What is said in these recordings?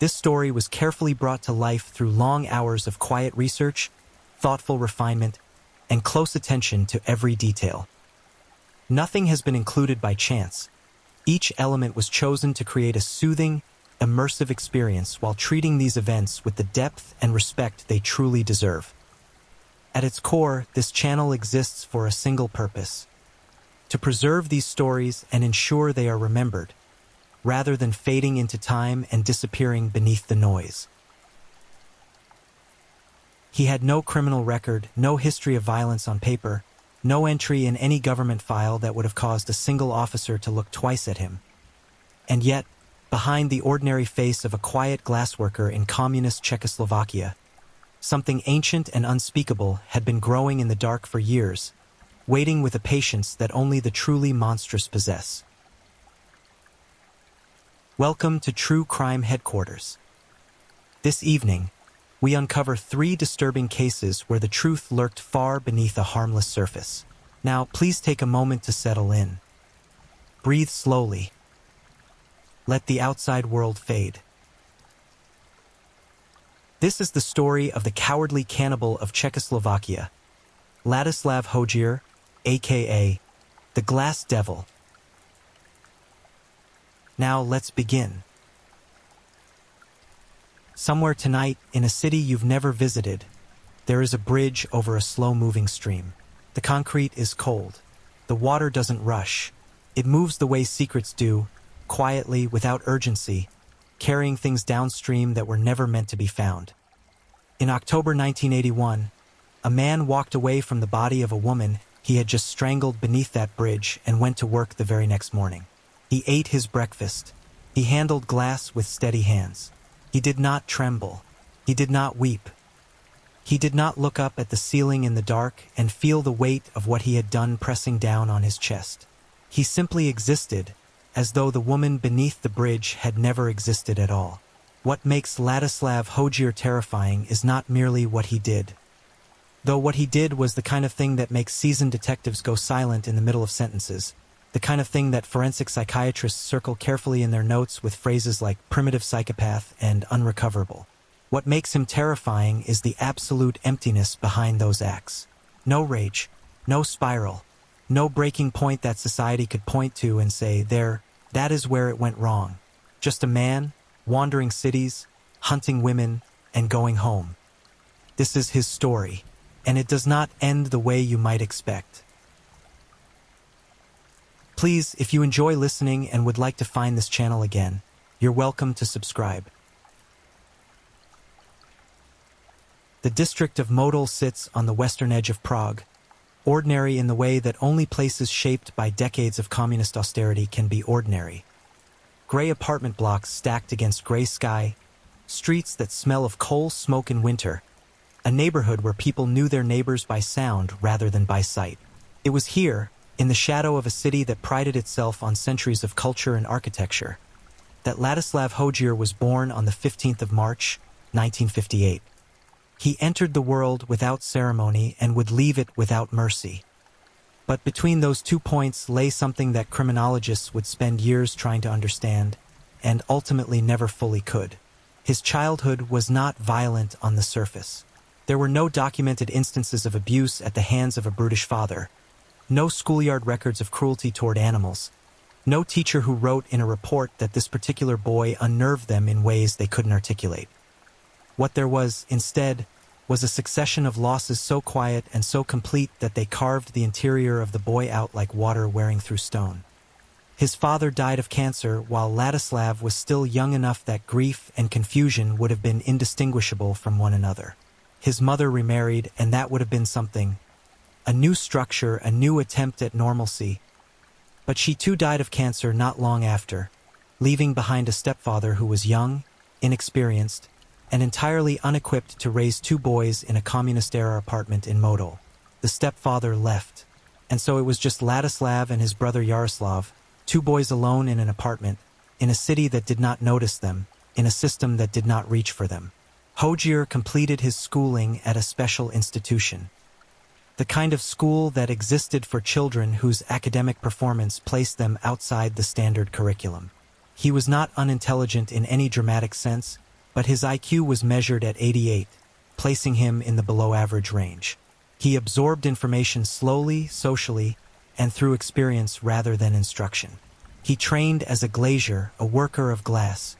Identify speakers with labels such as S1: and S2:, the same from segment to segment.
S1: This story was carefully brought to life through long hours of quiet research, thoughtful refinement, and close attention to every detail. Nothing has been included by chance. Each element was chosen to create a soothing, immersive experience while treating these events with the depth and respect they truly deserve. At its core, this channel exists for a single purpose: to preserve these stories and ensure they are remembered, rather than fading into time and disappearing beneath the noise. He had no criminal record, no history of violence on paper, no entry in any government file that would have caused a single officer to look twice at him. And yet, behind the ordinary face of a quiet glassworker in communist Czechoslovakia, something ancient and unspeakable had been growing in the dark for years, waiting with a patience that only the truly monstrous possess. Welcome to True Crime Headquarters. This evening, we uncover 3 disturbing cases where the truth lurked far beneath a harmless surface. Now, please take a moment to settle in. Breathe slowly. Let the outside world fade. This is the story of the cowardly cannibal of Czechoslovakia, Ladislav Hodzier, aka the Glass Devil. Now let's begin. Somewhere tonight, in a city you've never visited, there is a bridge over a slow-moving stream. The concrete is cold. The water doesn't rush. It moves the way secrets do, quietly, without urgency, carrying things downstream that were never meant to be found. In October 1981, a man walked away from the body of a woman he had just strangled beneath that bridge and went to work the very next morning. He ate his breakfast. He handled glass with steady hands. He did not tremble. He did not weep. He did not look up at the ceiling in the dark and feel the weight of what he had done pressing down on his chest. He simply existed, as though the woman beneath the bridge had never existed at all. What makes Ladislav Hodzier terrifying is not merely what he did. Though what he did was the kind of thing that makes seasoned detectives go silent in the middle of sentences, the kind of thing that forensic psychiatrists circle carefully in their notes with phrases like primitive psychopath and unrecoverable. What makes him terrifying is the absolute emptiness behind those acts. No rage, no spiral, no breaking point that society could point to and say, there, that is where it went wrong. Just a man, wandering cities, hunting women, and going home. This is his story, and it does not end the way you might expect. Please, if you enjoy listening and would like to find this channel again, you're welcome to subscribe. The district of Model sits on the western edge of Prague, ordinary in the way that only places shaped by decades of communist austerity can be ordinary. Gray apartment blocks stacked against gray sky, streets that smell of coal smoke in winter, a neighborhood where people knew their neighbors by sound rather than by sight. It was here, in the shadow of a city that prided itself on centuries of culture and architecture, that Ladislav Hodzier was born on the 15th of March, 1958. He entered the world without ceremony and would leave it without mercy. But between those 2 points lay something that criminologists would spend years trying to understand, and ultimately never fully could. His childhood was not violent on the surface. There were no documented instances of abuse at the hands of a brutish father, no schoolyard records of cruelty toward animals, no teacher who wrote in a report that this particular boy unnerved them in ways they couldn't articulate. What there was, instead, was a succession of losses so quiet and so complete that they carved the interior of the boy out like water wearing through stone. His father died of cancer while Ladislav was still young enough that grief and confusion would have been indistinguishable from one another. His mother remarried, and that would have been something. A new structure, a new attempt at normalcy. But she too died of cancer not long after, leaving behind a stepfather who was young, inexperienced, and entirely unequipped to raise 2 boys in a communist-era apartment in Model. The stepfather left, and so it was just Ladislav and his brother Yaroslav, 2 boys alone in an apartment, in a city that did not notice them, in a system that did not reach for them. Hodzier completed his schooling at a special institution. The kind of school that existed for children whose academic performance placed them outside the standard curriculum. He was not unintelligent in any dramatic sense, but his IQ was measured at 88, placing him in the below-average range. He absorbed information slowly, socially, and through experience rather than instruction. He trained as a glazier, a worker of glass,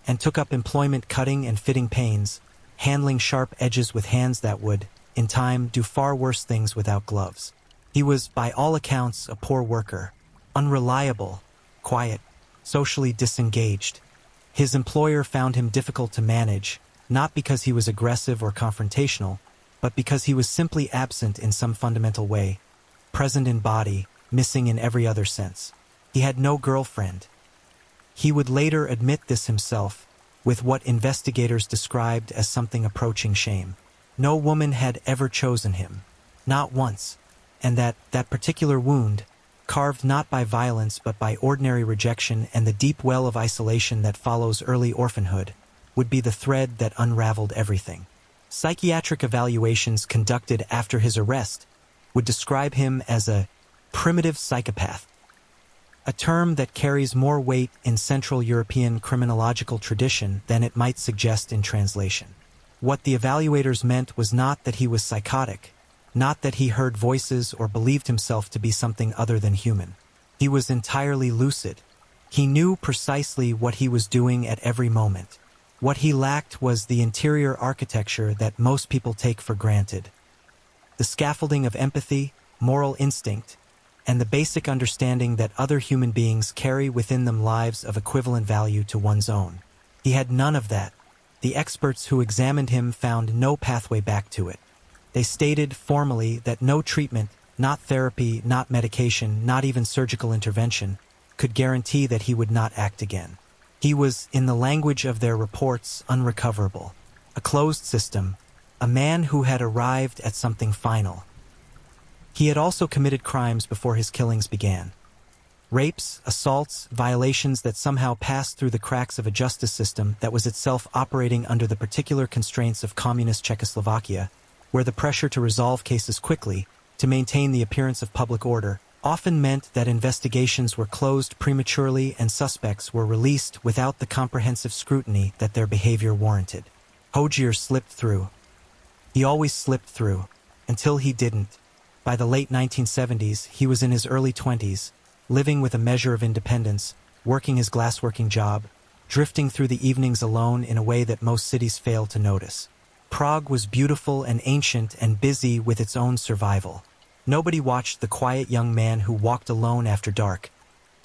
S1: and took up employment cutting and fitting panes, handling sharp edges with hands that would, in time, do far worse things without gloves. He was, by all accounts, a poor worker, unreliable, quiet, socially disengaged. His employer found him difficult to manage, not because he was aggressive or confrontational, but because he was simply absent in some fundamental way, present in body, missing in every other sense. He had no girlfriend. He would later admit this himself, with what investigators described as something approaching shame. No woman had ever chosen him, not once, and that particular wound, carved not by violence but by ordinary rejection and the deep well of isolation that follows early orphanhood, would be the thread that unraveled everything. Psychiatric evaluations conducted after his arrest would describe him as a primitive psychopath, a term that carries more weight in Central European criminological tradition than it might suggest in translation. What the evaluators meant was not that he was psychotic, not that he heard voices or believed himself to be something other than human. He was entirely lucid. He knew precisely what he was doing at every moment. What he lacked was the interior architecture that most people take for granted. The scaffolding of empathy, moral instinct, and the basic understanding that other human beings carry within them lives of equivalent value to one's own. He had none of that. The experts who examined him found no pathway back to it. They stated formally that no treatment, not therapy, not medication, not even surgical intervention, could guarantee that he would not act again. He was, in the language of their reports, unrecoverable, a closed system, a man who had arrived at something final. He had also committed crimes before his killings began. Rapes, assaults, violations that somehow passed through the cracks of a justice system that was itself operating under the particular constraints of communist Czechoslovakia, where the pressure to resolve cases quickly, to maintain the appearance of public order, often meant that investigations were closed prematurely and suspects were released without the comprehensive scrutiny that their behavior warranted. Hodzier slipped through. He always slipped through, until he didn't. By the late 1970s, he was in his early 20s, living with a measure of independence, working his glassworking job, drifting through the evenings alone in a way that most cities fail to notice. Prague was beautiful and ancient and busy with its own survival. Nobody watched the quiet young man who walked alone after dark,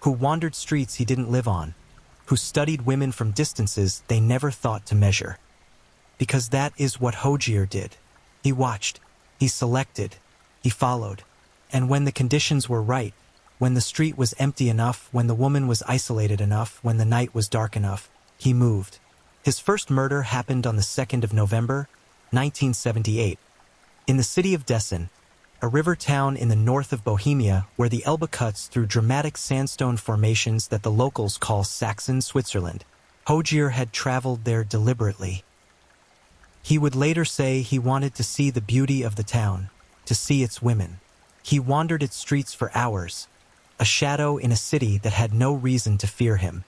S1: who wandered streets he didn't live on, who studied women from distances they never thought to measure. Because that is what Hodzier did. He watched, he selected, he followed, and when the conditions were right, when the street was empty enough, when the woman was isolated enough, when the night was dark enough, he moved. His first murder happened on the 2nd of November, 1978, in the city of Dessau, a river town in the north of Bohemia where the Elbe cuts through dramatic sandstone formations that the locals call Saxon Switzerland. Hodzier had traveled there deliberately. He would later say he wanted to see the beauty of the town, to see its women. He wandered its streets for hours, a shadow in a city that had no reason to fear him.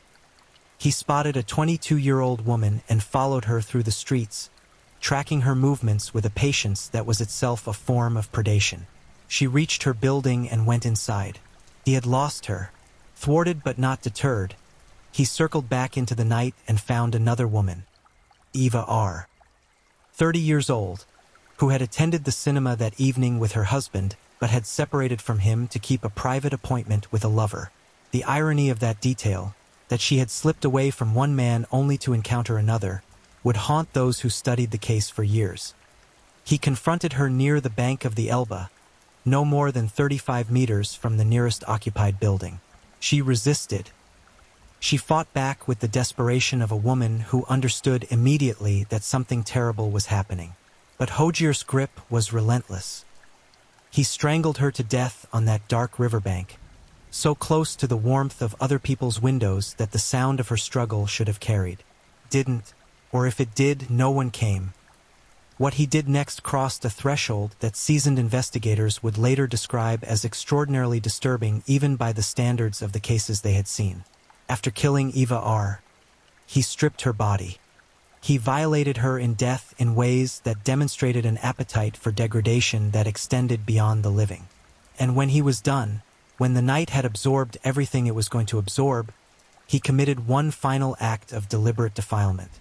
S1: He spotted a 22-year-old woman and followed her through the streets, tracking her movements with a patience that was itself a form of predation. She reached her building and went inside. He had lost her. Thwarted but not deterred, he circled back into the night and found another woman, Eva R., 30 years old, who had attended the cinema that evening with her husband but had separated from him to keep a private appointment with a lover. The irony of that detail, that she had slipped away from one man only to encounter another, would haunt those who studied the case for years. He confronted her near the bank of the Elbe, no more than 35 meters from the nearest occupied building. She resisted. She fought back with the desperation of a woman who understood immediately that something terrible was happening. But Hodzier's grip was relentless. He strangled her to death on that dark riverbank, so close to the warmth of other people's windows that the sound of her struggle should have carried. Didn't, or if it did, no one came. What he did next crossed a threshold that seasoned investigators would later describe as extraordinarily disturbing even by the standards of the cases they had seen. After killing Eva R., he stripped her body. He violated her in death in ways that demonstrated an appetite for degradation that extended beyond the living. And when he was done, when the night had absorbed everything it was going to absorb, he committed one final act of deliberate defilement.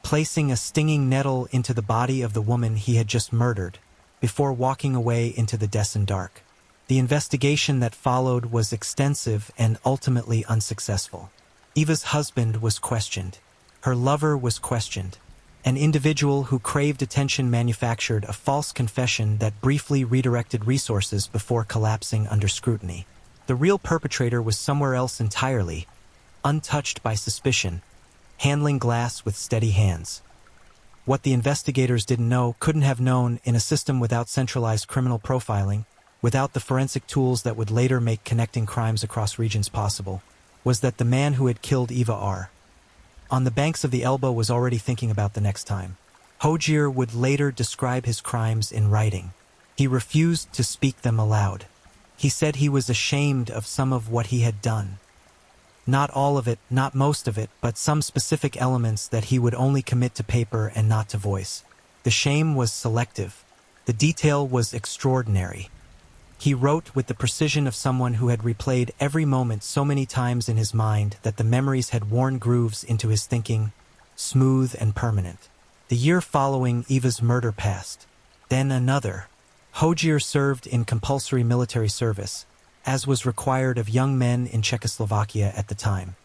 S1: Placing a stinging nettle into the body of the woman he had just murdered, before walking away into the Desson dark. The investigation that followed was extensive and ultimately unsuccessful. Eva's husband was questioned. Her lover was questioned. An individual who craved attention manufactured a false confession that briefly redirected resources before collapsing under scrutiny. The real perpetrator was somewhere else entirely, untouched by suspicion, handling glass with steady hands. What the investigators didn't know, couldn't have known, in a system without centralized criminal profiling, without the forensic tools that would later make connecting crimes across regions possible, was that the man who had killed Eva R. on the banks of the Elbe was already thinking about the next time. Hojier would later describe his crimes in writing. He refused to speak them aloud. He said he was ashamed of some of what he had done. Not all of it, not most of it, but some specific elements that he would only commit to paper and not to voice. The shame was selective. The detail was extraordinary. He wrote with the precision of someone who had replayed every moment so many times in his mind that the memories had worn grooves into his thinking, smooth and permanent. The year following Eva's murder passed. Then another. Hojier served in compulsory military service, as was required of young men in Czechoslovakia at the time.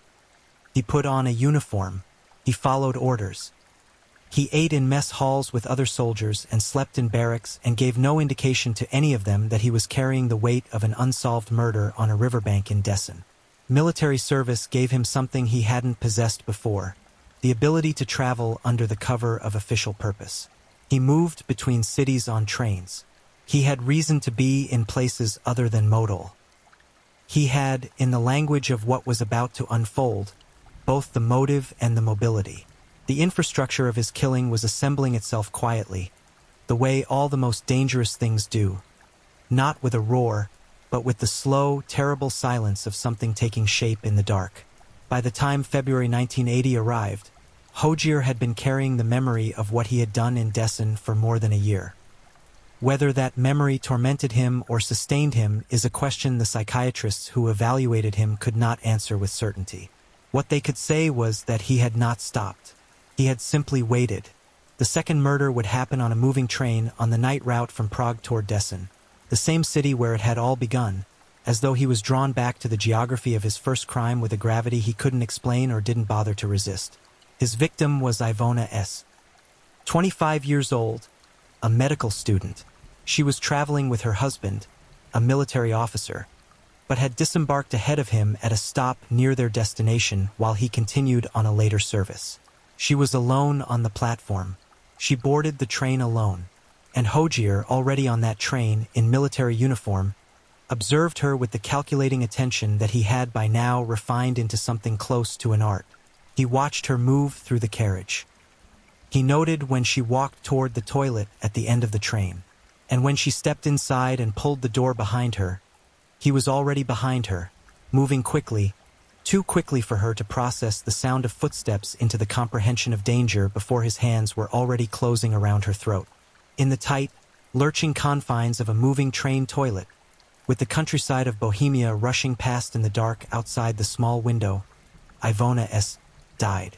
S1: He put on a uniform. He followed orders. He ate in mess halls with other soldiers and slept in barracks and gave no indication to any of them that he was carrying the weight of an unsolved murder on a riverbank in Desson. Military service gave him something he hadn't possessed before, the ability to travel under the cover of official purpose. He moved between cities on trains. He had reason to be in places other than Model. He had, in the language of what was about to unfold, both the motive and the mobility. The infrastructure of his killing was assembling itself quietly, the way all the most dangerous things do. Not with a roar, but with the slow, terrible silence of something taking shape in the dark. By the time February 1980 arrived, Hojier had been carrying the memory of what he had done in Desson for more than a year. Whether that memory tormented him or sustained him is a question the psychiatrists who evaluated him could not answer with certainty. What they could say was that he had not stopped. He had simply waited. The second murder would happen on a moving train on the night route from Prague toward Desson, the same city where it had all begun, as though he was drawn back to the geography of his first crime with a gravity he couldn't explain or didn't bother to resist. His victim was Ivona S., 25 years old, a medical student. She was traveling with her husband, a military officer, but had disembarked ahead of him at a stop near their destination while he continued on a later service. She was alone on the platform. She boarded the train alone, and Hojier, already on that train in military uniform, observed her with the calculating attention that he had by now refined into something close to an art. He watched her move through the carriage. He noted when she walked toward the toilet at the end of the train, and when she stepped inside and pulled the door behind her. He was already behind her, moving quickly, too quickly for her to process the sound of footsteps into the comprehension of danger before his hands were already closing around her throat. In the tight, lurching confines of a moving train toilet, with the countryside of Bohemia rushing past in the dark outside the small window, Ivona S. died.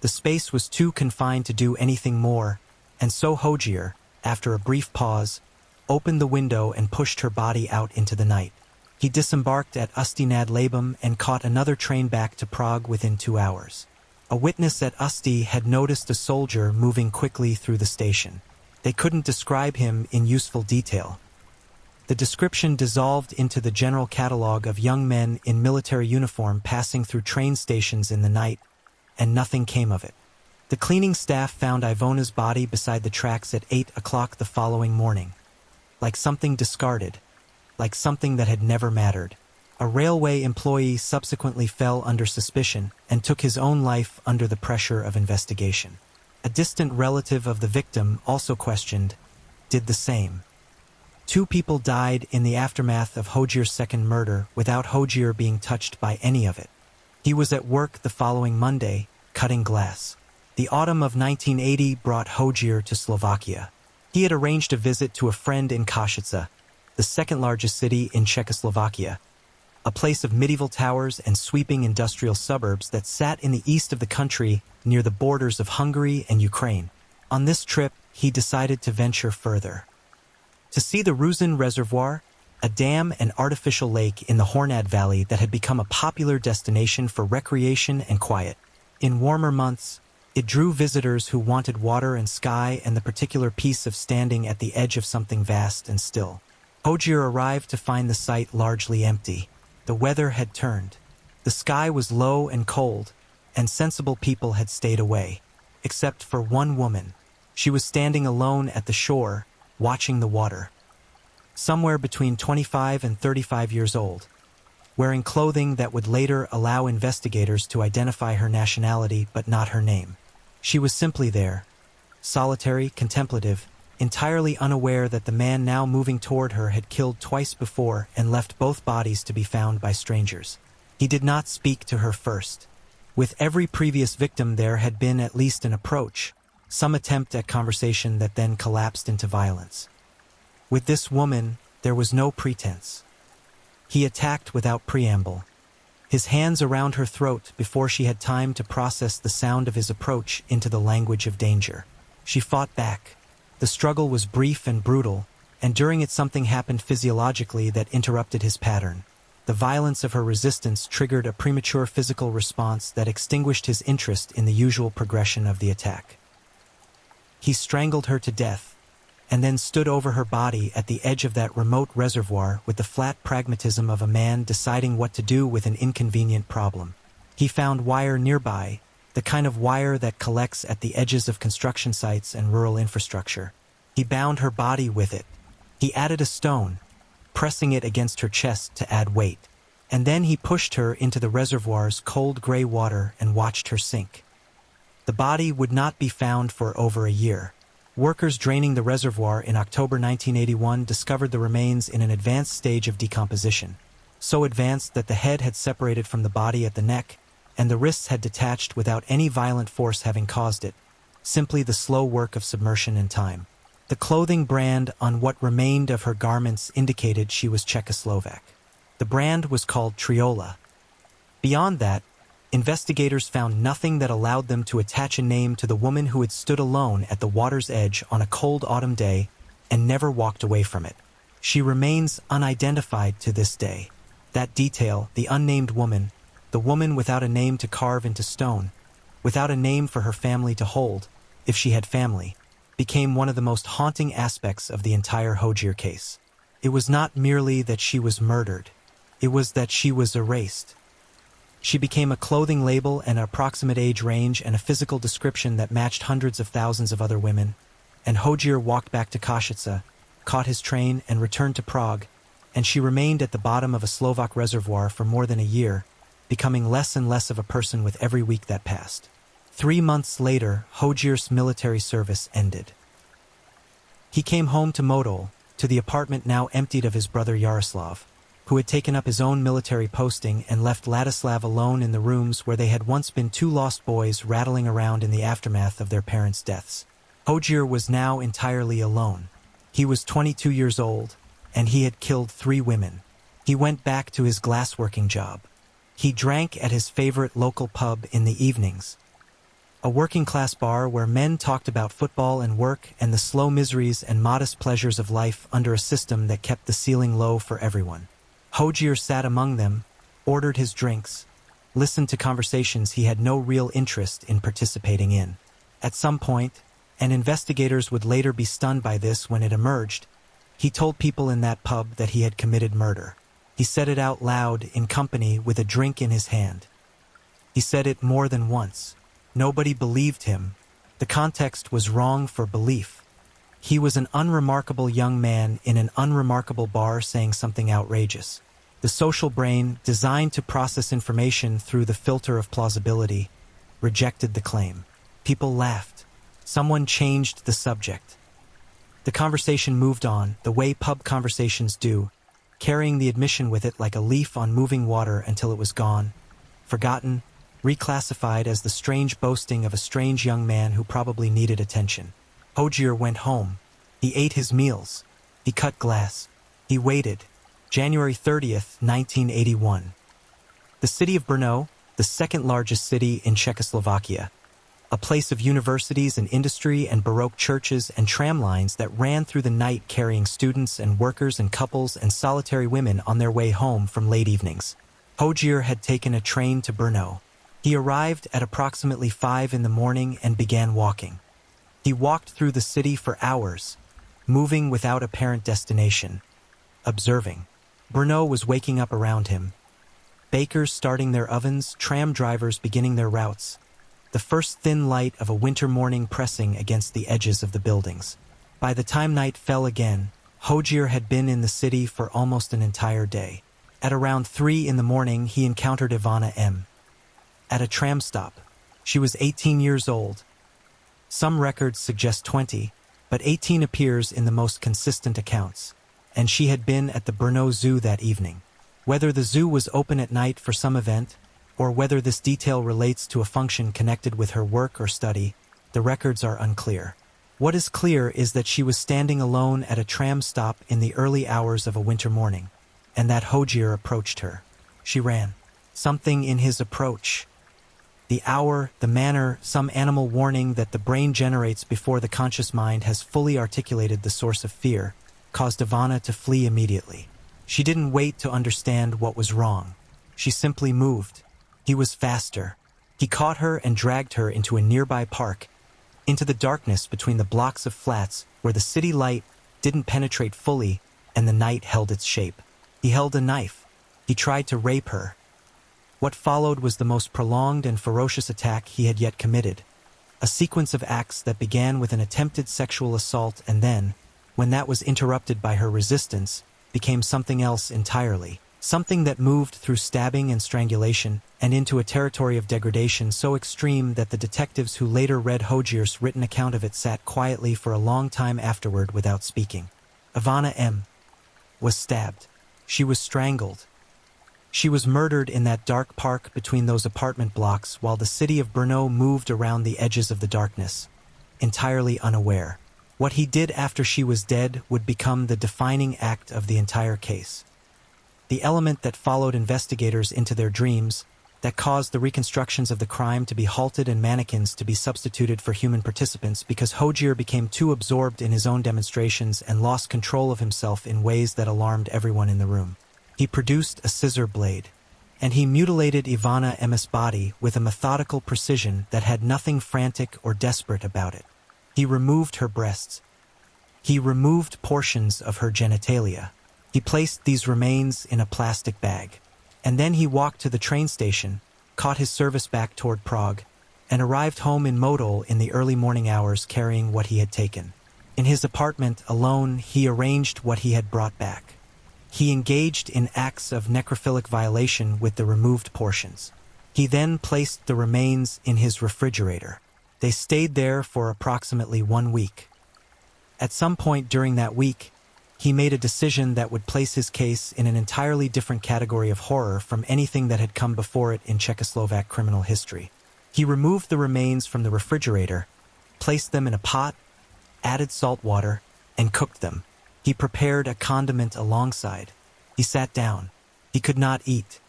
S1: The space was too confined to do anything more, and so Hojier, after a brief pause, opened the window and pushed her body out into the night. He disembarked at Ústí nad Labem and caught another train back to Prague within 2 hours. A witness at Ústí had noticed a soldier moving quickly through the station. They couldn't describe him in useful detail. The description dissolved into the general catalogue of young men in military uniform passing through train stations in the night, and nothing came of it. The cleaning staff found Ivona's body beside the tracks at 8 o'clock the following morning. Like something discarded, like something that had never mattered. A railway employee subsequently fell under suspicion and took his own life under the pressure of investigation. A distant relative of the victim, also questioned, did the same. 2 people died in the aftermath of Hojier's second murder without Hojier being touched by any of it. He was at work the following Monday, cutting glass. The autumn of 1980 brought Hodzier to Slovakia. He had arranged a visit to a friend in Košice, the second-largest city in Czechoslovakia, a place of medieval towers and sweeping industrial suburbs that sat in the east of the country near the borders of Hungary and Ukraine. On this trip, he decided to venture further. To see the Ruzin Reservoir, a dam and artificial lake in the Hornad Valley that had become a popular destination for recreation and quiet. In warmer months, it drew visitors who wanted water and sky and the particular peace of standing at the edge of something vast and still. Hodzier arrived to find the site largely empty. The weather had turned. The sky was low and cold, and sensible people had stayed away, except for one woman. She was standing alone at the shore, watching the water. Somewhere between 25 and 35 years old, wearing clothing that would later allow investigators to identify her nationality but not her name. She was simply there, solitary, contemplative, entirely unaware that the man now moving toward her had killed twice before and left both bodies to be found by strangers. He did not speak to her first. With every previous victim there had been at least an approach, some attempt at conversation that then collapsed into violence. With this woman, there was no pretense. He attacked without preamble, his hands around her throat before she had time to process the sound of his approach into the language of danger. She fought back. The struggle was brief and brutal, and during it something happened physiologically that interrupted his pattern. The violence of her resistance triggered a premature physical response that extinguished his interest in the usual progression of the attack. He strangled her to death, and then stood over her body at the edge of that remote reservoir with the flat pragmatism of a man deciding what to do with an inconvenient problem. He found wire nearby, the kind of wire that collects at the edges of construction sites and rural infrastructure. He bound her body with it. He added a stone, pressing it against her chest to add weight. And then he pushed her into the reservoir's cold gray water and watched her sink. The body would not be found for over a year. Workers draining the reservoir in October 1981 discovered the remains in an advanced stage of decomposition, so advanced that the head had separated from the body at the neck, and the wrists had detached without any violent force having caused it, simply the slow work of submersion and time. The clothing brand on what remained of her garments indicated she was Czechoslovak. The brand was called Triola. Beyond that, investigators found nothing that allowed them to attach a name to the woman who had stood alone at the water's edge on a cold autumn day and never walked away from it. She remains unidentified to this day. That detail, the unnamed woman, the woman without a name to carve into stone, without a name for her family to hold, if she had family, became one of the most haunting aspects of the entire Hodzier case. It was not merely that she was murdered, it was that she was erased. She became a clothing label, an approximate age range, and a physical description that matched hundreds of thousands of other women. And Hodzier walked back to Košice, caught his train, and returned to Prague, and she remained at the bottom of a Slovak reservoir for more than a year, becoming less and less of a person with every week that passed. 3 months later, Hodzier's military service ended. He came home to Modol, to the apartment now emptied of his brother Yaroslav, who had taken up his own military posting and left Ladislav alone in the rooms where they had once been two lost boys rattling around in the aftermath of their parents' deaths. Hodzier was now entirely alone. He was 22 years old, and he had killed 3 women. He went back to his glassworking job. He drank at his favorite local pub in the evenings, a working-class bar where men talked about football and work and the slow miseries and modest pleasures of life under a system that kept the ceiling low for everyone. Hodzier sat among them, ordered his drinks, listened to conversations he had no real interest in participating in. At some point, and investigators would later be stunned by this when it emerged, he told people in that pub that he had committed murder. He said it out loud in company with a drink in his hand. He said it more than once. Nobody believed him. The context was wrong for belief. He was an unremarkable young man in an unremarkable bar saying something outrageous. The social brain, designed to process information through the filter of plausibility, rejected the claim. People laughed. Someone changed the subject. The conversation moved on, the way pub conversations do, carrying the admission with it like a leaf on moving water until it was gone, forgotten, reclassified as the strange boasting of a strange young man who probably needed attention. Hojier went home. He ate his meals. He cut glass. He waited. January 30th, 1981. The city of Brno, the second largest city in Czechoslovakia, a place of universities and industry and Baroque churches and tram lines that ran through the night carrying students and workers and couples and solitary women on their way home from late evenings. Hojier had taken a train to Brno. He arrived at approximately 5 in the morning and began walking. He walked through the city for hours, moving without apparent destination, observing. Brno was waking up around him. Bakers starting their ovens, tram drivers beginning their routes, the first thin light of a winter morning pressing against the edges of the buildings. By the time night fell again, Hojier had been in the city for almost an entire day. At around 3 in the morning, he encountered Ivana M. at a tram stop. She was 18 years old. Some records suggest 20, but 18 appears in the most consistent accounts, and she had been at the Brno Zoo that evening. Whether the zoo was open at night for some event, or whether this detail relates to a function connected with her work or study, the records are unclear. What is clear is that she was standing alone at a tram stop in the early hours of a winter morning, and that Hojier approached her. She ran. Something in his approach, the hour, the manner, some animal warning that the brain generates before the conscious mind has fully articulated the source of fear, caused Ivana to flee immediately. She didn't wait to understand what was wrong. She simply moved. He was faster. He caught her and dragged her into a nearby park, into the darkness between the blocks of flats where the city light didn't penetrate fully and the night held its shape. He held a knife. He tried to rape her. What followed was the most prolonged and ferocious attack he had yet committed. A sequence of acts that began with an attempted sexual assault and then, when that was interrupted by her resistance, became something else entirely. Something that moved through stabbing and strangulation and into a territory of degradation so extreme that the detectives who later read Hojier's written account of it sat quietly for a long time afterward without speaking. Ivana M. was stabbed. She was strangled. She was murdered in that dark park between those apartment blocks while the city of Brno moved around the edges of the darkness, entirely unaware. What he did after she was dead would become the defining act of the entire case. The element that followed investigators into their dreams, that caused the reconstructions of the crime to be halted and mannequins to be substituted for human participants because Hojier became too absorbed in his own demonstrations and lost control of himself in ways that alarmed everyone in the room. He produced a scissor blade, and he mutilated Ivana M's body with a methodical precision that had nothing frantic or desperate about it. He removed her breasts. He removed portions of her genitalia. He placed these remains in a plastic bag. And then he walked to the train station, caught his service back toward Prague, and arrived home in Modol in the early morning hours carrying what he had taken. In his apartment, alone, he arranged what he had brought back. He engaged in acts of necrophilic violation with the removed portions. He then placed the remains in his refrigerator. They stayed there for approximately 1 week. At some point during that week, he made a decision that would place his case in an entirely different category of horror from anything that had come before it in Czechoslovak criminal history. He removed the remains from the refrigerator, placed them in a pot, added salt water, and cooked them. He prepared a condiment alongside. He sat down. He could not eat.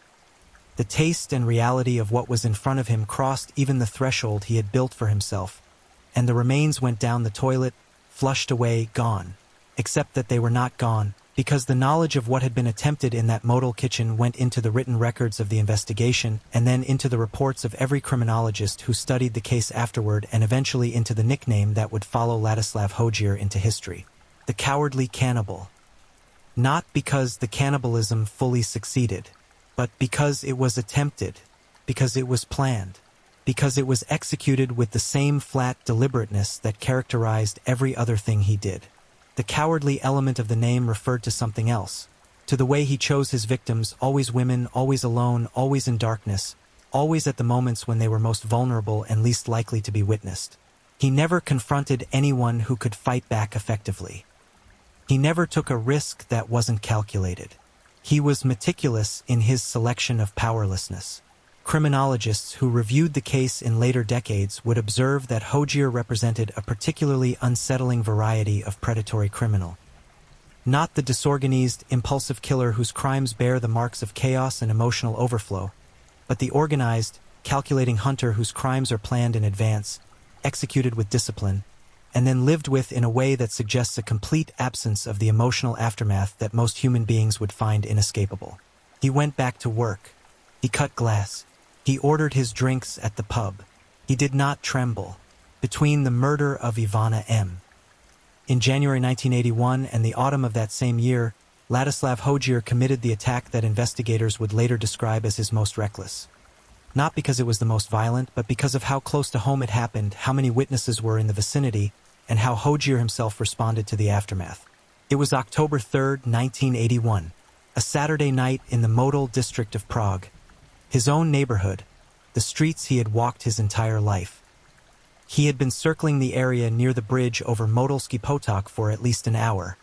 S1: The taste and reality of what was in front of him crossed even the threshold he had built for himself, and the remains went down the toilet, flushed away, gone. Except that they were not gone, because the knowledge of what had been attempted in that Model kitchen went into the written records of the investigation and then into the reports of every criminologist who studied the case afterward and eventually into the nickname that would follow Ladislav Hojier into history. The cowardly cannibal. Not because the cannibalism fully succeeded, but because it was attempted, because it was planned, because it was executed with the same flat deliberateness that characterized every other thing he did. The cowardly element of the name referred to something else, to the way he chose his victims, always women, always alone, always in darkness, always at the moments when they were most vulnerable and least likely to be witnessed. He never confronted anyone who could fight back effectively. He never took a risk that wasn't calculated. He was meticulous in his selection of powerlessness. Criminologists who reviewed the case in later decades would observe that Hojier represented a particularly unsettling variety of predatory criminal. Not the disorganized, impulsive killer whose crimes bear the marks of chaos and emotional overflow, but the organized, calculating hunter whose crimes are planned in advance, executed with discipline, and then lived with in a way that suggests a complete absence of the emotional aftermath that most human beings would find inescapable. He went back to work. He cut glass. He ordered his drinks at the pub. He did not tremble. Between the murder of Ivana M. in January 1981 and the autumn of that same year, Ladislav Hojier committed the attack that investigators would later describe as his most reckless. Not because it was the most violent, but because of how close to home it happened, how many witnesses were in the vicinity, and how Hojier himself responded to the aftermath. It was October 3, 1981, a Saturday night in the Model district of Prague. His own neighborhood, the streets he had walked his entire life. He had been circling the area near the bridge over Modolski Potok for at least an hour,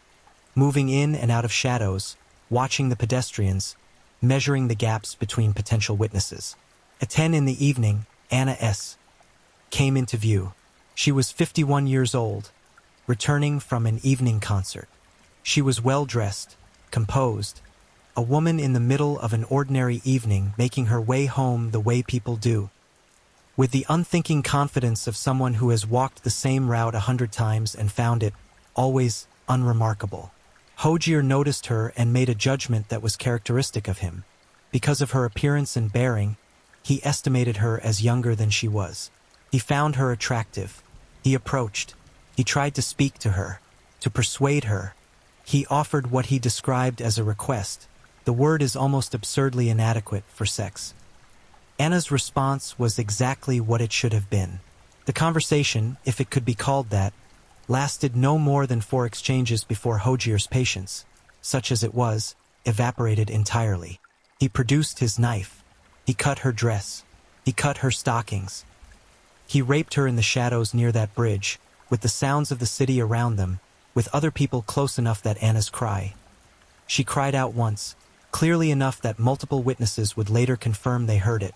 S1: moving in and out of shadows, watching the pedestrians, measuring the gaps between potential witnesses. At 10 in the evening, Anna S. came into view. She was 51 years old, returning from an evening concert. She was well-dressed, composed, a woman in the middle of an ordinary evening making her way home the way people do, with the unthinking confidence of someone who has walked the same route 100 times and found it, always, unremarkable. Hojier noticed her and made a judgment that was characteristic of him. Because of her appearance and bearing, he estimated her as younger than she was. He found her attractive. He approached. He tried to speak to her, to persuade her. He offered what he described as a request. The word is almost absurdly inadequate for sex. Anna's response was exactly what it should have been. The conversation, if it could be called that, lasted no more than 4 exchanges before Hojier's patience, such as it was, evaporated entirely. He produced his knife. He cut her dress. He cut her stockings. He raped her in the shadows near that bridge, with the sounds of the city around them, with other people close enough that Anna's cry. She cried out once, clearly enough that multiple witnesses would later confirm they heard it.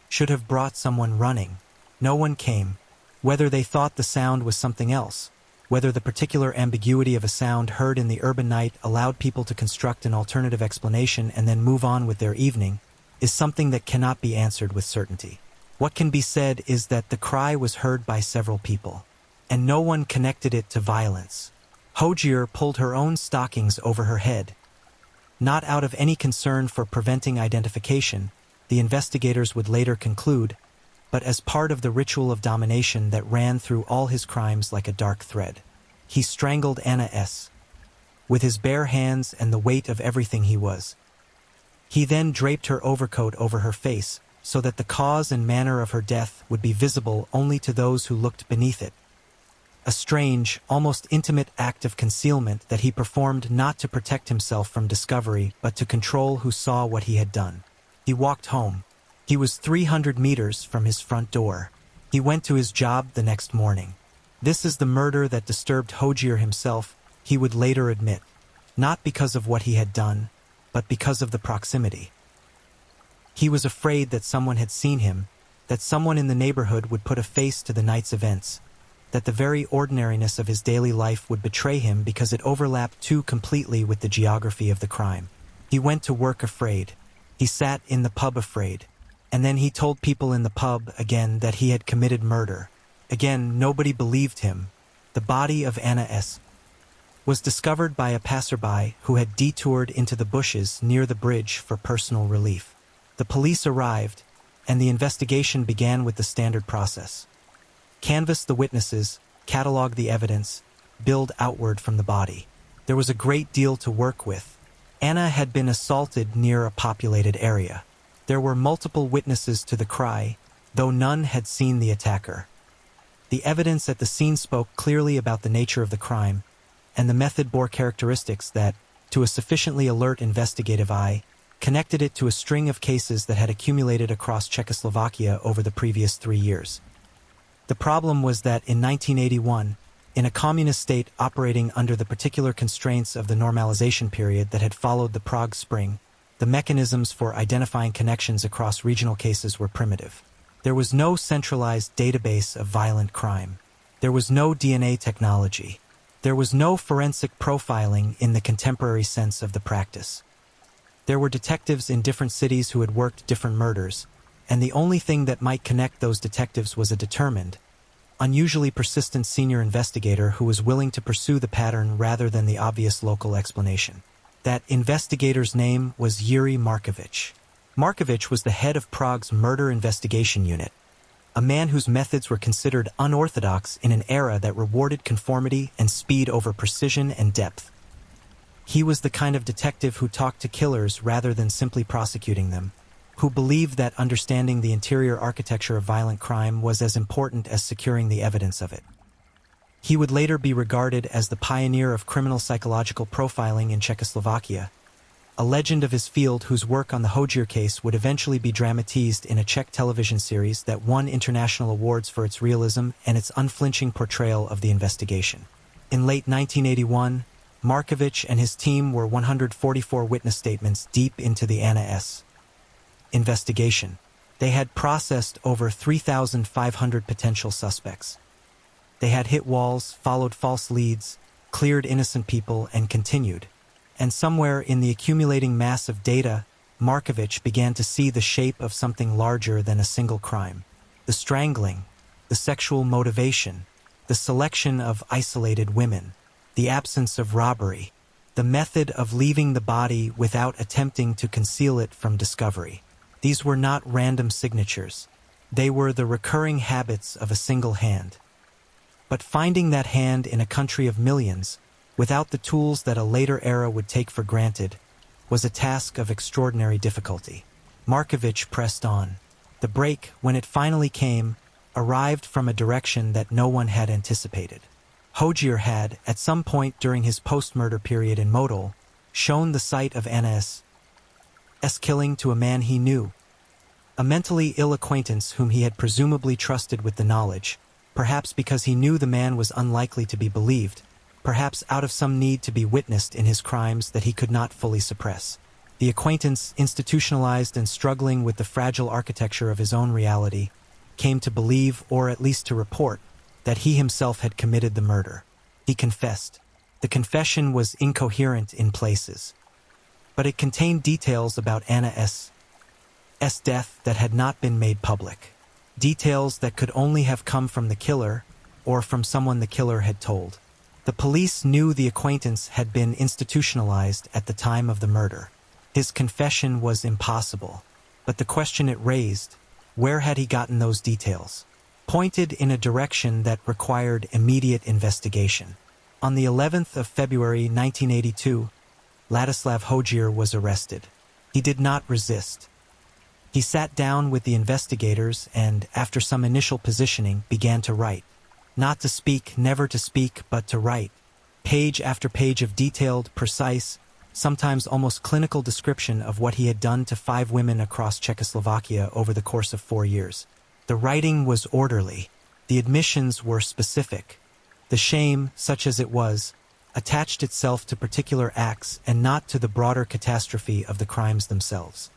S1: Should have brought someone running. No one came. Whether they thought the sound was something else, whether the particular ambiguity of a sound heard in the urban night allowed people to construct an alternative explanation and then move on with their evening, is something that cannot be answered with certainty. What can be said is that the cry was heard by several people, and no one connected it to violence. Hojier pulled her own stockings over her head. Not out of any concern for preventing identification, the investigators would later conclude, but as part of the ritual of domination that ran through all his crimes like a dark thread. He strangled Anna S. with his bare hands and the weight of everything he was. He then draped her overcoat over her face so that the cause and manner of her death would be visible only to those who looked beneath it. A strange, almost intimate act of concealment that he performed not to protect himself from discovery but to control who saw what he had done. He walked home. He was 300 meters from his front door. He went to his job the next morning. This is the murder that disturbed Hojier himself, he would later admit, not because of what he had done, but because of the proximity. He was afraid that someone had seen him, that someone in the neighborhood would put a face to the night's events, that the very ordinariness of his daily life would betray him because it overlapped too completely with the geography of the crime. He went to work afraid. He sat in the pub afraid. And then he told people in the pub again that he had committed murder. Again, nobody believed him. The body of Anna S. was discovered by a passerby who had detoured into the bushes near the bridge for personal relief. The police arrived, and the investigation began with the standard process. Canvass the witnesses, catalog the evidence, build outward from the body. There was a great deal to work with. Anna had been assaulted near a populated area. There were multiple witnesses to the cry, though none had seen the attacker. The evidence at the scene spoke clearly about the nature of the crime, and the method bore characteristics that, to a sufficiently alert investigative eye, connected it to a string of cases that had accumulated across Czechoslovakia over the previous 3 years. The problem was that in 1981, in a communist state operating under the particular constraints of the normalization period that had followed the Prague Spring, the mechanisms for identifying connections across regional cases were primitive. There was no centralized database of violent crime. There was no DNA technology. There was no forensic profiling in the contemporary sense of the practice. There were detectives in different cities who had worked different murders, and the only thing that might connect those detectives was a determined, unusually persistent senior investigator who was willing to pursue the pattern rather than the obvious local explanation. That investigator's name was Yuri Markovich. Markovich was the head of Prague's murder investigation unit, a man whose methods were considered unorthodox in an era that rewarded conformity and speed over precision and depth. He was the kind of detective who talked to killers rather than simply prosecuting them, who believed that understanding the interior architecture of violent crime was as important as securing the evidence of it. He would later be regarded as the pioneer of criminal psychological profiling in Czechoslovakia, a legend of his field whose work on the Hodzier case would eventually be dramatized in a Czech television series that won international awards for its realism and its unflinching portrayal of the investigation. In late 1981, Markovich and his team were 144 witness statements deep into the Anna S. investigation. They had processed over 3,500 potential suspects. They had hit walls, followed false leads, cleared innocent people, and continued. And somewhere in the accumulating mass of data, Markovich began to see the shape of something larger than a single crime. The strangling, the sexual motivation, the selection of isolated women, the absence of robbery, the method of leaving the body without attempting to conceal it from discovery. These were not random signatures. They were the recurring habits of a single hand. But finding that hand in a country of millions, without the tools that a later era would take for granted, was a task of extraordinary difficulty. Markovich pressed on. The break, when it finally came, arrived from a direction that no one had anticipated. Hodzier had, at some point during his post-murder period in Model, shown the site of Anna's killing to a man he knew, a mentally ill acquaintance whom he had presumably trusted with the knowledge, perhaps because he knew the man was unlikely to be believed, perhaps out of some need to be witnessed in his crimes that he could not fully suppress. The acquaintance, institutionalized and struggling with the fragile architecture of his own reality, came to believe, or at least to report, that he himself had committed the murder. He confessed. The confession was incoherent in places, but it contained details about Anna S.'s death that had not been made public. Details that could only have come from the killer, or from someone the killer had told. The police knew the acquaintance had been institutionalized at the time of the murder. His confession was impossible, but the question it raised, where had he gotten those details, pointed in a direction that required immediate investigation. On the 11th of February 1982, Ladislav Hodzier was arrested. He did not resist. He sat down with the investigators and, after some initial positioning, began to write. Not to speak, never to speak, but to write. Page after page of detailed, precise, sometimes almost clinical description of what he had done to 5 women across Czechoslovakia over the course of 4 years. The writing was orderly. The admissions were specific. The shame, such as it was, attached itself to particular acts and not to the broader catastrophe of the crimes themselves.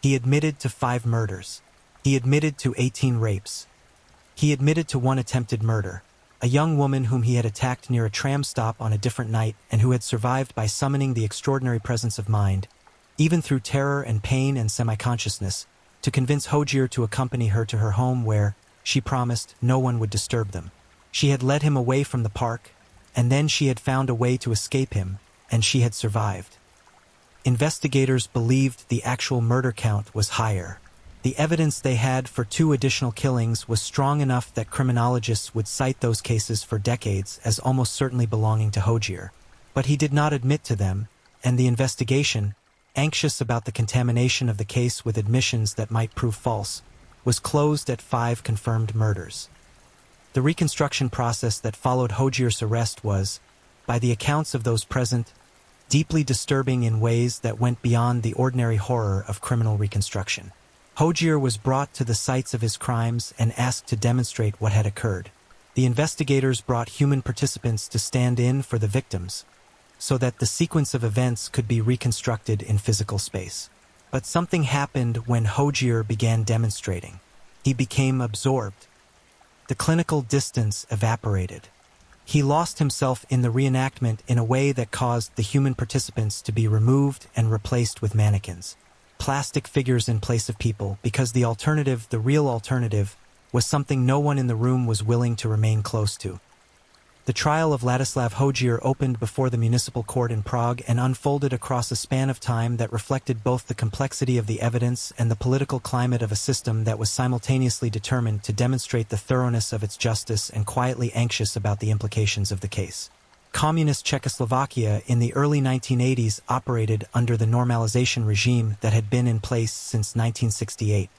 S1: He admitted to 5 murders. He admitted to 18 rapes. He admitted to 1 attempted murder, a young woman whom he had attacked near a tram stop on a different night and who had survived by summoning the extraordinary presence of mind, even through terror and pain and semi-consciousness, to convince Hodzier to accompany her to her home where, she promised, no one would disturb them. She had led him away from the park, and then she had found a way to escape him, and she had survived. Investigators believed the actual murder count was higher. The evidence they had for 2 additional killings was strong enough that criminologists would cite those cases for decades as almost certainly belonging to Hodzier. But he did not admit to them, and the investigation, anxious about the contamination of the case with admissions that might prove false, was closed at 5 confirmed murders. The reconstruction process that followed Hodzier's arrest was, by the accounts of those present, deeply disturbing in ways that went beyond the ordinary horror of criminal reconstruction. Hodzier was brought to the sites of his crimes and asked to demonstrate what had occurred. The investigators brought human participants to stand in for the victims, so that the sequence of events could be reconstructed in physical space. But something happened when Hojier began demonstrating. He became absorbed. The clinical distance evaporated. He lost himself in the reenactment in a way that caused the human participants to be removed and replaced with mannequins, plastic figures in place of people, because the alternative, the real alternative, was something no one in the room was willing to remain close to. The trial of Ladislav Hojier opened before the municipal court in Prague and unfolded across a span of time that reflected both the complexity of the evidence and the political climate of a system that was simultaneously determined to demonstrate the thoroughness of its justice and quietly anxious about the implications of the case. Communist Czechoslovakia in the early 1980s operated under the normalization regime that had been in place since 1968.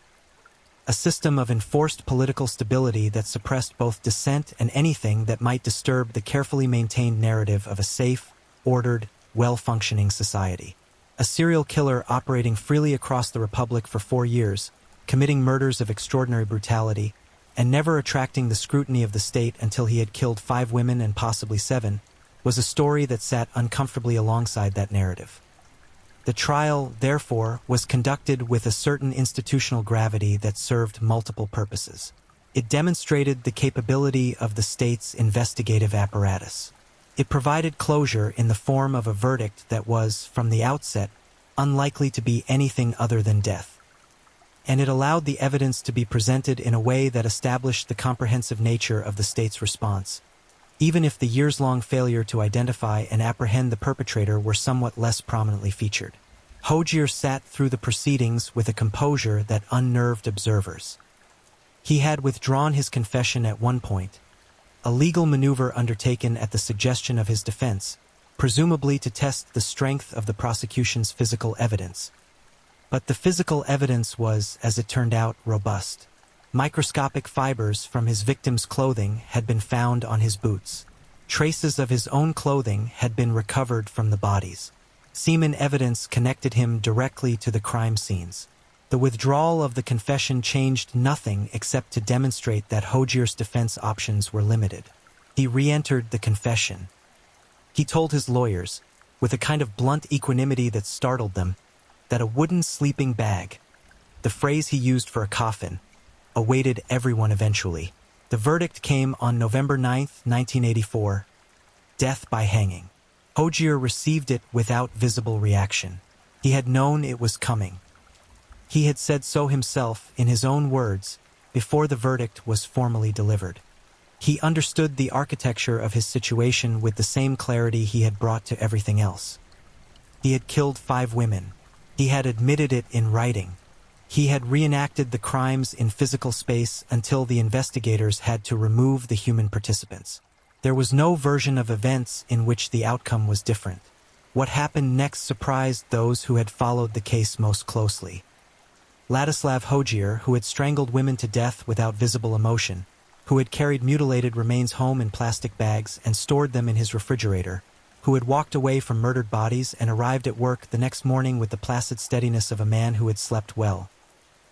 S1: A system of enforced political stability that suppressed both dissent and anything that might disturb the carefully maintained narrative of a safe, ordered, well-functioning society. A serial killer operating freely across the Republic for 4 years, committing murders of extraordinary brutality, and never attracting the scrutiny of the state until he had killed 5 women and possibly 7, was a story that sat uncomfortably alongside that narrative. The trial, therefore, was conducted with a certain institutional gravity that served multiple purposes. It demonstrated the capability of the state's investigative apparatus. It provided closure in the form of a verdict that was, from the outset, unlikely to be anything other than death. And it allowed the evidence to be presented in a way that established the comprehensive nature of the state's response, even if the years-long failure to identify and apprehend the perpetrator were somewhat less prominently featured. Hojier sat through the proceedings with a composure that unnerved observers. He had withdrawn his confession at one point, a legal maneuver undertaken at the suggestion of his defense, presumably to test the strength of the prosecution's physical evidence. But the physical evidence was, as it turned out, robust. Microscopic fibers from his victim's clothing had been found on his boots. Traces of his own clothing had been recovered from the bodies. Semen evidence connected him directly to the crime scenes. The withdrawal of the confession changed nothing except to demonstrate that Hojier's defense options were limited. He re-entered the confession. He told his lawyers, with a kind of blunt equanimity that startled them, that a wooden sleeping bag, the phrase he used for a coffin, awaited everyone eventually. The verdict came on November 9, 1984, death by hanging. Hojier received it without visible reaction. He had known it was coming. He had said so himself, in his own words, before the verdict was formally delivered. He understood the architecture of his situation with the same clarity he had brought to everything else. He had killed 5 women. He had admitted it in writing. He had reenacted the crimes in physical space until the investigators had to remove the human participants. There was no version of events in which the outcome was different. What happened next surprised those who had followed the case most closely. Ladislav Hojier, who had strangled women to death without visible emotion, who had carried mutilated remains home in plastic bags and stored them in his refrigerator, who had walked away from murdered bodies and arrived at work the next morning with the placid steadiness of a man who had slept well.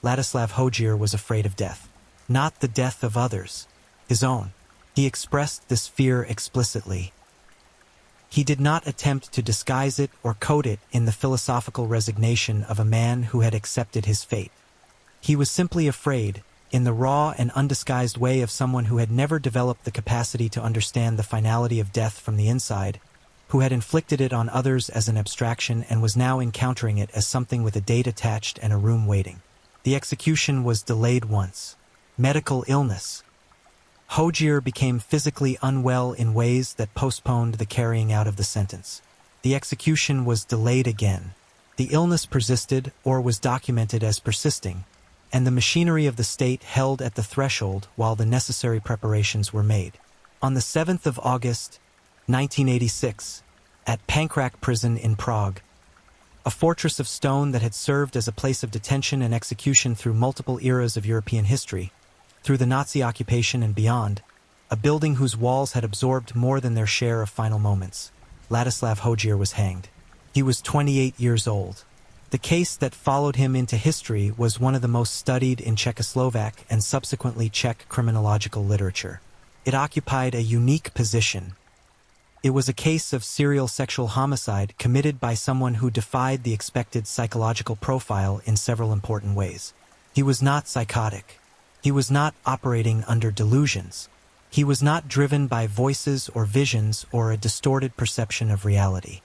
S1: Ladislav Hojier was afraid of death. Not the death of others, his own. He expressed this fear explicitly. He did not attempt to disguise it or code it in the philosophical resignation of a man who had accepted his fate. He was simply afraid, in the raw and undisguised way of someone who had never developed the capacity to understand the finality of death from the inside, who had inflicted it on others as an abstraction and was now encountering it as something with a date attached and a room waiting. The execution was delayed once. Medical illness. Hojier became physically unwell in ways that postponed the carrying out of the sentence. The execution was delayed again. The illness persisted or was documented as persisting, and the machinery of the state held at the threshold while the necessary preparations were made. On the 7th of August, 1986, at Pankrak prison in Prague, a fortress of stone that had served as a place of detention and execution through multiple eras of European history, through the Nazi occupation and beyond, a building whose walls had absorbed more than their share of final moments, Ladislav Hojier was hanged. He was 28 years old. The case that followed him into history was one of the most studied in Czechoslovak and subsequently Czech criminological literature. It occupied a unique position. It was a case of serial sexual homicide committed by someone who defied the expected psychological profile in several important ways. He was not psychotic. He was not operating under delusions. He was not driven by voices or visions or a distorted perception of reality.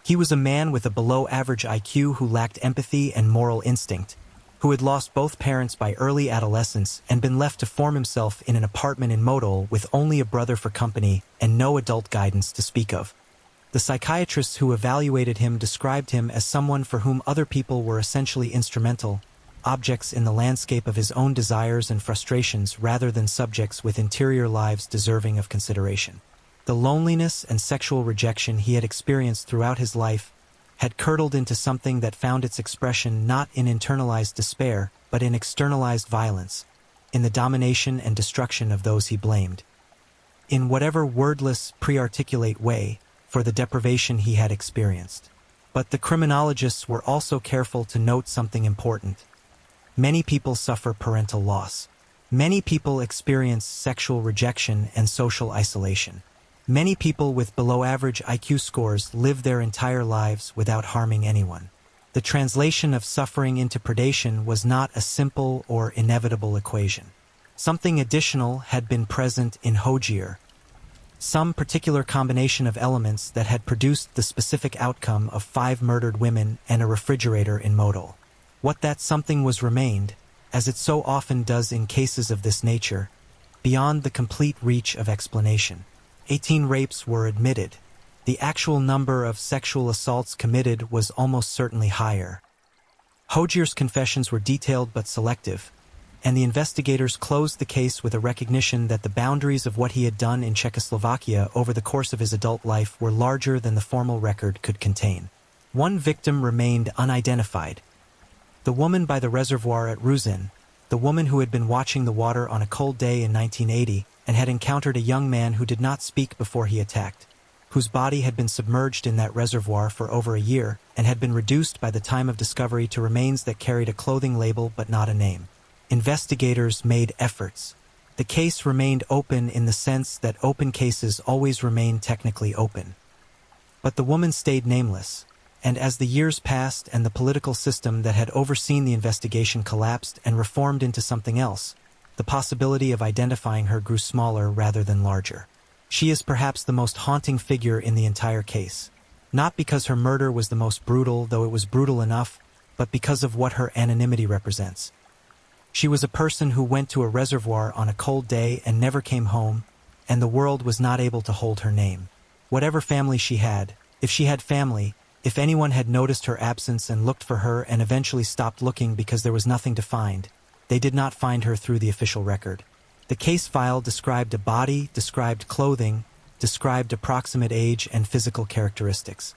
S1: He was a man with a below-average IQ who lacked empathy and moral instinct, who had lost both parents by early adolescence and been left to form himself in an apartment in Modal with only a brother for company and no adult guidance to speak of. The psychiatrists who evaluated him described him as someone for whom other people were essentially instrumental, objects in the landscape of his own desires and frustrations rather than subjects with interior lives deserving of consideration. The loneliness and sexual rejection he had experienced throughout his life had curdled into something that found its expression not in internalized despair, but in externalized violence, in the domination and destruction of those he blamed. In whatever wordless, pre-articulate way, for the deprivation he had experienced. But the criminologists were also careful to note something important. Many people suffer parental loss. Many people experience sexual rejection and social isolation. Many people with below-average IQ scores live their entire lives without harming anyone. The translation of suffering into predation was not a simple or inevitable equation. Something additional had been present in Hojier, some particular combination of elements that had produced the specific outcome of 5 murdered women and a refrigerator in Modal. What that something was remained, as it so often does in cases of this nature, beyond the complete reach of explanation. 18 rapes were admitted. The actual number of sexual assaults committed was almost certainly higher. Hojier's confessions were detailed but selective, and the investigators closed the case with a recognition that the boundaries of what he had done in Czechoslovakia over the course of his adult life were larger than the formal record could contain. One victim remained unidentified. The woman by the reservoir at Ruzin, the woman who had been watching the water on a cold day in 1980 and had encountered a young man who did not speak before he attacked, whose body had been submerged in that reservoir for over a year and had been reduced by the time of discovery to remains that carried a clothing label but not a name. Investigators made efforts. The case remained open in the sense that open cases always remain technically open. But the woman stayed nameless, and as the years passed and the political system that had overseen the investigation collapsed and reformed into something else, the possibility of identifying her grew smaller rather than larger. She is perhaps the most haunting figure in the entire case. Not because her murder was the most brutal, though it was brutal enough, but because of what her anonymity represents. She was a person who went to a reservoir on a cold day and never came home, and the world was not able to hold her name. Whatever family she had, if she had family, if anyone had noticed her absence and looked for her and eventually stopped looking because there was nothing to find, they did not find her through the official record. The case file described a body, described clothing, described approximate age and physical characteristics.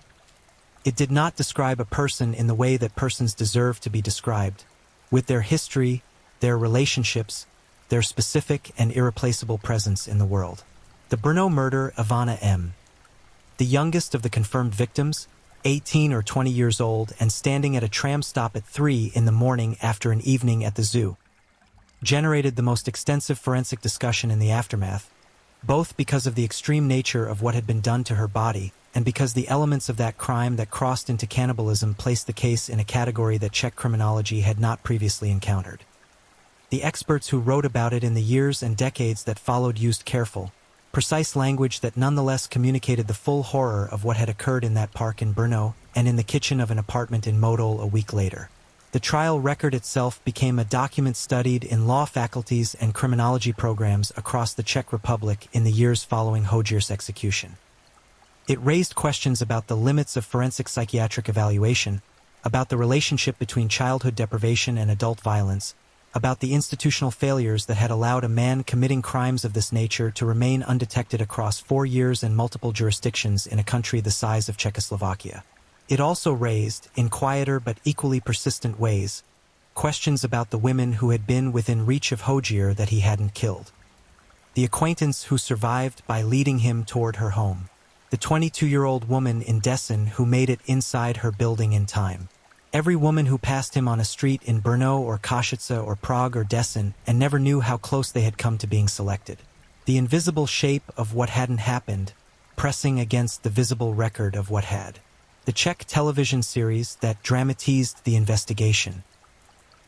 S1: It did not describe a person in the way that persons deserve to be described, with their history, their relationships, their specific and irreplaceable presence in the world. The Brno murder, Ivana M., the youngest of the confirmed victims, 18 or 20 years old and standing at a tram stop at 3 in the morning after an evening at the zoo, generated the most extensive forensic discussion in the aftermath, both because of the extreme nature of what had been done to her body and because the elements of that crime that crossed into cannibalism placed the case in a category that Czech criminology had not previously encountered. The experts who wrote about it in the years and decades that followed used careful, precise language that nonetheless communicated the full horror of what had occurred in that park in Brno and in the kitchen of an apartment in Modol a week later. The trial record itself became a document studied in law faculties and criminology programs across the Czech Republic in the years following Hojier's execution. It raised questions about the limits of forensic psychiatric evaluation, about the relationship between childhood deprivation and adult violence, about the institutional failures that had allowed a man committing crimes of this nature to remain undetected across 4 years and multiple jurisdictions in a country the size of Czechoslovakia. It also raised, in quieter but equally persistent ways, questions about the women who had been within reach of Hojier that he hadn't killed. The acquaintance who survived by leading him toward her home. The 22-year-old woman in Dessen who made it inside her building in time. Every woman who passed him on a street in Brno or Košice or Prague or Dessen and never knew how close they had come to being selected. The invisible shape of what hadn't happened, pressing against the visible record of what had. The Czech television series that dramatized the investigation.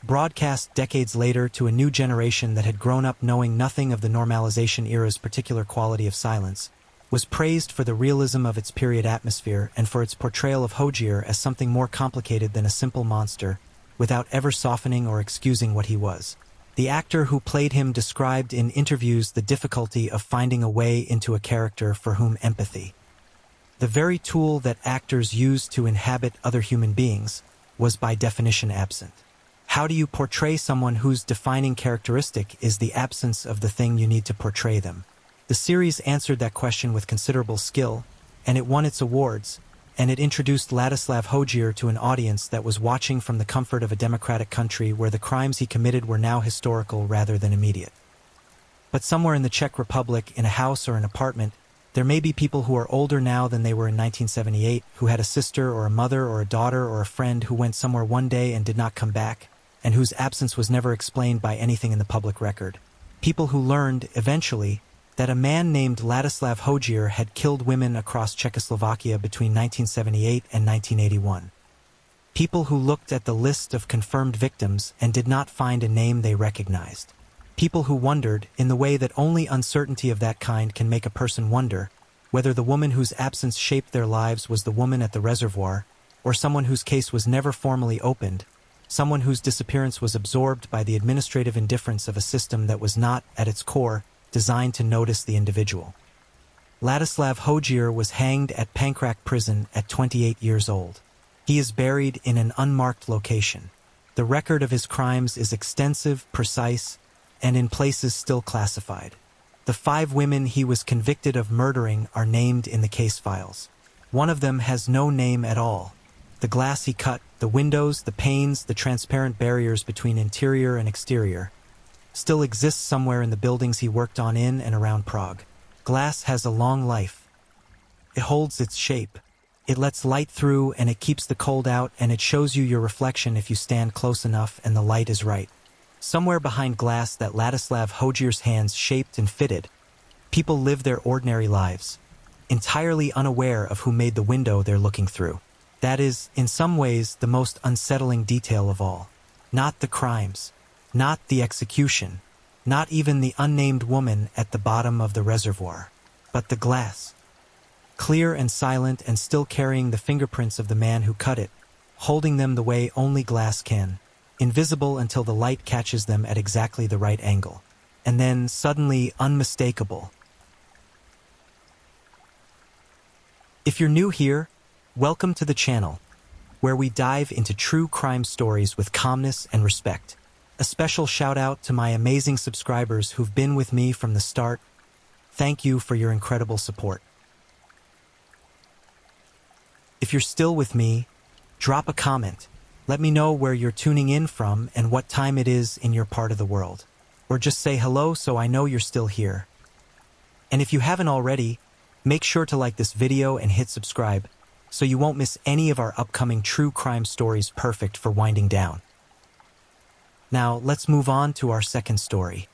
S1: Broadcast decades later to a new generation that had grown up knowing nothing of the normalization era's particular quality of silence, was praised for the realism of its period atmosphere and for its portrayal of Hodzier as something more complicated than a simple monster, without ever softening or excusing what he was. The actor who played him described in interviews the difficulty of finding a way into a character for whom empathy, the very tool that actors use to inhabit other human beings, was by definition absent. How do you portray someone whose defining characteristic is the absence of the thing you need to portray them? The series answered that question with considerable skill, and it won its awards, and it introduced Ladislav Hodzier to an audience that was watching from the comfort of a democratic country where the crimes he committed were now historical rather than immediate. But somewhere in the Czech Republic, in a house or an apartment, there may be people who are older now than they were in 1978, who had a sister or a mother or a daughter or a friend who went somewhere one day and did not come back, and whose absence was never explained by anything in the public record. People who learned, eventually, that a man named Ladislav Hodzier had killed women across Czechoslovakia between 1978 and 1981. People who looked at the list of confirmed victims and did not find a name they recognized. People who wondered, in the way that only uncertainty of that kind can make a person wonder, whether the woman whose absence shaped their lives was the woman at the reservoir, or someone whose case was never formally opened, someone whose disappearance was absorbed by the administrative indifference of a system that was not, at its core, designed to notice the individual. Ladislav Hodzier was hanged at Pankrak prison at 28 years old. He is buried in an unmarked location. The record of his crimes is extensive, precise, and in places still classified. The 5 women he was convicted of murdering are named in the case files. One of them has no name at all. The glass he cut, the windows, the panes, the transparent barriers between interior and exterior, still exists somewhere in the buildings he worked on in and around Prague. Glass has a long life. It holds its shape. It lets light through and it keeps the cold out, and it shows you your reflection if you stand close enough and the light is right. Somewhere behind glass that Ladislav Hodzier's hands shaped and fitted, people live their ordinary lives, entirely unaware of who made the window they're looking through. That is, in some ways, the most unsettling detail of all. Not the crimes, not the execution, not even the unnamed woman at the bottom of the reservoir, but the glass. Clear and silent and still carrying the fingerprints of the man who cut it, holding them the way only glass can, invisible until the light catches them at exactly the right angle, and then suddenly unmistakable. If you're new here, welcome to the channel, where we dive into true crime stories with calmness and respect. A special shout out to my amazing subscribers who've been with me from the start. Thank you for your incredible support. If you're still with me, drop a comment. Let me know where you're tuning in from and what time it is in your part of the world. Or just say hello so I know you're still here. And if you haven't already, make sure to like this video and hit subscribe, so you won't miss any of our upcoming true crime stories perfect for winding down. Now, let's move on to our second story.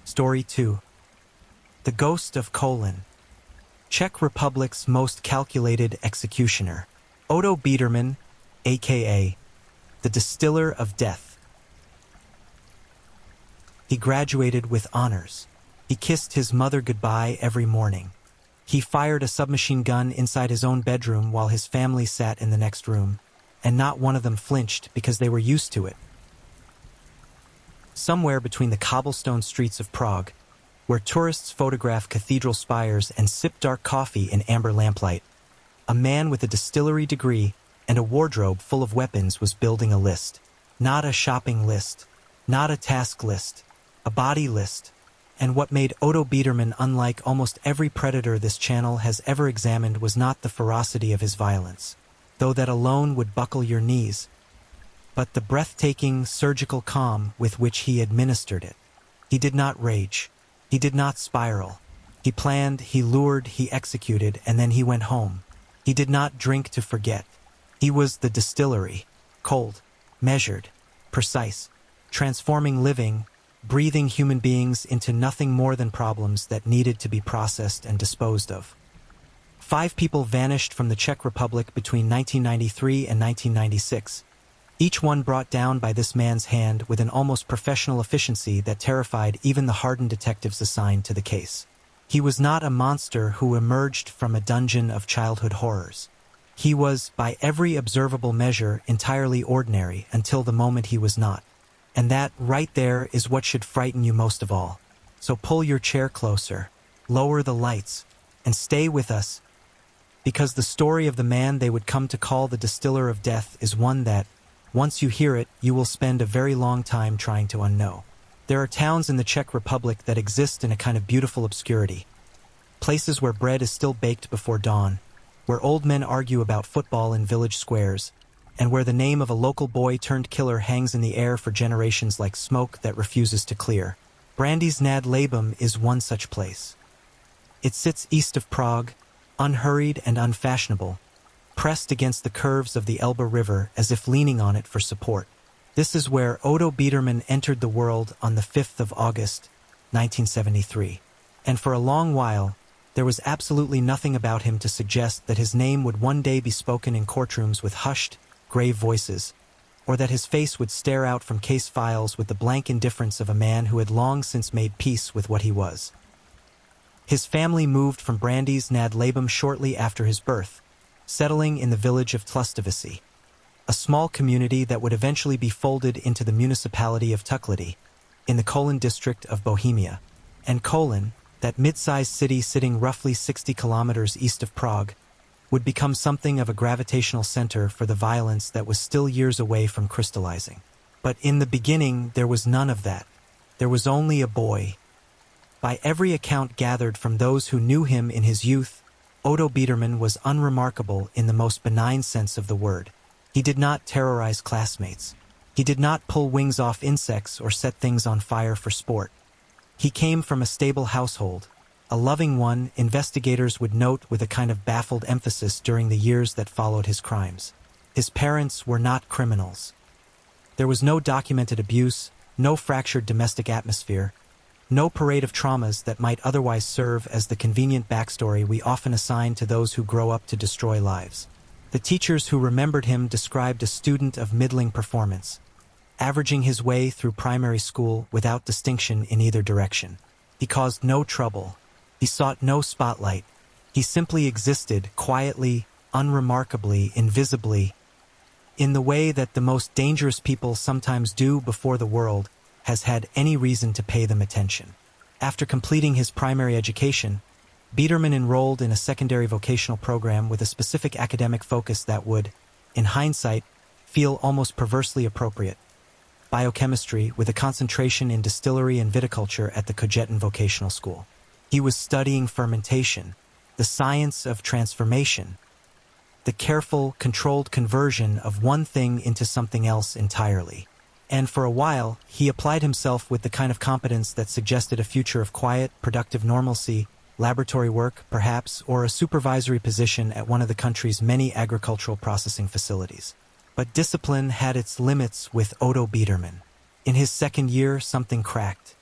S1: Story 2. The Ghost of Kolin. Czech Republic's most calculated executioner. Otto Biederman, a.k.a. the Distiller of Death. He graduated with honors. He kissed his mother goodbye every morning. He fired a submachine gun inside his own bedroom while his family sat in the next room, and not one of them flinched because they were used to it. Somewhere between the cobblestone streets of Prague, where tourists photograph cathedral spires and sip dark coffee in amber lamplight, a man with a distillery degree and a wardrobe full of weapons was building a list. Not a shopping list, not a task list, a body list. And what made Otto Biederman unlike almost every predator this channel has ever examined was not the ferocity of his violence, though that alone would buckle your knees, but the breathtaking, surgical calm with which he administered it. He did not rage. He did not spiral. He planned, he lured, he executed, and then he went home. He did not drink to forget. He was the distillery, cold, measured, precise, transforming living, breathing human beings into nothing more than problems that needed to be processed and disposed of. 5 people vanished from the Czech Republic between 1993 and 1996, each one brought down by this man's hand with an almost professional efficiency that terrified even the hardened detectives assigned to the case. He was not a monster who emerged from a dungeon of childhood horrors. He was, by every observable measure, entirely ordinary until the moment he was not. And that, right there, is what should frighten you most of all. So pull your chair closer, lower the lights, and stay with us, because the story of the man they would come to call the Distiller of Death is one that, once you hear it, you will spend a very long time trying to unknow. There are towns in the Czech Republic that exist in a kind of beautiful obscurity. Places where bread is still baked before dawn, where old men argue about football in village squares, and where the name of a local boy-turned-killer hangs in the air for generations like smoke that refuses to clear. Brandy's nad Labem is one such place. It sits east of Prague, unhurried and unfashionable, pressed against the curves of the Elbe River as if leaning on it for support. This is where Odo Biedermann entered the world on the 5th of August, 1973. And for a long while, there was absolutely nothing about him to suggest that his name would one day be spoken in courtrooms with hushed, grave voices, or that his face would stare out from case files with the blank indifference of a man who had long since made peace with what he was. His family moved from Brandy's nad Labem shortly after his birth, settling in the village of Tlustovice, a small community that would eventually be folded into the municipality of Tuchledy, in the Kolin district of Bohemia. And Kolin, that mid-sized city sitting roughly 60 kilometers east of Prague, would become something of a gravitational center for the violence that was still years away from crystallizing. But in the beginning, there was none of that. There was only a boy. By every account gathered from those who knew him in his youth, Odo Biedermann was unremarkable in the most benign sense of the word. He did not terrorize classmates. He did not pull wings off insects or set things on fire for sport. He came from a stable household, a loving one, investigators would note with a kind of baffled emphasis during the years that followed his crimes. His parents were not criminals. There was no documented abuse, no fractured domestic atmosphere, no parade of traumas that might otherwise serve as the convenient backstory we often assign to those who grow up to destroy lives. The teachers who remembered him described a student of middling performance, averaging his way through primary school without distinction in either direction. He caused no trouble. He sought no spotlight. He simply existed quietly, unremarkably, invisibly, in the way that the most dangerous people sometimes do before the world has had any reason to pay them attention. After completing his primary education, Biedermann enrolled in a secondary vocational program with a specific academic focus that would, in hindsight, feel almost perversely appropriate. Biochemistry with a concentration in distillery and viticulture at the Cojetin Vocational School. He was studying fermentation, the science of transformation, the careful, controlled conversion of one thing into something else entirely. And for a while, he applied himself with the kind of competence that suggested a future of quiet, productive normalcy, laboratory work, perhaps, or a supervisory position at one of the country's many agricultural processing facilities. But discipline had its limits with Odo Biedermann. In his second year, something cracked.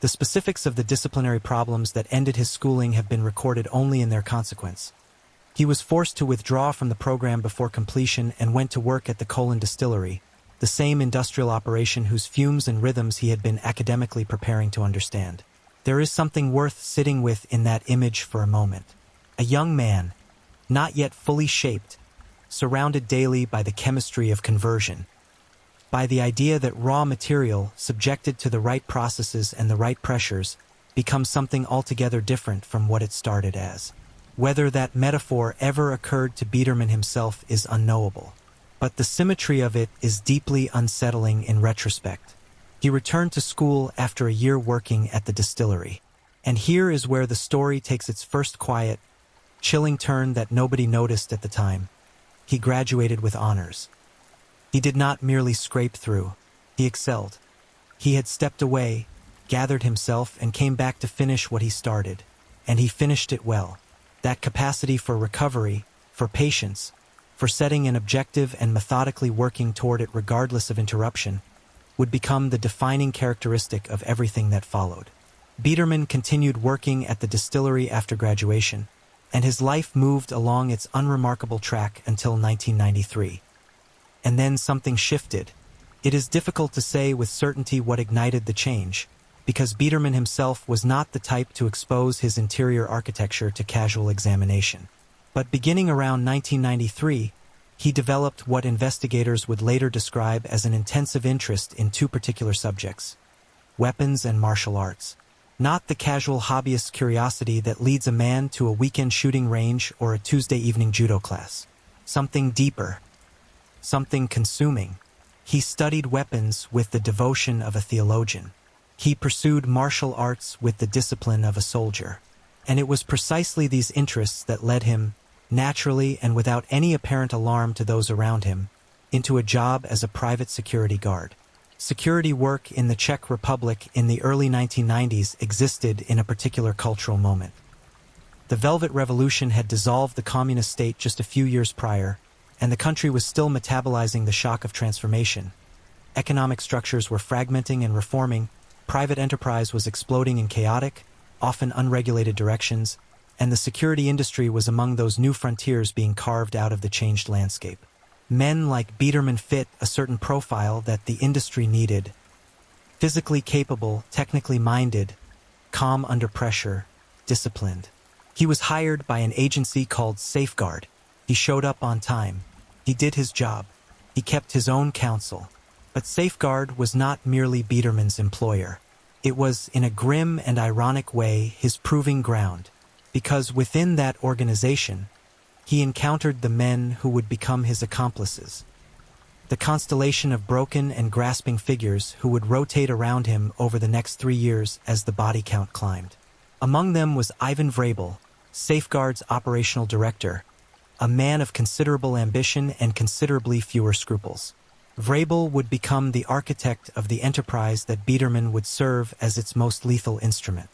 S1: The specifics of the disciplinary problems that ended his schooling have been recorded only in their consequence. He was forced to withdraw from the program before completion and went to work at the Kolin distillery, the same industrial operation whose fumes and rhythms he had been academically preparing to understand. There is something worth sitting with in that image for a moment. A young man, not yet fully shaped, surrounded daily by the chemistry of conversion, by the idea that raw material, subjected to the right processes and the right pressures, becomes something altogether different from what it started as. Whether that metaphor ever occurred to Biedermann himself is unknowable. But the symmetry of it is deeply unsettling in retrospect. He returned to school after a year working at the distillery. And here is where the story takes its first quiet, chilling turn that nobody noticed at the time. He graduated with honors. He did not merely scrape through. He excelled. He had stepped away, gathered himself, and came back to finish what he started. And he finished it well. That capacity for recovery, for patience, for setting an objective and methodically working toward it regardless of interruption, would become the defining characteristic of everything that followed. Biederman continued working at the distillery after graduation, and his life moved along its unremarkable track until 1993. And then something shifted. It is difficult to say with certainty what ignited the change, because Biederman himself was not the type to expose his interior architecture to casual examination. But beginning around 1993, he developed what investigators would later describe as an intensive interest in two particular subjects: weapons and martial arts. Not the casual hobbyist curiosity that leads a man to a weekend shooting range or a Tuesday evening judo class. Something deeper. Something consuming. He studied weapons with the devotion of a theologian. He pursued martial arts with the discipline of a soldier. And it was precisely these interests that led him, naturally and without any apparent alarm to those around him, into a job as a private security guard. Security work in the Czech Republic in the early 1990s existed in a particular cultural moment. The Velvet Revolution had dissolved the communist state just a few years prior, and the country was still metabolizing the shock of transformation. Economic structures were fragmenting and reforming, private enterprise was exploding in chaotic, often unregulated directions, and the security industry was among those new frontiers being carved out of the changed landscape. Men like Biederman fit a certain profile that the industry needed: physically capable, technically minded, calm under pressure, disciplined. He was hired by an agency called Safeguard. He showed up on time. He did his job. He kept his own counsel. But Safeguard was not merely Biederman's employer. It was, in a grim and ironic way, his proving ground, because within that organization, he encountered the men who would become his accomplices. The constellation of broken and grasping figures who would rotate around him over the next 3 years as the body count climbed. Among them was Ivan Vrabel, Safeguard's operational director, a man of considerable ambition and considerably fewer scruples. Vrabel would become the architect of the enterprise that Biederman would serve as its most lethal instrument.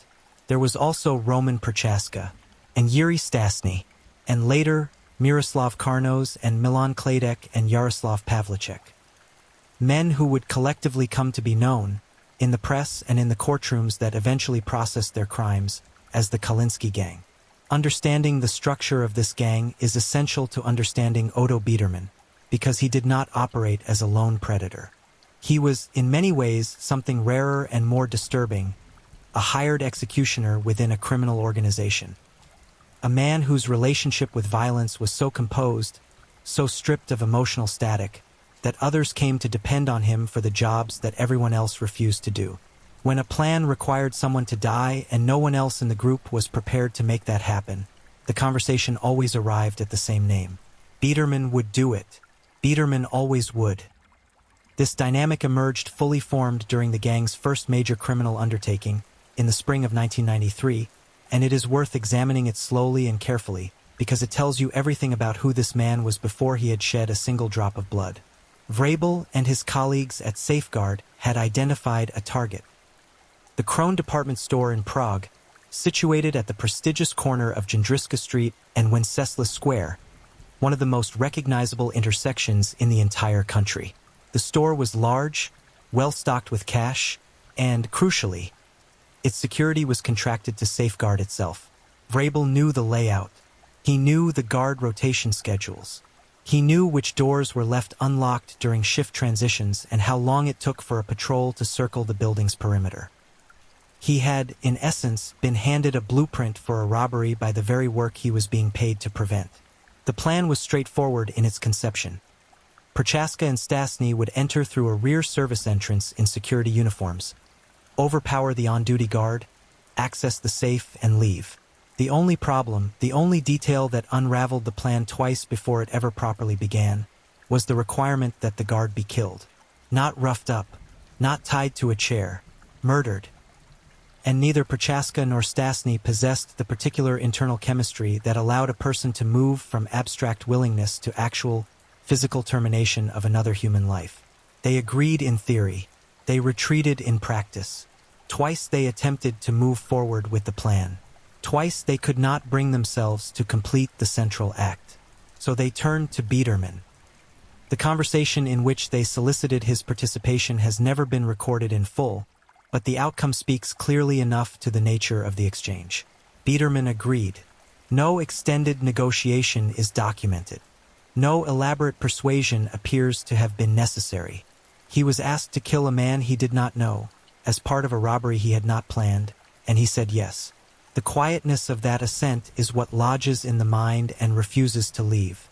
S1: There was also Roman Prochaska and Yuri Stasny, and later Miroslav Karnos and Milan Kladek and Yaroslav Pavlicek. Men who would collectively come to be known, in the press and in the courtrooms that eventually processed their crimes, as the Kalinsky Gang. Understanding the structure of this gang is essential to understanding Otto Biederman, because he did not operate as a lone predator. He was, in many ways, something rarer and more disturbing: a hired executioner within a criminal organization. A man whose relationship with violence was so composed, so stripped of emotional static, that others came to depend on him for the jobs that everyone else refused to do. When a plan required someone to die and no one else in the group was prepared to make that happen, the conversation always arrived at the same name. Biederman would do it. Biederman always would. This dynamic emerged fully formed during the gang's first major criminal undertaking, in the spring of 1993, and it is worth examining it slowly and carefully, because it tells you everything about who this man was before he had shed a single drop of blood. Vrabel and his colleagues at Safeguard had identified a target. The Kron department store in Prague, situated at the prestigious corner of Jindřiška Street and Wenceslas Square, one of the most recognizable intersections in the entire country. The store was large, well-stocked with cash, and, crucially, its security was contracted to Safeguard itself. Vrabel knew the layout. He knew the guard rotation schedules. He knew which doors were left unlocked during shift transitions and how long it took for a patrol to circle the building's perimeter. He had, in essence, been handed a blueprint for a robbery by the very work he was being paid to prevent. The plan was straightforward in its conception. Prochaska and Stasny would enter through a rear service entrance in security uniforms, overpower the on-duty guard, access the safe, and leave. The only problem, the only detail that unraveled the plan twice before it ever properly began, was the requirement that the guard be killed. Not roughed up, not tied to a chair, murdered. And neither Prochaska nor Stasny possessed the particular internal chemistry that allowed a person to move from abstract willingness to actual, physical termination of another human life. They agreed in theory. They retreated in practice. Twice they attempted to move forward with the plan. Twice they could not bring themselves to complete the central act. So they turned to Biederman. The conversation in which they solicited his participation has never been recorded in full, but the outcome speaks clearly enough to the nature of the exchange. Biederman agreed. No extended negotiation is documented. No elaborate persuasion appears to have been necessary. He was asked to kill a man he did not know, as part of a robbery he had not planned, and he said yes. The quietness of that assent is what lodges in the mind and refuses to leave.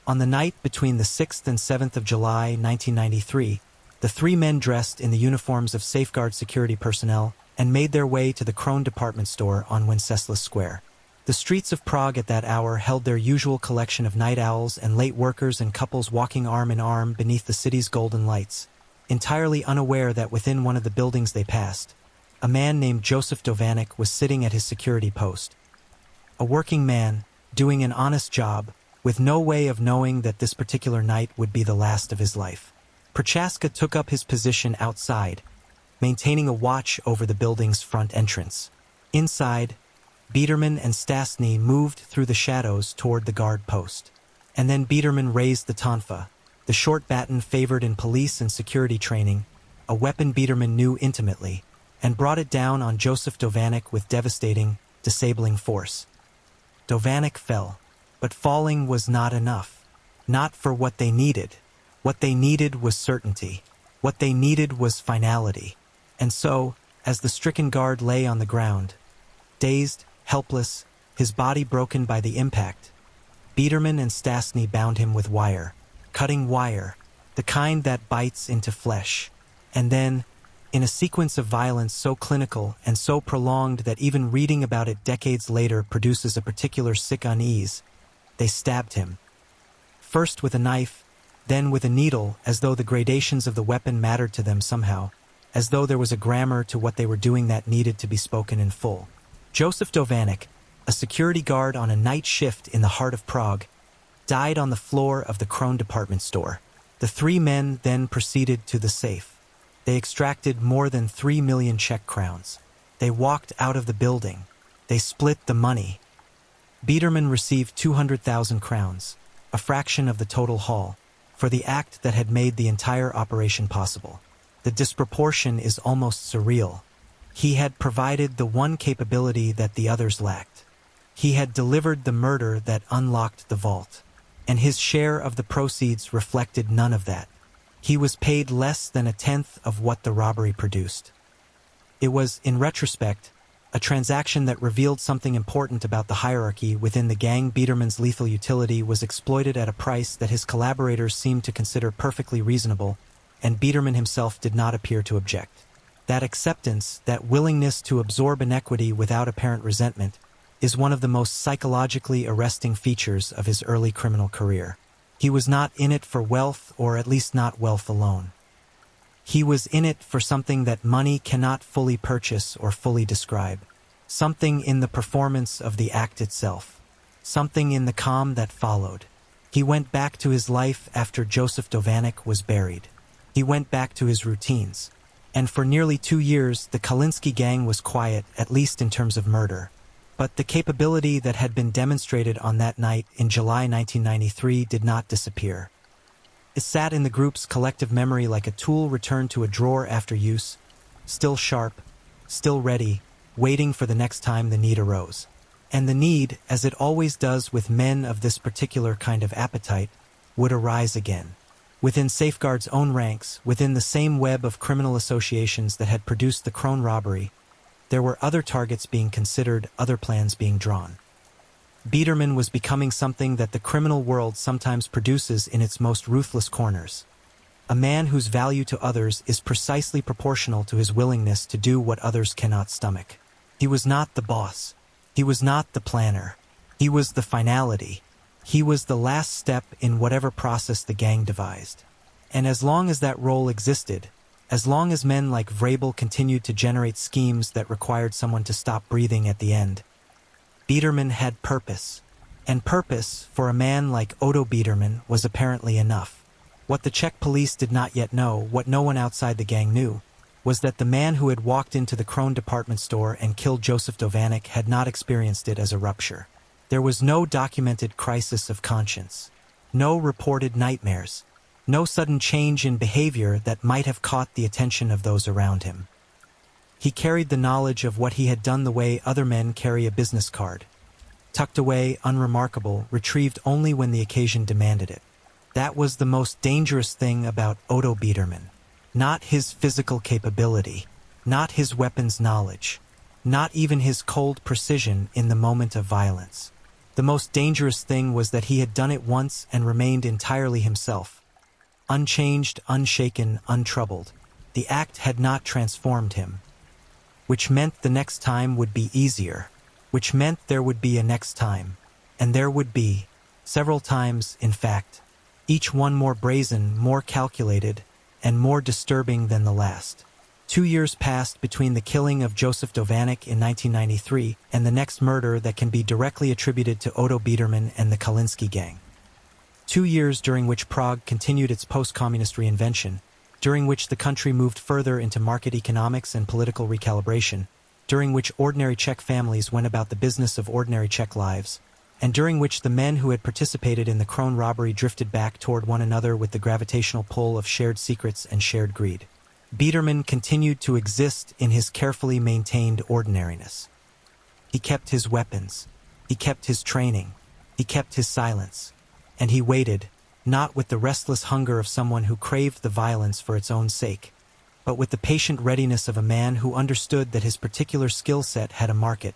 S1: On the night between the 6th and 7th of July, 1993, the three men dressed in the uniforms of safeguard security personnel and made their way to the Krone department store on Wenceslas Square. The streets of Prague at that hour held their usual collection of night owls and late workers and couples walking arm in arm beneath the city's golden lights, entirely unaware that within one of the buildings they passed, a man named Joseph Dovanek was sitting at his security post. A working man, doing an honest job, with no way of knowing that this particular night would be the last of his life. Prochaska took up his position outside, maintaining a watch over the building's front entrance. Inside, Biederman and Stasny moved through the shadows toward the guard post. And then Biederman raised the tonfa, the short baton favored in police and security training, a weapon Biederman knew intimately, and brought it down on Joseph Dovanek with devastating, disabling force. Dovanek fell, but falling was not enough. Not for what they needed. What they needed was certainty. What they needed was finality. And so, as the stricken guard lay on the ground, dazed, helpless, his body broken by the impact, Biederman and Stasny bound him with wire, cutting wire, the kind that bites into flesh. And then, in a sequence of violence so clinical and so prolonged that even reading about it decades later produces a particular sick unease, they stabbed him. First with a knife, then with a needle, as though the gradations of the weapon mattered to them somehow, as though there was a grammar to what they were doing that needed to be spoken in full. Joseph Dovanek, a security guard on a night shift in the heart of Prague, died on the floor of the Krone department store. The three men then proceeded to the safe. They extracted more than 3 million Czech crowns. They walked out of the building. They split the money. Biederman received 200,000 crowns, a fraction of the total haul, for the act that had made the entire operation possible. The disproportion is almost surreal. He had provided the one capability that the others lacked. He had delivered the murder that unlocked the vault, and his share of the proceeds reflected none of that. He was paid less than a tenth of what the robbery produced. It was, in retrospect, a transaction that revealed something important about the hierarchy within the gang. Biederman's lethal utility was exploited at a price that his collaborators seemed to consider perfectly reasonable, and Biederman himself did not appear to object. That acceptance, that willingness to absorb inequity without apparent resentment, is one of the most psychologically arresting features of his early criminal career. He was not in it for wealth, or at least not wealth alone. He was in it for something that money cannot fully purchase or fully describe. Something in the performance of the act itself. Something in the calm that followed. He went back to his life after Joseph Dovanek was buried. He went back to his routines. And for nearly 2 years, the Kalinsky gang was quiet, at least in terms of murder. But the capability that had been demonstrated on that night in July 1993 did not disappear. It sat in the group's collective memory like a tool returned to a drawer after use, still sharp, still ready, waiting for the next time the need arose. And the need, as it always does with men of this particular kind of appetite, would arise again. Within Safeguard's own ranks, within the same web of criminal associations that had produced the Krone robbery, there were other targets being considered, other plans being drawn. Biederman was becoming something that the criminal world sometimes produces in its most ruthless corners. A man whose value to others is precisely proportional to his willingness to do what others cannot stomach. He was not the boss. He was not the planner. He was the finality. He was the last step in whatever process the gang devised. And as long as that role existed, as long as men like Vrabel continued to generate schemes that required someone to stop breathing at the end, Biederman had purpose. And purpose, for a man like Otto Biederman, was apparently enough. What the Czech police did not yet know, what no one outside the gang knew, was that the man who had walked into the Krone department store and killed Joseph Dovanek had not experienced it as a rupture. There was no documented crisis of conscience. No reported nightmares. No sudden change in behavior that might have caught the attention of those around him. He carried the knowledge of what he had done the way other men carry a business card. Tucked away, unremarkable, retrieved only when the occasion demanded it. That was the most dangerous thing about Otto Biedermann. Not his physical capability, not his weapons knowledge, not even his cold precision in the moment of violence. The most dangerous thing was that he had done it once and remained entirely himself. Unchanged, unshaken, untroubled. The act had not transformed him. Which meant the next time would be easier. Which meant there would be a next time. And there would be. Several times, in fact. Each one more brazen, more calculated, and more disturbing than the last. 2 years passed between the killing of Joseph Dovanek in 1993 and the next murder that can be directly attributed to Otto Biedermann and the Kalinsky gang. 2 years during which Prague continued its post-communist reinvention, during which the country moved further into market economics and political recalibration, during which ordinary Czech families went about the business of ordinary Czech lives, and during which the men who had participated in the Krone robbery drifted back toward one another with the gravitational pull of shared secrets and shared greed. Biedermann continued to exist in his carefully maintained ordinariness. He kept his weapons, he kept his training, he kept his silence, and he waited, not with the restless hunger of someone who craved the violence for its own sake, but with the patient readiness of a man who understood that his particular skill set had a market,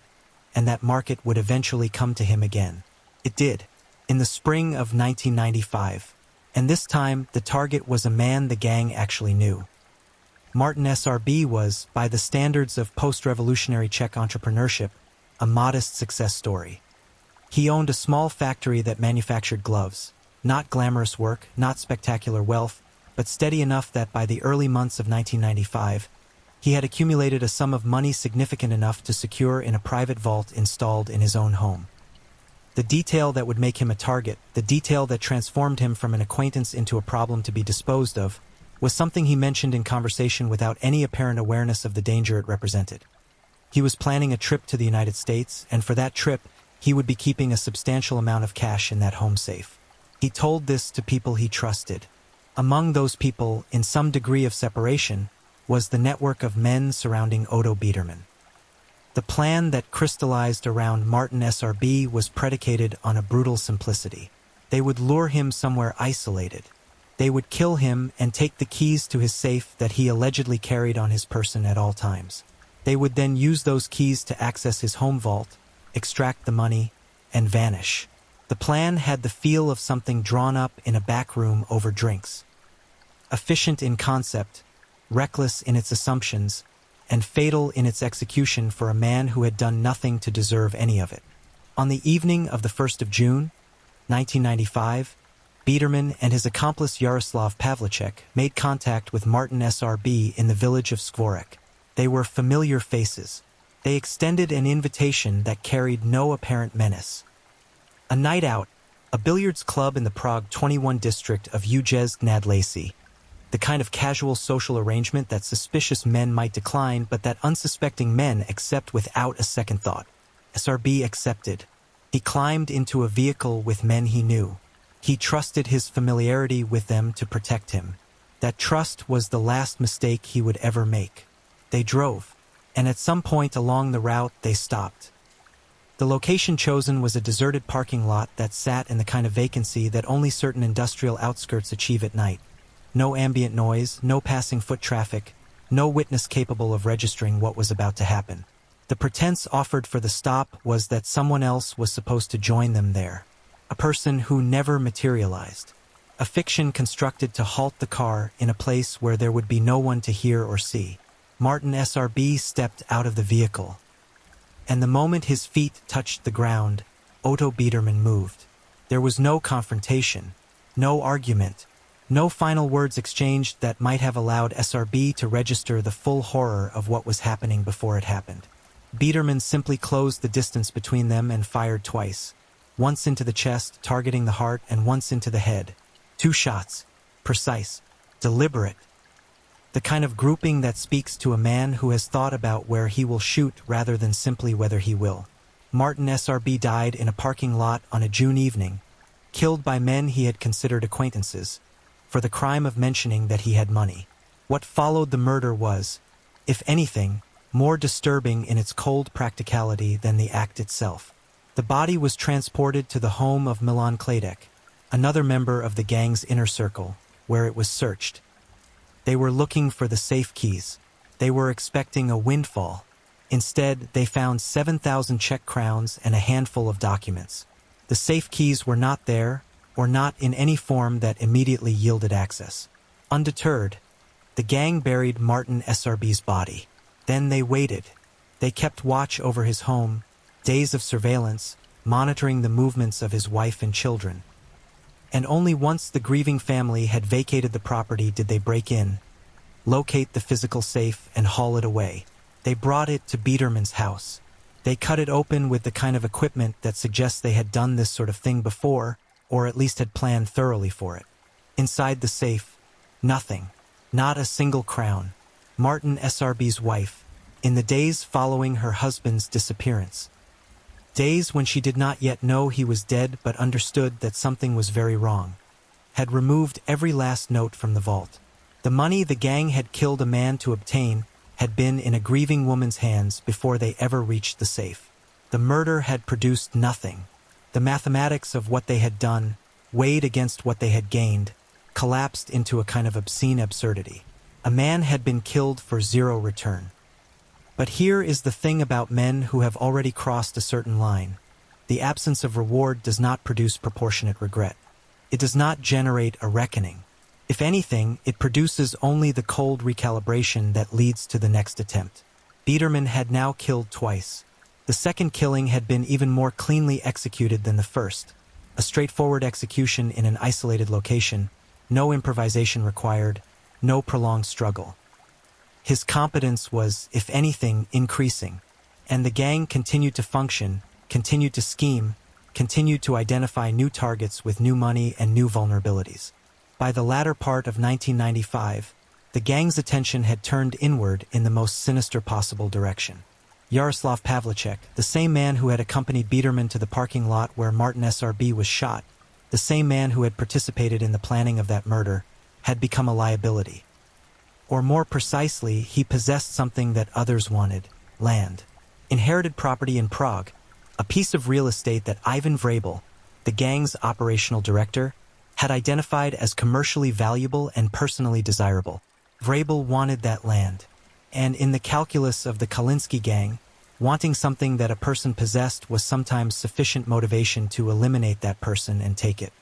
S1: and that market would eventually come to him again. It did, in the spring of 1995, and this time the target was a man the gang actually knew. Martin SRB was, by the standards of post-revolutionary Czech entrepreneurship, a modest success story. He owned a small factory that manufactured gloves, not glamorous work, not spectacular wealth, but steady enough that by the early months of 1995, he had accumulated a sum of money significant enough to secure in a private vault installed in his own home. The detail that would make him a target, the detail that transformed him from an acquaintance into a problem to be disposed of, was something he mentioned in conversation without any apparent awareness of the danger it represented. He was planning a trip to the United States, and for that trip, he would be keeping a substantial amount of cash in that home safe. He told this to people he trusted. Among those people, in some degree of separation, was the network of men surrounding Otto Biedermann. The plan that crystallized around Martin SRB was predicated on a brutal simplicity. They would lure him somewhere isolated. They would kill him and take the keys to his safe that he allegedly carried on his person at all times. They would then use those keys to access his home vault, extract the money, and vanish. The plan had the feel of something drawn up in a back room over drinks. Efficient in concept, reckless in its assumptions, and fatal in its execution for a man who had done nothing to deserve any of it. On the evening of the 1st of June, 1995, Biedermann and his accomplice Yaroslav Pavlicek made contact with Martin SRB in the village of Skvorek. They were familiar faces. They extended an invitation that carried no apparent menace. A night out, a billiards club in the Prague 21 district of Ujezd nad Laci, the kind of casual social arrangement that suspicious men might decline but that unsuspecting men accept without a second thought. SRB accepted. He climbed into a vehicle with men he knew. He trusted his familiarity with them to protect him. That trust was the last mistake he would ever make. They drove, and at some point along the route they stopped. The location chosen was a deserted parking lot that sat in the kind of vacancy that only certain industrial outskirts achieve at night. No ambient noise, no passing foot traffic, no witness capable of registering what was about to happen. The pretense offered for the stop was that someone else was supposed to join them there. A person who never materialized. A fiction constructed to halt the car in a place where there would be no one to hear or see. Martin SRB stepped out of the vehicle. And the moment his feet touched the ground, Otto Biedermann moved. There was no confrontation, no argument, no final words exchanged that might have allowed SRB to register the full horror of what was happening before it happened. Biedermann simply closed the distance between them and fired twice. Once into the chest, targeting the heart, and once into the head. 2 shots. Precise. Deliberate. The kind of grouping that speaks to a man who has thought about where he will shoot rather than simply whether he will. Martin SRB died in a parking lot on a June evening, killed by men he had considered acquaintances. for the crime of mentioning that he had money. What followed the murder was, if anything, more disturbing in its cold practicality than the act itself. The body was transported to the home of Milan Kladek, another member of the gang's inner circle, where it was searched. They were looking for the safe keys. They were expecting a windfall. Instead, they found 7,000 Czech crowns and a handful of documents. The safe keys were not there, or not in any form that immediately yielded access. Undeterred, the gang buried Martin SRB's body. Then they waited. They kept watch over his home, days of surveillance, monitoring the movements of his wife and children. And only once the grieving family had vacated the property did they break in, locate the physical safe, and haul it away. They brought it to Biederman's house. They cut it open with the kind of equipment that suggests they had done this sort of thing before, or at least had planned thoroughly for it. Inside the safe, nothing. Not a single crown. Martin SRB's wife, in the days following her husband's disappearance. Days when she did not yet know he was dead but understood that something was very wrong. Had removed every last note from the vault. The money the gang had killed a man to obtain had been in a grieving woman's hands before they ever reached the safe. The murder had produced nothing. The mathematics of what they had done, weighed against what they had gained, collapsed into a kind of obscene absurdity. A man had been killed for zero return. But here is the thing about men who have already crossed a certain line. The absence of reward does not produce proportionate regret. It does not generate a reckoning. If anything, it produces only the cold recalibration that leads to the next attempt. Biederman had now killed twice. The second killing had been even more cleanly executed than the first. A straightforward execution in an isolated location, no improvisation required, no prolonged struggle. His competence was, if anything, increasing, and the gang continued to function, continued to scheme, continued to identify new targets with new money and new vulnerabilities. By the latter part of 1995, the gang's attention had turned inward in the most sinister possible direction. Yaroslav Pavlicek, the same man who had accompanied Biederman to the parking lot where Martin SRB was shot, the same man who had participated in the planning of that murder, had become a liability. Or more precisely, he possessed something that others wanted: land. Inherited property in Prague, a piece of real estate that Ivan Vrabel, the gang's operational director, had identified as commercially valuable and personally desirable. Vrabel wanted that land. And in the calculus of the Kalinsky gang, wanting something that a person possessed was sometimes sufficient motivation to eliminate that person and take it.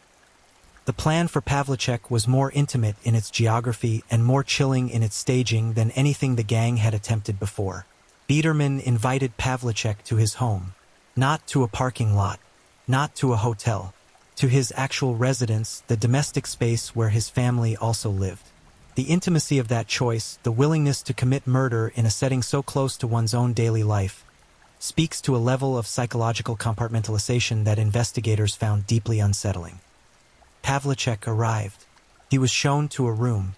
S1: The plan for Pavlicek was more intimate in its geography and more chilling in its staging than anything the gang had attempted before. Biederman invited Pavlicek to his home, not to a parking lot, not to a hotel, to his actual residence, the domestic space where his family also lived. The intimacy of that choice, the willingness to commit murder in a setting so close to one's own daily life, speaks to a level of psychological compartmentalization that investigators found deeply unsettling. Pavlicek arrived. He was shown to a room.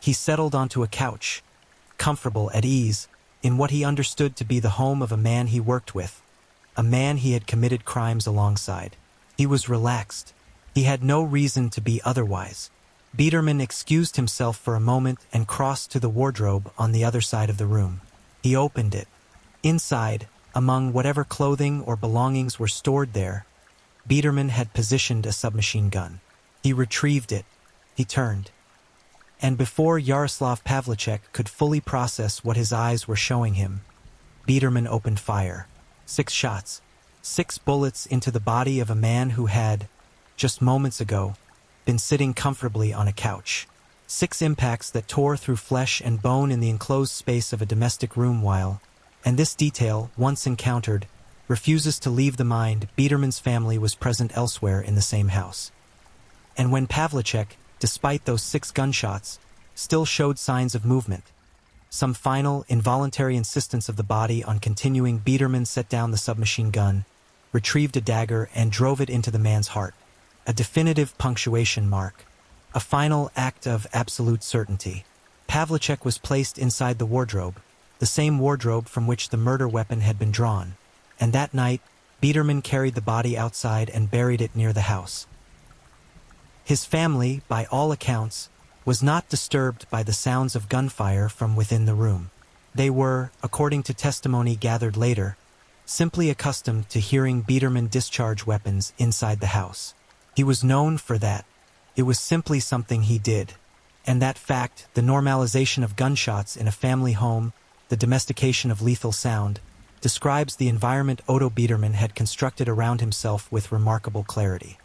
S1: He settled onto a couch, comfortable, at ease, in what he understood to be the home of a man he worked with, a man he had committed crimes alongside. He was relaxed. He had no reason to be otherwise. Biederman excused himself for a moment and crossed to the wardrobe on the other side of the room. He opened it. Inside, among whatever clothing or belongings were stored there, Biederman had positioned a submachine gun. He retrieved it. He turned. And before Yaroslav Pavlicek could fully process what his eyes were showing him, Biederman opened fire. 6 shots. 6 bullets into the body of a man who had, just moments ago, been sitting comfortably on a couch. 6 impacts that tore through flesh and bone in the enclosed space of a domestic room while, and this detail, once encountered, refuses to leave the mind, Biederman's family was present elsewhere in the same house. And when Pavlicek, despite those 6 gunshots, still showed signs of movement, some final, involuntary insistence of the body on continuing, Biederman set down the submachine gun, retrieved a dagger, and drove it into the man's heart. A definitive punctuation mark. A final act of absolute certainty. Pavlicek was placed inside the wardrobe, the same wardrobe from which the murder weapon had been drawn, and that night, Biederman carried the body outside and buried it near the house. His family, by all accounts, was not disturbed by the sounds of gunfire from within the room. They were, according to testimony gathered later, simply accustomed to hearing Biederman discharge weapons inside the house. He was known for that. It was simply something he did. And that fact, the normalization of gunshots in a family home, the domestication of lethal sound, describes the environment Otto Biederman had constructed around himself with remarkable clarity.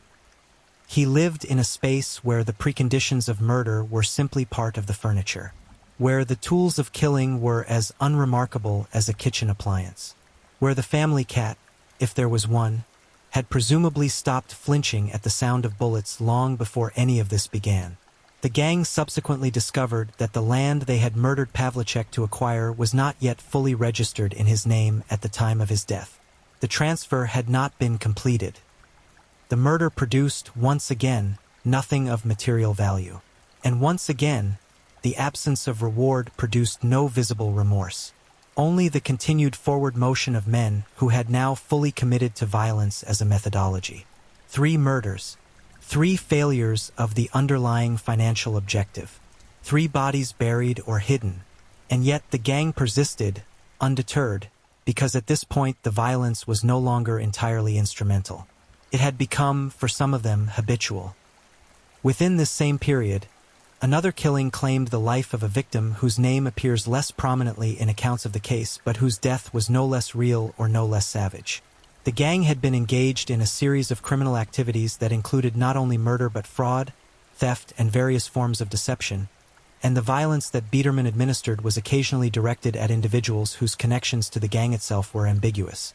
S1: He lived in a space where the preconditions of murder were simply part of the furniture, where the tools of killing were as unremarkable as a kitchen appliance, where the family cat, if there was one, had presumably stopped flinching at the sound of bullets long before any of this began. The gang subsequently discovered that the land they had murdered Pavlicek to acquire was not yet fully registered in his name at the time of his death. The transfer had not been completed. The murder produced, once again, nothing of material value. And once again, the absence of reward produced no visible remorse. Only the continued forward motion of men who had now fully committed to violence as a methodology. 3 murders. 3 failures of the underlying financial objective. 3 bodies buried or hidden. And yet the gang persisted, undeterred, because at this point the violence was no longer entirely instrumental. It had become, for some of them, habitual. Within this same period, another killing claimed the life of a victim whose name appears less prominently in accounts of the case, but whose death was no less real or no less savage. The gang had been engaged in a series of criminal activities that included not only murder but fraud, theft, and various forms of deception, and the violence that Biederman administered was occasionally directed at individuals whose connections to the gang itself were ambiguous.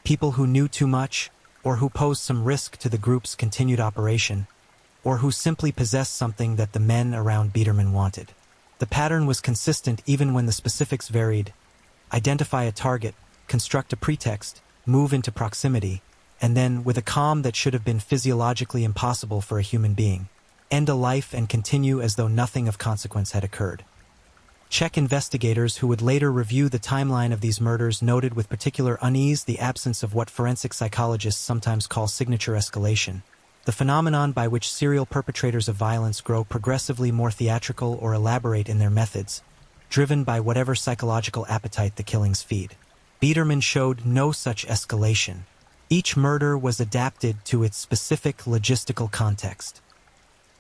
S1: People who knew too much, or who posed some risk to the group's continued operation, or who simply possessed something that the men around Biederman wanted. The pattern was consistent even when the specifics varied. Identify a target, construct a pretext, move into proximity, and then, with a calm that should have been physiologically impossible for a human being, end a life and continue as though nothing of consequence had occurred. Czech investigators who would later review the timeline of these murders noted with particular unease the absence of what forensic psychologists sometimes call signature escalation, the phenomenon by which serial perpetrators of violence grow progressively more theatrical or elaborate in their methods, driven by whatever psychological appetite the killings feed. Biederman showed no such escalation. Each murder was adapted to its specific logistical context.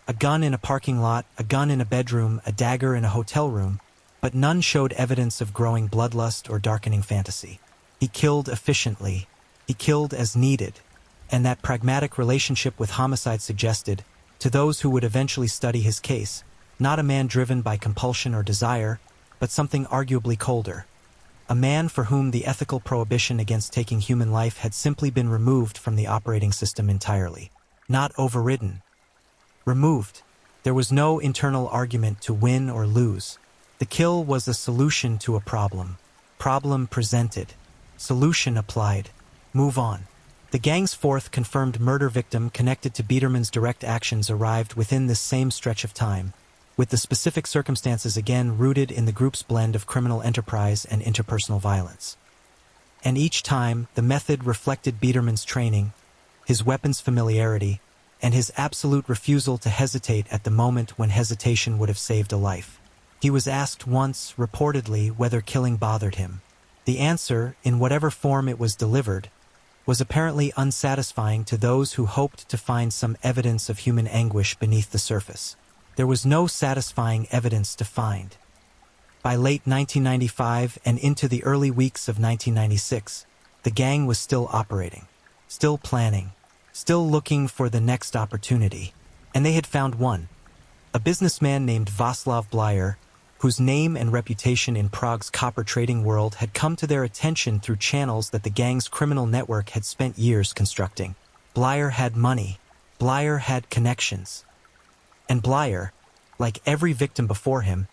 S1: A gun in a parking lot, a gun in a bedroom, a dagger in a hotel room, but none showed evidence of growing bloodlust or darkening fantasy. He killed efficiently. He killed as needed. And that pragmatic relationship with homicide suggested, to those who would eventually study his case, not a man driven by compulsion or desire, but something arguably colder. A man for whom the ethical prohibition against taking human life had simply been removed from the operating system entirely. Not overridden. Removed. There was no internal argument to win or lose. The kill was a solution to a problem. Problem presented. Solution applied. Move on. The gang's 4th confirmed murder victim connected to Biederman's direct actions arrived within this same stretch of time, with the specific circumstances again rooted in the group's blend of criminal enterprise and interpersonal violence. And each time, the method reflected Biederman's training, his weapons familiarity, and his absolute refusal to hesitate at the moment when hesitation would have saved a life. He was asked once, reportedly, whether killing bothered him. The answer, in whatever form it was delivered, was apparently unsatisfying to those who hoped to find some evidence of human anguish beneath the surface. There was no satisfying evidence to find. By late 1995 and into the early weeks of 1996, the gang was still operating, still planning, still looking for the next opportunity. And they had found one. A businessman named Václav Bleier, whose name and reputation in Prague's copper trading world had come to their attention through channels that the gang's criminal network had spent years constructing. Bleier had money. Bleier had connections. And Bleier, like every victim before him,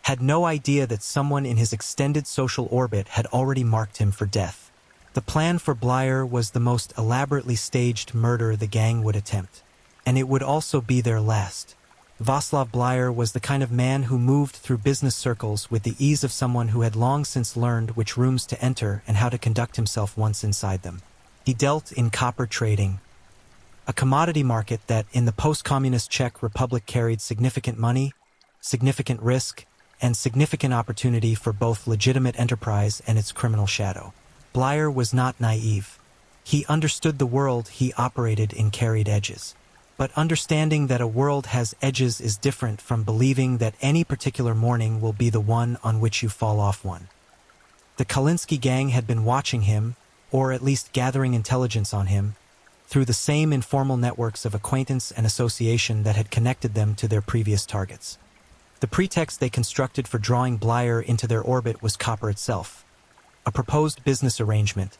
S1: had no idea that someone in his extended social orbit had already marked him for death. The plan for Bleier was the most elaborately staged murder the gang would attempt, and it would also be their last. Václav Bleier was the kind of man who moved through business circles with the ease of someone who had long since learned which rooms to enter and how to conduct himself once inside them. He dealt in copper trading. a commodity market that in the post-communist Czech Republic carried significant money, significant risk, and significant opportunity for both legitimate enterprise and its criminal shadow. Blyer was not naive. He understood the world he operated in carried edges. But understanding that a world has edges is different from believing that any particular morning will be the one on which you fall off one. The Kalinsky gang had been watching him, or at least gathering intelligence on him, through the same informal networks of acquaintance and association that had connected them to their previous targets. The pretext they constructed for drawing Blyer into their orbit was copper itself, a proposed business arrangement,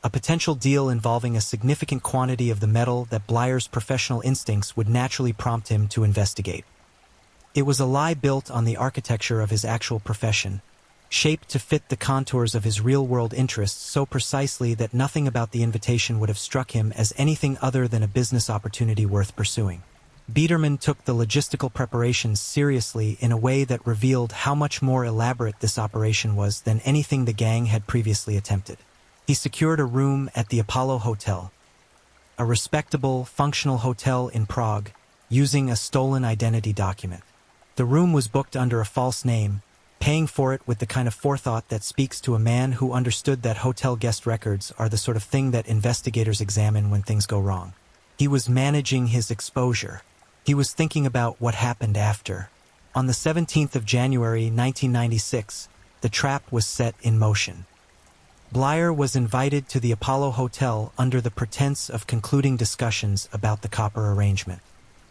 S1: a potential deal involving a significant quantity of the metal that Blyer's professional instincts would naturally prompt him to investigate. It was a lie built on the architecture of his actual profession, shaped to fit the contours of his real-world interests so precisely that nothing about the invitation would have struck him as anything other than a business opportunity worth pursuing. Biederman took the logistical preparations seriously in a way that revealed how much more elaborate this operation was than anything the gang had previously attempted. He secured a room at the Apollo Hotel, a respectable, functional hotel in Prague, using a stolen identity document. The room was booked under a false name, paying for it with the kind of forethought that speaks to a man who understood that hotel guest records are the sort of thing that investigators examine when things go wrong. He was managing his exposure. He was thinking about what happened after. On the 17th of January 1996, the trap was set in motion. Blyer was invited to the Apollo Hotel under the pretense of concluding discussions about the copper arrangement.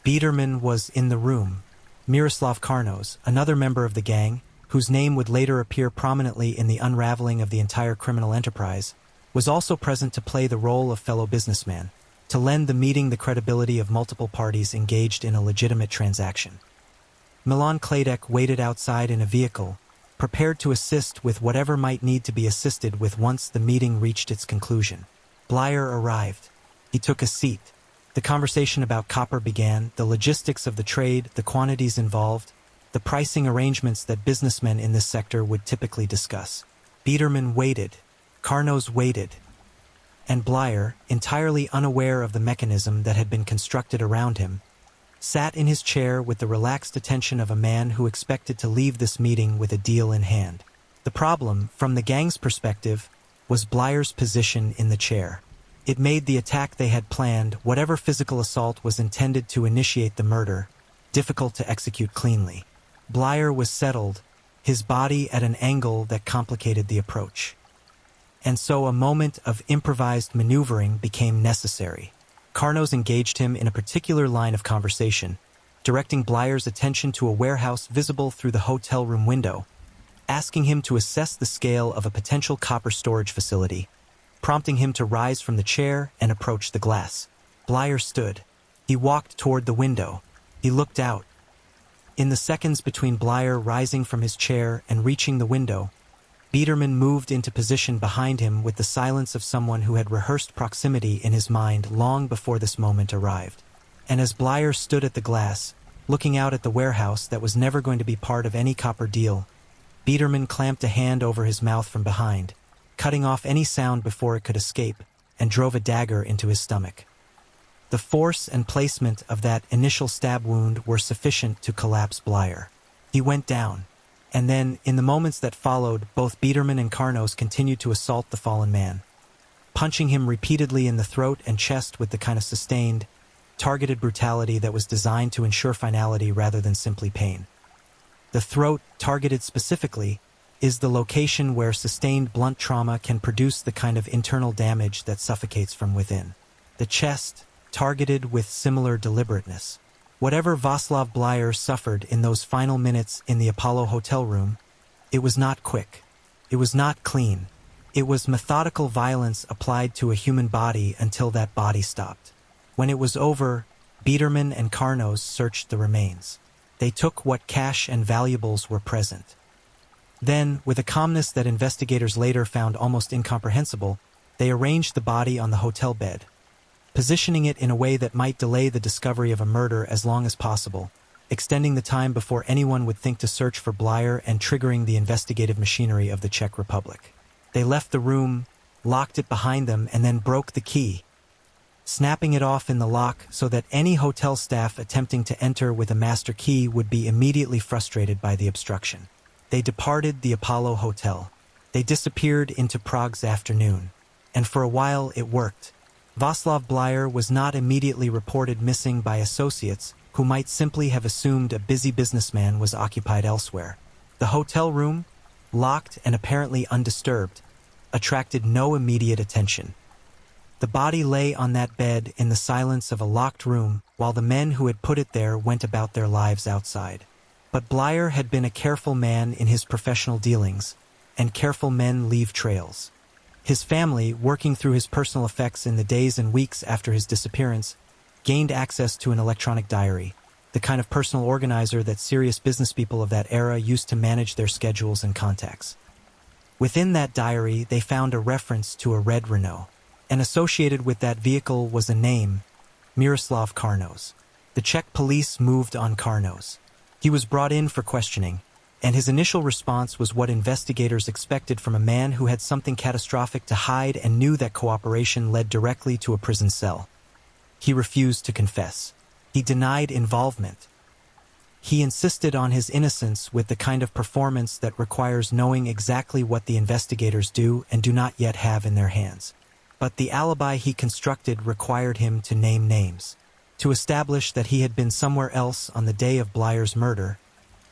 S1: Biederman was in the room. Miroslav Karnos, another member of the gang, whose name would later appear prominently in the unraveling of the entire criminal enterprise, was also present to play the role of fellow businessman, to lend the meeting the credibility of multiple parties engaged in a legitimate transaction. Milan Kladek waited outside in a vehicle, prepared to assist with whatever might need to be assisted with once the meeting reached its conclusion. Blyer arrived. He took a seat. The conversation about copper began, the logistics of the trade, the quantities involved, the pricing arrangements that businessmen in this sector would typically discuss. Biederman waited. Karnos waited. And Blyer, entirely unaware of the mechanism that had been constructed around him, sat in his chair with the relaxed attention of a man who expected to leave this meeting with a deal in hand. The problem, from the gang's perspective, was Blyer's position in the chair. It made the attack they had planned, whatever physical assault was intended to initiate the murder, difficult to execute cleanly. Blyer was settled, his body at an angle that complicated the approach. And so a moment of improvised maneuvering became necessary. Karnos engaged him in a particular line of conversation, directing Blyer's attention to a warehouse visible through the hotel room window, asking him to assess the scale of a potential copper storage facility, prompting him to rise from the chair and approach the glass. Blyer stood. He walked toward the window. He looked out. In the seconds between Blyer rising from his chair and reaching the window, Biederman moved into position behind him with the silence of someone who had rehearsed proximity in his mind long before this moment arrived. And as Blyer stood at the glass, looking out at the warehouse that was never going to be part of any copper deal, Biederman clamped a hand over his mouth from behind, cutting off any sound before it could escape, and drove a dagger into his stomach. The force and placement of that initial stab wound were sufficient to collapse Blyer. He went down. And then, in the moments that followed, both Biederman and Karnos continued to assault the fallen man, punching him repeatedly in the throat and chest with the kind of sustained, targeted brutality that was designed to ensure finality rather than simply pain. The throat, targeted specifically, is the location where sustained blunt trauma can produce the kind of internal damage that suffocates from within. The chest, targeted with similar deliberateness. Whatever Václav Blyer suffered in those final minutes in the Apollo hotel room, it was not quick. It was not clean. It was methodical violence applied to a human body until that body stopped. When it was over, Biederman and Karnos searched the remains. They took what cash and valuables were present. Then, with a calmness that investigators later found almost incomprehensible, they arranged the body on the hotel bed, positioning it in a way that might delay the discovery of a murder as long as possible, extending the time before anyone would think to search for Blyer and triggering the investigative machinery of the Czech Republic. They left the room, locked it behind them, and then broke the key. snapping it off in the lock so that any hotel staff attempting to enter with a master key would be immediately frustrated by the obstruction. They departed the Apollo Hotel. They disappeared into Prague's afternoon. And for a while it worked. Václav Bleier was not immediately reported missing by associates who might simply have assumed a busy businessman was occupied elsewhere. The hotel room, locked and apparently undisturbed, attracted no immediate attention. The body lay on that bed in the silence of a locked room while the men who had put it there went about their lives outside. But Bleier had been a careful man in his professional dealings, and careful men leave trails. His family, working through his personal effects in the days and weeks after his disappearance, gained access to an electronic diary, the kind of personal organizer that serious businesspeople of that era used to manage their schedules and contacts. Within that diary, they found a reference to a red Renault, and associated with that vehicle was a name, Miroslav Karnos. The Czech police moved on Karnos. He was brought in for questioning, and his initial response was what investigators expected from a man who had something catastrophic to hide and knew that cooperation led directly to a prison cell. He refused to confess. He denied involvement. He insisted on his innocence with the kind of performance that requires knowing exactly what the investigators do and do not yet have in their hands. But the alibi he constructed required him to name names. To establish that he had been somewhere else on the day of Bleier's murder,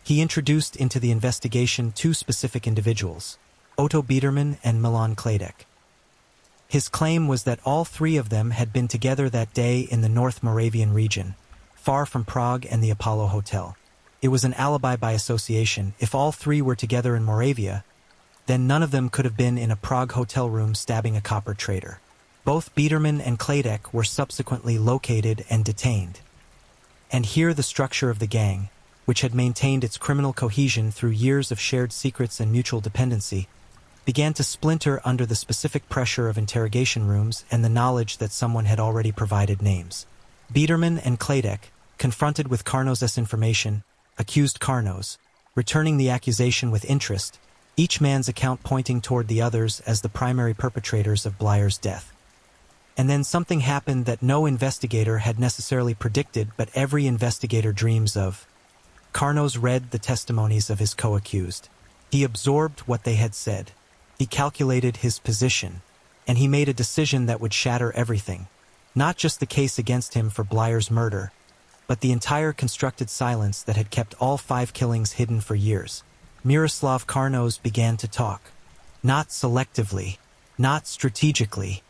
S1: he introduced into the investigation two specific individuals, Otto Biederman and Milan Kladek. His claim was that all three of them had been together that day in the North Moravian region, far from Prague and the Apollo Hotel. It was an alibi by association. If all three were together in Moravia, then none of them could have been in a Prague hotel room stabbing a copper trader. Both Biederman and Kladek were subsequently located and detained. And here the structure of the gang, which had maintained its criminal cohesion through years of shared secrets and mutual dependency, began to splinter under the specific pressure of interrogation rooms and the knowledge that someone had already provided names. Biederman and Kladek, confronted with Karnos' information, accused Karnos, returning the accusation with interest, each man's account pointing toward the others as the primary perpetrators of Bleier's death. And then something happened that no investigator had necessarily predicted, but every investigator dreams of. Karnos read the testimonies of his co-accused. He absorbed what they had said. He calculated his position, and he made a decision that would shatter everything. Not just the case against him for Bleier's murder, but the entire constructed silence that had kept all 5 killings hidden for years. Miroslav Karnos began to talk. Not selectively, not strategically,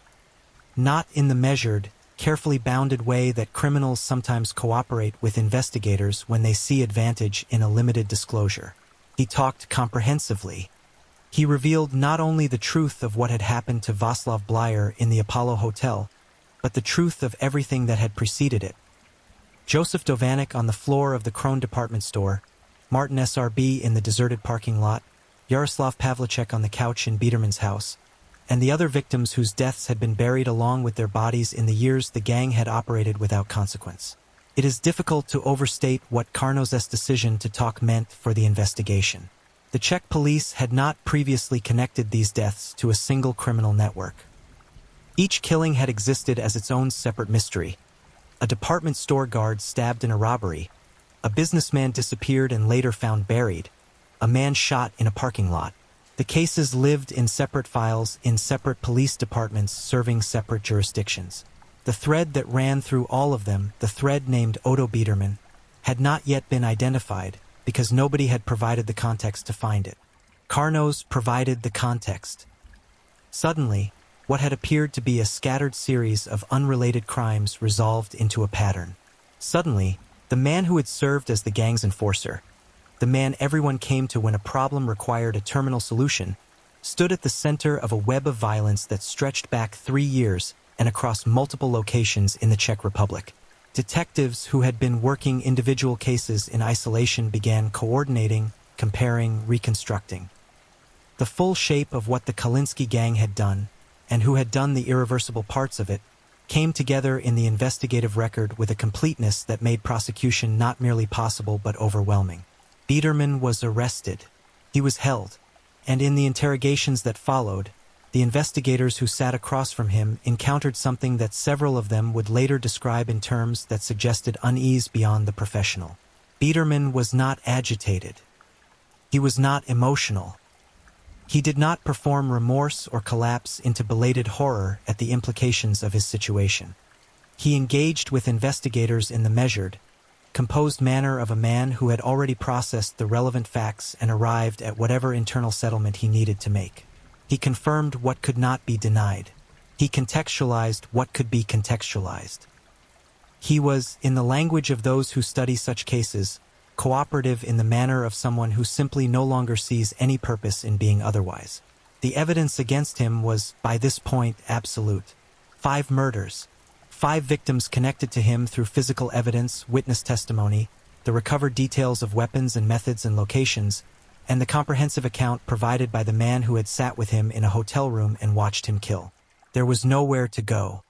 S1: not in the measured, carefully bounded way that criminals sometimes cooperate with investigators when they see advantage in a limited disclosure. He talked comprehensively. He revealed not only the truth of what had happened to Václav Bleier in the Apollo Hotel, but the truth of everything that had preceded it. Joseph Dovanek on the floor of the Krone department store, Martin SRB in the deserted parking lot, Yaroslav Pavlicek on the couch in Biederman's house, and the other victims whose deaths had been buried along with their bodies in the years the gang had operated without consequence. It is difficult to overstate what Karnos' decision to talk meant for the investigation. The Czech police had not previously connected these deaths to a single criminal network. Each killing had existed as its own separate mystery. A department store guard stabbed in a robbery, a businessman disappeared and later found buried, a man shot in a parking lot. The cases lived in separate files in separate police departments serving separate jurisdictions. The thread that ran through all of them, the thread named Otto Biederman, had not yet been identified because nobody had provided the context to find it. Karnos provided the context. Suddenly, what had appeared to be a scattered series of unrelated crimes resolved into a pattern. Suddenly, the man who had served as the gang's enforcer, the man everyone came to when a problem required a terminal solution, stood at the center of a web of violence that stretched back 3 years and across multiple locations in the Czech Republic. Detectives who had been working individual cases in isolation began coordinating, comparing, reconstructing. The full shape of what the Kalinsky gang had done, and who had done the irreversible parts of it, came together in the investigative record with a completeness that made prosecution not merely possible but overwhelming. Biederman was arrested. He was held, and in the interrogations that followed, the investigators who sat across from him encountered something that several of them would later describe in terms that suggested unease beyond the professional. Biederman was not agitated. He was not emotional. He did not perform remorse or collapse into belated horror at the implications of his situation. He engaged with investigators in the measured, composed manner of a man who had already processed the relevant facts and arrived at whatever internal settlement he needed to make. He confirmed what could not be denied. He contextualized what could be contextualized. He was, in the language of those who study such cases, cooperative in the manner of someone who simply no longer sees any purpose in being otherwise. The evidence against him was, by this point, absolute. 5 murders. 5 victims connected to him through physical evidence, witness testimony, the recovered details of weapons and methods and locations, and the comprehensive account provided by the man who had sat with him in a hotel room and watched him kill. There was nowhere to go.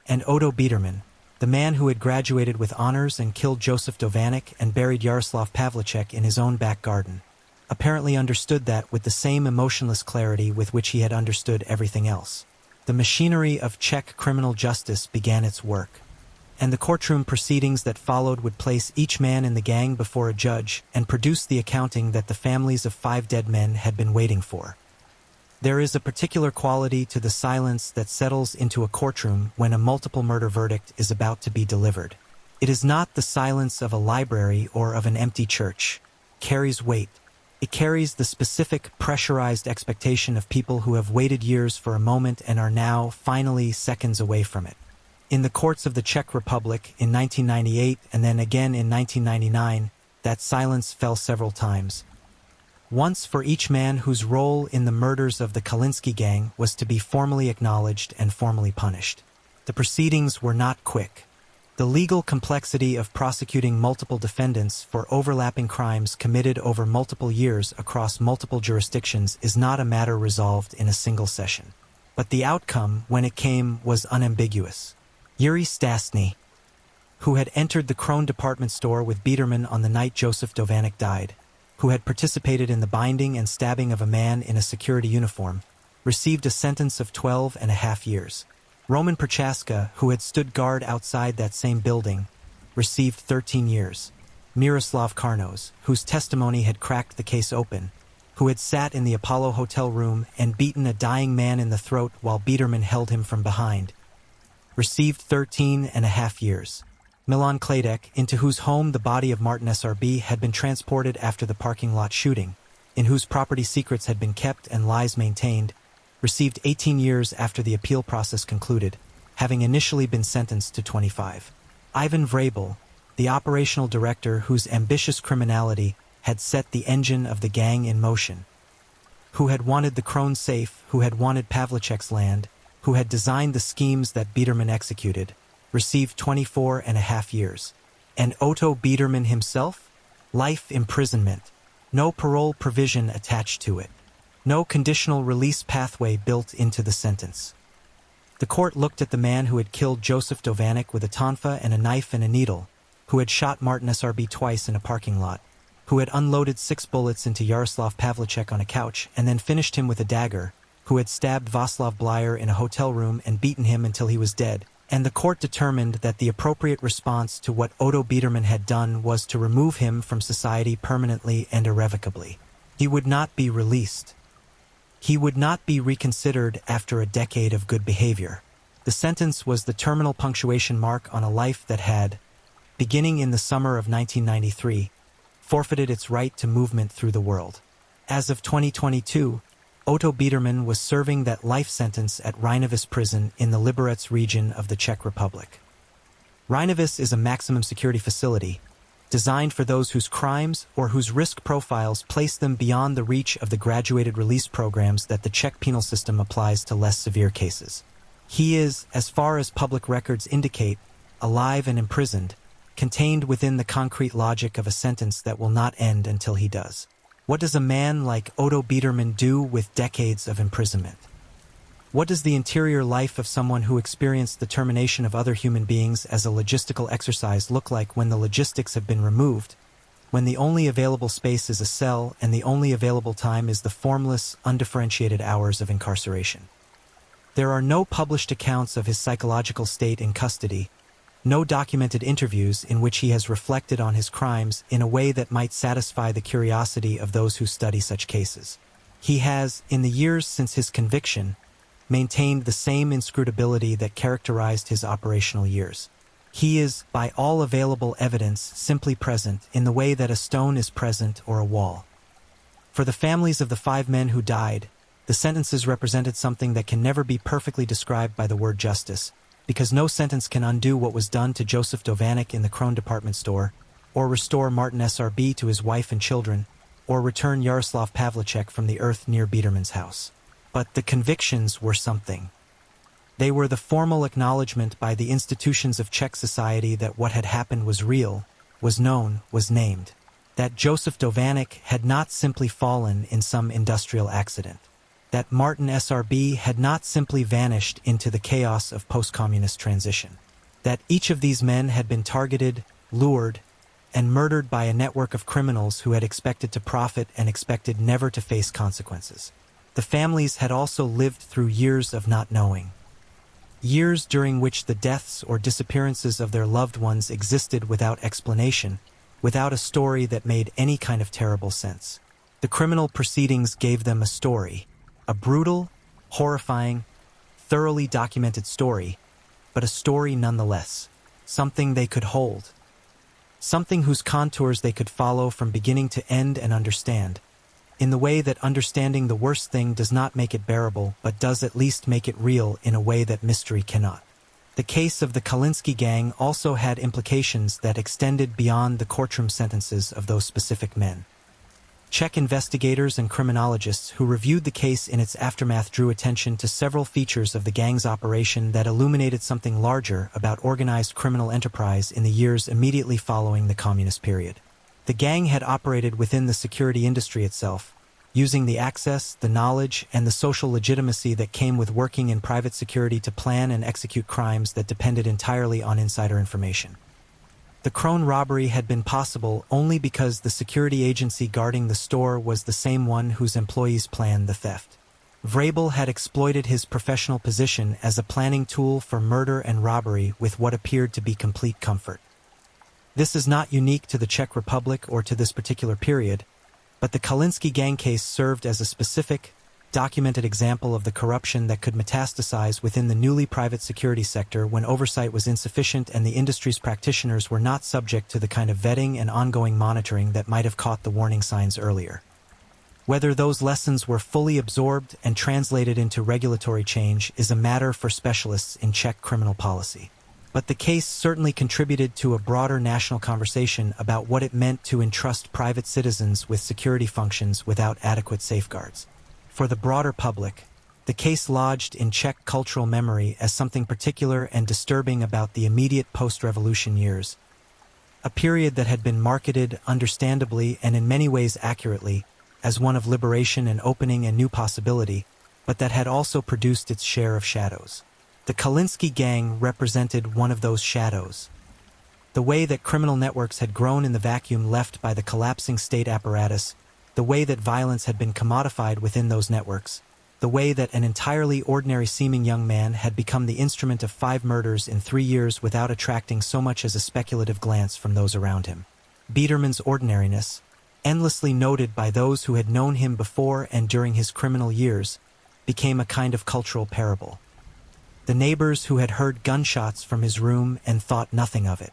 S1: And Otto Biederman, the man who had graduated with honors and killed Joseph Dovanek and buried Yaroslav Pavlicek in his own back garden, apparently understood that with the same emotionless clarity with which he had understood everything else. The machinery of Czech criminal justice began its work, and the courtroom proceedings that followed would place each man in the gang before a judge and produce the accounting that the families of 5 dead men had been waiting for. There is a particular quality to the silence that settles into a courtroom when a multiple murder verdict is about to be delivered. It is not the silence of a library or of an empty church. It carries weight. It carries the specific, pressurized expectation of people who have waited years for a moment and are now, finally, seconds away from it. In the courts of the Czech Republic in 1998 and then again in 1999, that silence fell several times. Once for each man whose role in the murders of the Kalinsky gang was to be formally acknowledged and formally punished. The proceedings were not quick. The legal complexity of prosecuting multiple defendants for overlapping crimes committed over multiple years across multiple jurisdictions is not a matter resolved in a single session. But the outcome, when it came, was unambiguous. Yuri Stasny, who had entered the Krone department store with Biederman on the night Joseph Dovanek died, who had participated in the binding and stabbing of a man in a security uniform, received a sentence of 12.5 years. Roman Prochaska, who had stood guard outside that same building, received 13 years. Miroslav Karnos, whose testimony had cracked the case open, who had sat in the Apollo hotel room and beaten a dying man in the throat while Biederman held him from behind, received 13.5 years. Milan Kladek, into whose home the body of Martin SRB had been transported after the parking lot shooting, in whose property secrets had been kept and lies maintained, received 18 years after the appeal process concluded, having initially been sentenced to 25. Ivan Vrabel, the operational director whose ambitious criminality had set the engine of the gang in motion, who had wanted the Krone safe, who had wanted Pavlicek's land, who had designed the schemes that Biederman executed, received 24.5 years. And Otto Biederman himself? Life imprisonment. No parole provision attached to it. No conditional release pathway built into the sentence. The court looked at the man who had killed Joseph Dovanek with a tonfa and a knife and a needle, who had shot Martin SRB twice in a parking lot, who had unloaded 6 bullets into Yaroslav Pavlicek on a couch and then finished him with a dagger, who had stabbed Václav Blyer in a hotel room and beaten him until he was dead, and the court determined that the appropriate response to what Otto Biederman had done was to remove him from society permanently and irrevocably. He would not be released. He would not be reconsidered after a decade of good behavior. The sentence was the terminal punctuation mark on a life that had, beginning in the summer of 1993, forfeited its right to movement through the world. As of 2022, Otto Biederman was serving that life sentence at Rejnovice prison in the Liberec region of the Czech Republic. Rejnovice is a maximum security facility, designed for those whose crimes or whose risk profiles place them beyond the reach of the graduated release programs that the Czech penal system applies to less severe cases. He is, as far as public records indicate, alive and imprisoned, contained within the concrete logic of a sentence that will not end until he does. What does a man like Otto Biederman do with decades of imprisonment? What does the interior life of someone who experienced the termination of other human beings as a logistical exercise look like when the logistics have been removed, when the only available space is a cell and the only available time is the formless, undifferentiated hours of incarceration. There are no published accounts of his psychological state in custody, no documented interviews in which he has reflected on his crimes in a way that might satisfy the curiosity of those who study such cases. He has, in the years since his conviction, maintained the same inscrutability that characterized his operational years. He is, by all available evidence, simply present in the way that a stone is present or a wall. For the families of the 5 men who died, the sentences represented something that can never be perfectly described by the word justice, because no sentence can undo what was done to Joseph Dovanek in the Krone department store, or restore Martin SRB to his wife and children, or return Yaroslav Pavlicek from the earth near Biederman's house. But the convictions were something. They were the formal acknowledgement by the institutions of Czech society that what had happened was real, was known, was named. That Joseph Dovanek had not simply fallen in some industrial accident. That Martin SRB had not simply vanished into the chaos of post-communist transition. That each of these men had been targeted, lured, and murdered by a network of criminals who had expected to profit and expected never to face consequences. The families had also lived through years of not knowing. Years during which the deaths or disappearances of their loved ones existed without explanation, without a story that made any kind of terrible sense. The criminal proceedings gave them a story, a brutal, horrifying, thoroughly documented story, but a story nonetheless, something they could hold, something whose contours they could follow from beginning to end and understand, in the way that understanding the worst thing does not make it bearable but does at least make it real in a way that mystery cannot. The case of the Kalinsky gang also had implications that extended beyond the courtroom sentences of those specific men. Czech investigators and criminologists who reviewed the case in its aftermath drew attention to several features of the gang's operation that illuminated something larger about organized criminal enterprise in the years immediately following the communist period. The gang had operated within the security industry itself, using the access, the knowledge, and the social legitimacy that came with working in private security to plan and execute crimes that depended entirely on insider information. The Krone robbery had been possible only because the security agency guarding the store was the same one whose employees planned the theft. Vrabel had exploited his professional position as a planning tool for murder and robbery with what appeared to be complete comfort. This is not unique to the Czech Republic or to this particular period, but the Kalinsky gang case served as a specific, documented example of the corruption that could metastasize within the newly private security sector when oversight was insufficient and the industry's practitioners were not subject to the kind of vetting and ongoing monitoring that might have caught the warning signs earlier. Whether those lessons were fully absorbed and translated into regulatory change is a matter for specialists in Czech criminal policy. But the case certainly contributed to a broader national conversation about what it meant to entrust private citizens with security functions without adequate safeguards. For the broader public, the case lodged in Czech cultural memory as something particular and disturbing about the immediate post-revolution years, a period that had been marketed, understandably and in many ways accurately, as one of liberation and opening and new possibility, but that had also produced its share of shadows. The Kalinsky gang represented one of those shadows. The way that criminal networks had grown in the vacuum left by the collapsing state apparatus, the way that violence had been commodified within those networks, the way that an entirely ordinary-seeming young man had become the instrument of 5 murders in 3 years without attracting so much as a speculative glance from those around him. Biederman's ordinariness, endlessly noted by those who had known him before and during his criminal years, became a kind of cultural parable. The neighbors who had heard gunshots from his room and thought nothing of it.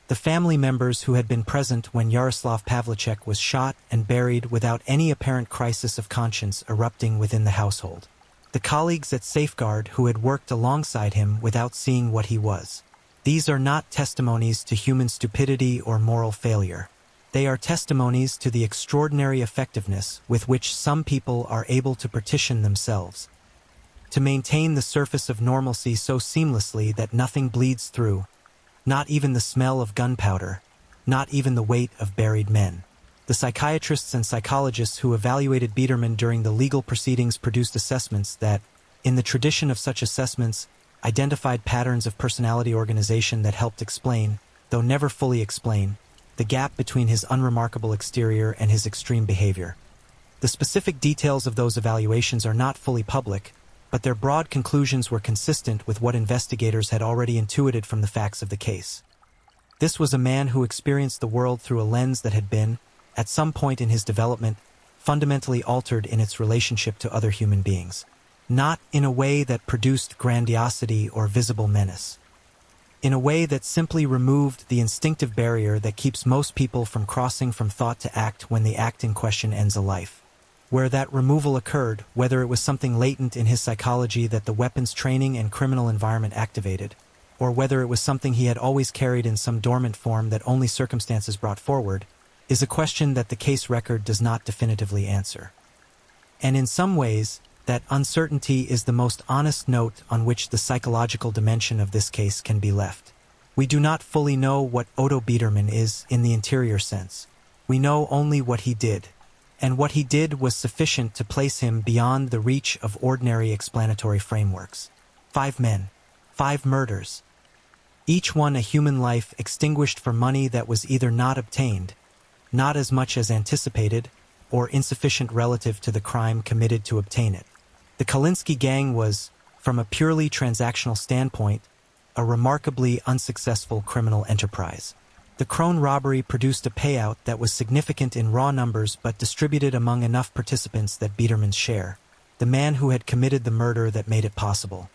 S1: The family members who had been present when Yaroslav Pavlicek was shot and buried without any apparent crisis of conscience erupting within the household. The colleagues at Safeguard who had worked alongside him without seeing what he was. These are not testimonies to human stupidity or moral failure. They are testimonies to the extraordinary effectiveness with which some people are able to partition themselves, to maintain the surface of normalcy so seamlessly that nothing bleeds through, not even the smell of gunpowder, not even the weight of buried men. The psychiatrists and psychologists who evaluated Biederman during the legal proceedings produced assessments that, in the tradition of such assessments, identified patterns of personality organization that helped explain, though never fully explain, the gap between his unremarkable exterior and his extreme behavior. The specific details of those evaluations are not fully public, but their broad conclusions were consistent with what investigators had already intuited from the facts of the case. This was a man who experienced the world through a lens that had been, at some point in his development, fundamentally altered in its relationship to other human beings. Not in a way that produced grandiosity or visible menace. In a way that simply removed the instinctive barrier that keeps most people from crossing from thought to act when the act in question ends a life. Where that removal occurred, whether it was something latent in his psychology that the weapons training and criminal environment activated, or whether it was something he had always carried in some dormant form that only circumstances brought forward, is a question that the case record does not definitively answer. And in some ways, that uncertainty is the most honest note on which the psychological dimension of this case can be left. We do not fully know what Otto Biedermann is in the interior sense. We know only what he did. And what he did was sufficient to place him beyond the reach of ordinary explanatory frameworks. 5 men, 5 murders. Each one a human life extinguished for money that was either not obtained, not as much as anticipated, or insufficient relative to the crime committed to obtain it. The Kalinsky gang was, from a purely transactional standpoint, a remarkably unsuccessful criminal enterprise. The Krone robbery produced a payout that was significant in raw numbers but distributed among enough participants that Biedermann's share, the man who had committed the murder that made it possible,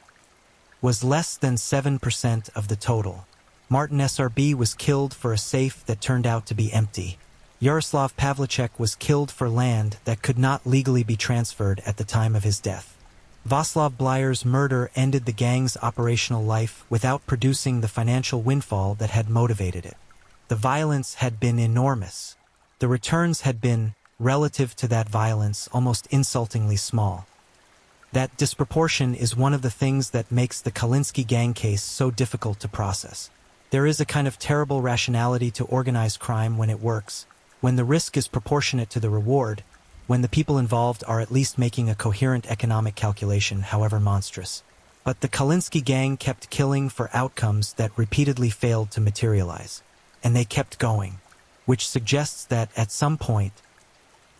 S1: was less than 7% of the total. Martin SRB was killed for a safe that turned out to be empty. Yaroslav Pavlicek was killed for land that could not legally be transferred at the time of his death. Václav Blyer's murder ended the gang's operational life without producing the financial windfall that had motivated it. The violence had been enormous. The returns had been, relative to that violence, almost insultingly small. That disproportion is one of the things that makes the Kalinsky gang case so difficult to process. There is a kind of terrible rationality to organized crime when it works, when the risk is proportionate to the reward, when the people involved are at least making a coherent economic calculation, however monstrous. But the Kalinsky gang kept killing for outcomes that repeatedly failed to materialize. And they kept going, which suggests that at some point,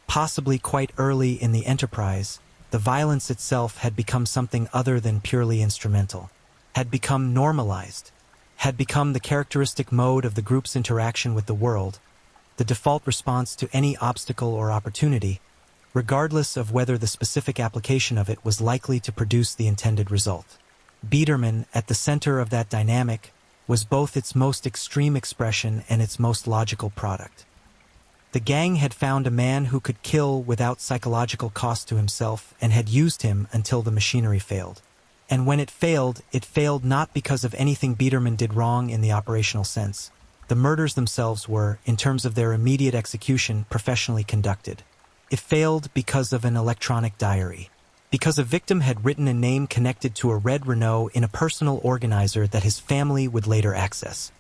S1: possibly quite early in the enterprise, the violence itself had become something other than purely instrumental, had become normalized, had become the characteristic mode of the group's interaction with the world, the default response to any obstacle or opportunity, regardless of whether the specific application of it was likely to produce the intended result. Biedermann, at the center of that dynamic, was both its most extreme expression and its most logical product. The gang had found a man who could kill without psychological cost to himself and had used him until the machinery failed. And when it failed not because of anything Biedermann did wrong in the operational sense. The murders themselves were, in terms of their immediate execution, professionally conducted. It failed because of an electronic diary. Because a victim had written a name connected to a red Renault in a personal organizer that his family would later access.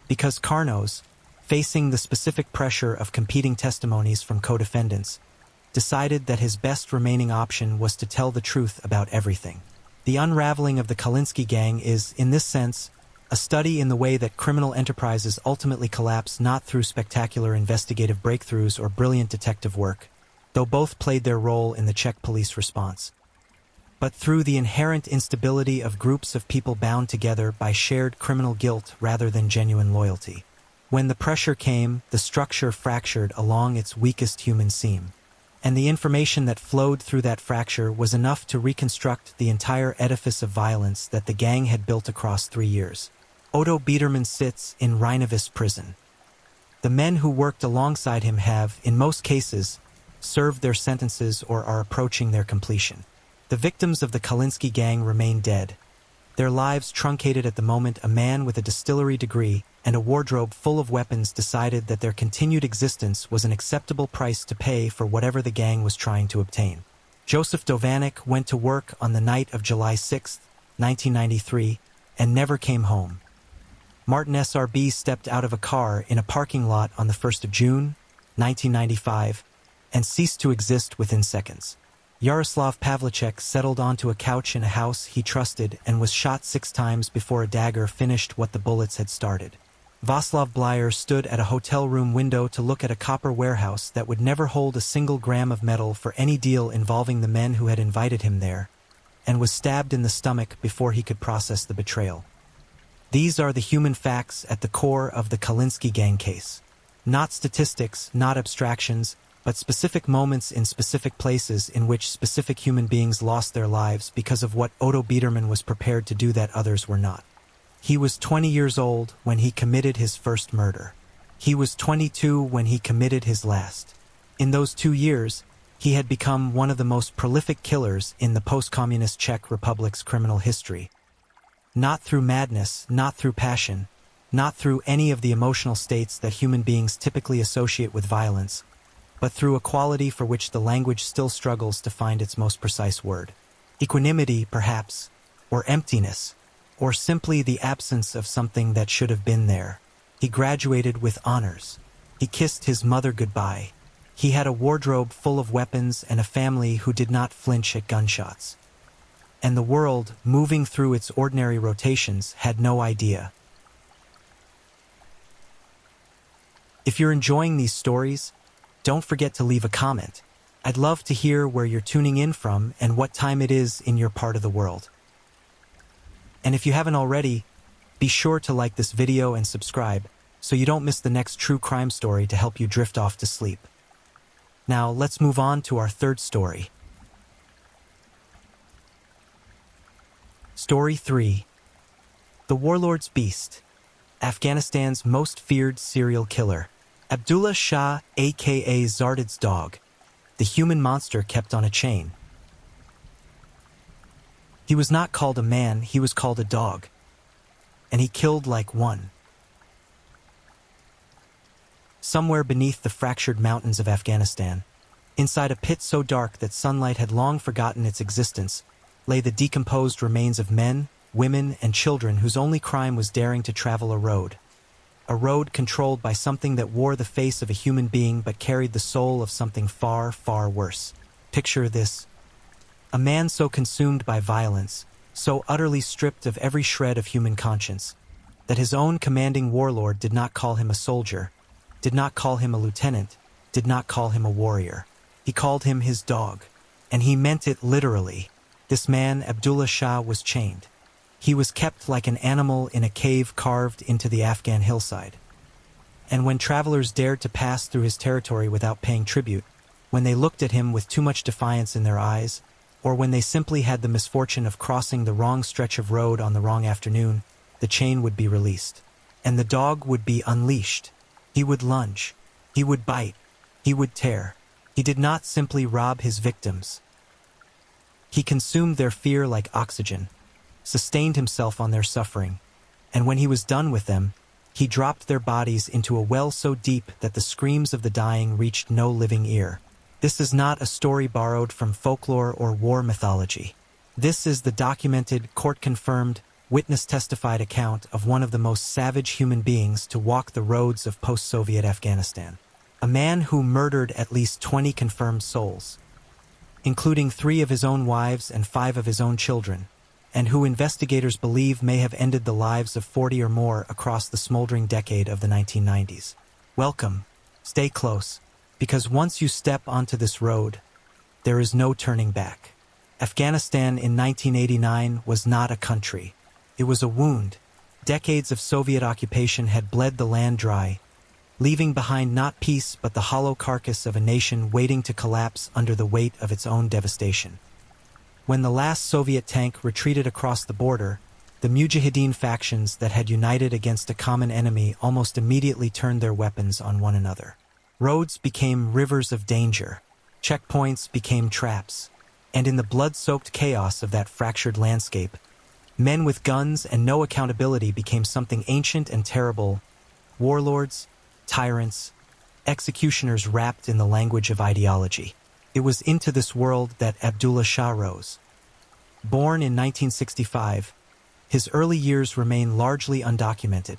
S1: Because Carnos, facing the specific pressure of competing testimonies from co-defendants, decided that his best remaining option was to tell the truth about everything. The unraveling of the Kalinsky gang is, in this sense, a study in the way that criminal enterprises ultimately collapse not through spectacular investigative breakthroughs or brilliant detective work, though both played their role in the Czech police response, but through the inherent instability of groups of people bound together by shared criminal guilt rather than genuine loyalty. When the pressure came, the structure fractured along its weakest human seam, and the information that flowed through that fracture was enough to reconstruct the entire edifice of violence that the gang had built across 3 years. Otto Biedermann sits in Rheinavist prison. The men who worked alongside him have, in most cases, served their sentences or are approaching their completion. The victims of the Kalinsky gang remain dead, their lives truncated at the moment. A man with a distillery degree and a wardrobe full of weapons decided that their continued existence was an acceptable price to pay for whatever the gang was trying to obtain. Joseph Dovanek went to work on the night of July 6, 1993, and never came home. Martin SRB stepped out of a car in a parking lot on the 1st of June, 1995, and ceased to exist within seconds. Yaroslav Pavlicek settled onto a couch in a house he trusted and was shot 6 times before a dagger finished what the bullets had started. Václav Blyer stood at a hotel room window to look at a copper warehouse that would never hold a single gram of metal for any deal involving the men who had invited him there, and was stabbed in the stomach before he could process the betrayal. These are the human facts at the core of the Kalinsky gang case. Not statistics, not abstractions, but specific moments in specific places in which specific human beings lost their lives because of what Otto Biedermann was prepared to do that others were not. He was 20 years old when he committed his first murder. He was 22 when he committed his last. In those 2 years, he had become one of the most prolific killers in the post-communist Czech Republic's criminal history. Not through madness, not through passion, not through any of the emotional states that human beings typically associate with violence, but through a quality for which the language still struggles to find its most precise word. Equanimity, perhaps, or emptiness, or simply the absence of something that should have been there. He graduated with honors. He kissed his mother goodbye. He had a wardrobe full of weapons and a family who did not flinch at gunshots. And the world, moving through its ordinary rotations, had no idea. If you're enjoying these stories, don't forget to leave a comment. I'd love to hear where you're tuning in from and what time it is in your part of the world. And if you haven't already, be sure to like this video and subscribe so you don't miss the next true crime story to help you drift off to sleep. Now, let's move on to our third story. Story 3. The Warlord's Beast, Afghanistan's most feared serial killer. Abdullah Shah, aka Zardad's dog, the human monster kept on a chain. He was not called a man, he was called a dog. And he killed like one. Somewhere beneath the fractured mountains of Afghanistan, inside a pit so dark that sunlight had long forgotten its existence, lay the decomposed remains of men, women, and children whose only crime was daring to travel a road controlled by something that wore the face of a human being but carried the soul of something far, far worse. Picture this. A man so consumed by violence, so utterly stripped of every shred of human conscience, that his own commanding warlord did not call him a soldier, did not call him a lieutenant, did not call him a warrior. He called him his dog, and he meant it literally. This man, Abdullah Shah, was chained. He was kept like an animal in a cave carved into the Afghan hillside. And when travelers dared to pass through his territory without paying tribute, when they looked at him with too much defiance in their eyes, or when they simply had the misfortune of crossing the wrong stretch of road on the wrong afternoon, the chain would be released. And the dog would be unleashed. He would lunge. He would bite. He would tear. He did not simply rob his victims. He consumed their fear like oxygen, sustained himself on their suffering, and when he was done with them, he dropped their bodies into a well so deep that the screams of the dying reached no living ear. This is not a story borrowed from folklore or war mythology. This is the documented, court-confirmed, witness-testified account of one of the most savage human beings to walk the roads of post-Soviet Afghanistan. A man who murdered at least 20 confirmed souls, including 3 of his own wives and 5 of his own children, and who investigators believe may have ended the lives of 40 or more across the smoldering decade of the 1990s. Welcome. Stay close, because once you step onto this road, there is no turning back. Afghanistan in 1989 was not a country. It was a wound. Decades of Soviet occupation had bled the land dry, leaving behind not peace but the hollow carcass of a nation waiting to collapse under the weight of its own devastation. When the last Soviet tank retreated across the border, the Mujahideen factions that had united against a common enemy almost immediately turned their weapons on one another. Roads became rivers of danger, checkpoints became traps, and in the blood-soaked chaos of that fractured landscape, men with guns and no accountability became something ancient and terrible: warlords, tyrants, executioners wrapped in the language of ideology. It was into this world that Abdullah Shah rose. Born in 1965, his early years remain largely undocumented,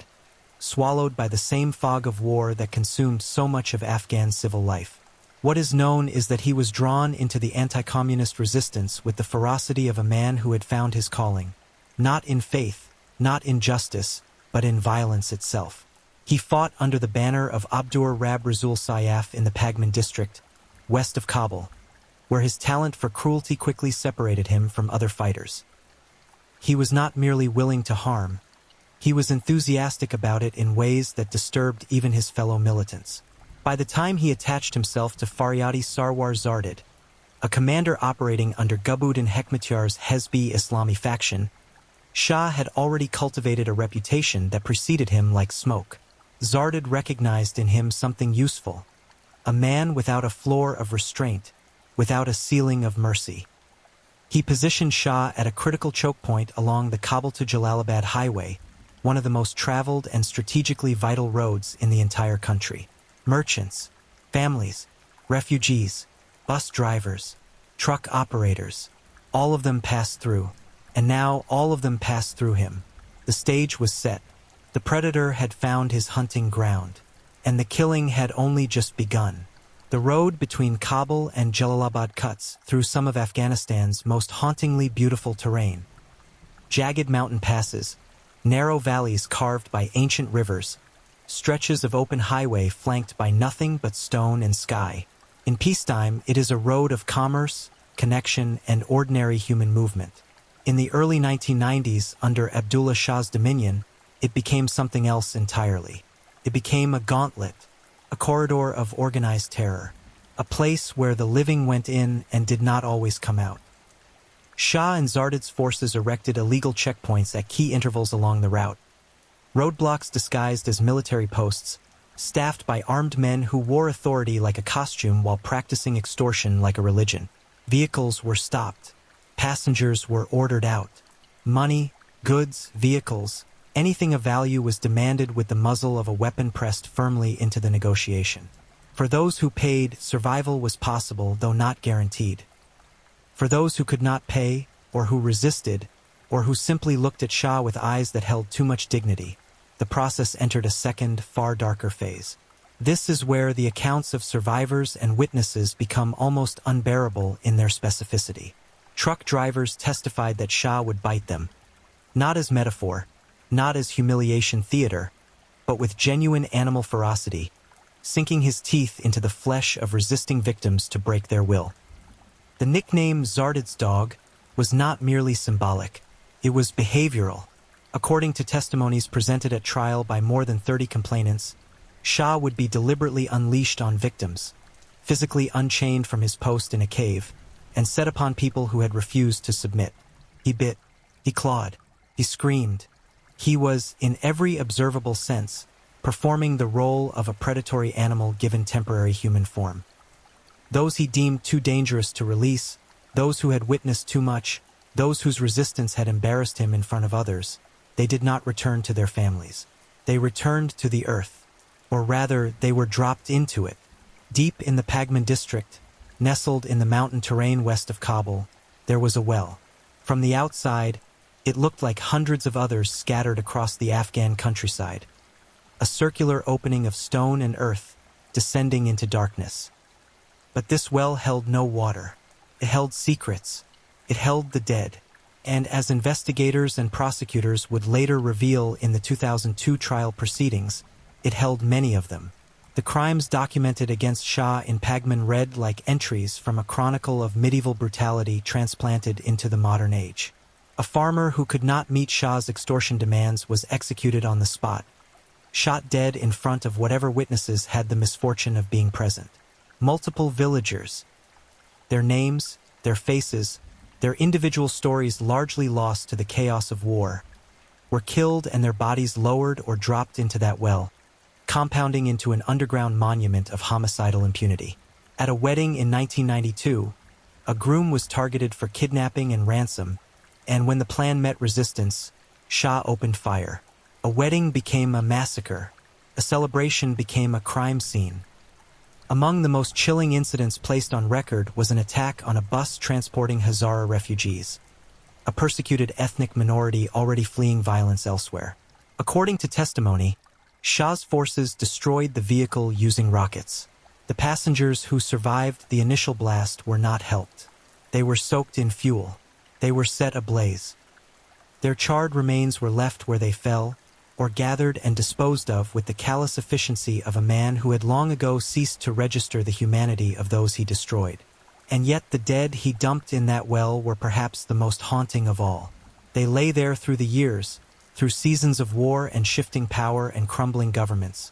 S1: swallowed by the same fog of war that consumed so much of Afghan civil life. What is known is that he was drawn into the anti-communist resistance with the ferocity of a man who had found his calling, not in faith, not in justice, but in violence itself. He fought under the banner of Abdur Rab Razul Sayyaf in the Pagman district, west of Kabul, where his talent for cruelty quickly separated him from other fighters. He was not merely willing to harm, he was enthusiastic about it in ways that disturbed even his fellow militants. By the time he attached himself to Faryadi Sarwar Zardid, a commander operating under Gubuddin Hekmatyar's Hezbi Islami faction, Shah had already cultivated a reputation that preceded him like smoke. Zardid recognized in him something useful, a man without a floor of restraint, without a ceiling of mercy. He positioned Shah at a critical choke point along the Kabul to Jalalabad highway, one of the most traveled and strategically vital roads in the entire country. Merchants, families, refugees, bus drivers, truck operators, all of them passed through, and now all of them passed through him. The stage was set. The predator had found his hunting ground, and the killing had only just begun. The road between Kabul and Jalalabad cuts through some of Afghanistan's most hauntingly beautiful terrain. Jagged mountain passes, narrow valleys carved by ancient rivers, stretches of open highway flanked by nothing but stone and sky. In peacetime, it is a road of commerce, connection, and ordinary human movement. In the early 1990s, under Abdullah Shah's dominion, it became something else entirely. It became a gauntlet, a corridor of organized terror, a place where the living went in and did not always come out. Shah and Zardid's forces erected illegal checkpoints at key intervals along the route. Roadblocks disguised as military posts, staffed by armed men who wore authority like a costume while practicing extortion like a religion. Vehicles were stopped. Passengers were ordered out. Money, goods, vehicles, anything of value was demanded with the muzzle of a weapon pressed firmly into the negotiation. For those who paid, survival was possible, though not guaranteed. For those who could not pay, or who resisted, or who simply looked at Shah with eyes that held too much dignity, the process entered a second, far darker phase. This is where the accounts of survivors and witnesses become almost unbearable in their specificity. Truck drivers testified that Shah would bite them, not as metaphor, not as humiliation theater, but with genuine animal ferocity, sinking his teeth into the flesh of resisting victims to break their will. The nickname Zardid's dog was not merely symbolic, it was behavioral. According to testimonies presented at trial by more than 30 complainants, Shah would be deliberately unleashed on victims, physically unchained from his post in a cave, and set upon people who had refused to submit. He bit, he clawed, he screamed. He was, in every observable sense, performing the role of a predatory animal given temporary human form. Those he deemed too dangerous to release, those who had witnessed too much, those whose resistance had embarrassed him in front of others, they did not return to their families. They returned to the earth, or rather, they were dropped into it. Deep in the Pagman district, nestled in the mountain terrain west of Kabul, there was a well. From the outside, it looked like hundreds of others scattered across the Afghan countryside. A circular opening of stone and earth, descending into darkness. But this well held no water. It held secrets. It held the dead. And as investigators and prosecutors would later reveal in the 2002 trial proceedings, it held many of them. The crimes documented against Shah in Pagman read like entries from a chronicle of medieval brutality transplanted into the modern age. A farmer who could not meet Shah's extortion demands was executed on the spot, shot dead in front of whatever witnesses had the misfortune of being present. Multiple villagers, their names, their faces, their individual stories largely lost to the chaos of war, were killed and their bodies lowered or dropped into that well, compounding into an underground monument of homicidal impunity. At a wedding in 1992, a groom was targeted for kidnapping and ransom, and when the plan met resistance, Shah opened fire. A wedding became a massacre. A celebration became a crime scene. Among the most chilling incidents placed on record was an attack on a bus transporting Hazara refugees, a persecuted ethnic minority already fleeing violence elsewhere. According to testimony, Shah's forces destroyed the vehicle using rockets. The passengers who survived the initial blast were not helped. They were soaked in fuel. They were set ablaze. Their charred remains were left where they fell, or gathered and disposed of with the callous efficiency of a man who had long ago ceased to register the humanity of those he destroyed. And yet the dead he dumped in that well were perhaps the most haunting of all. They lay there through the years, through seasons of war and shifting power and crumbling governments,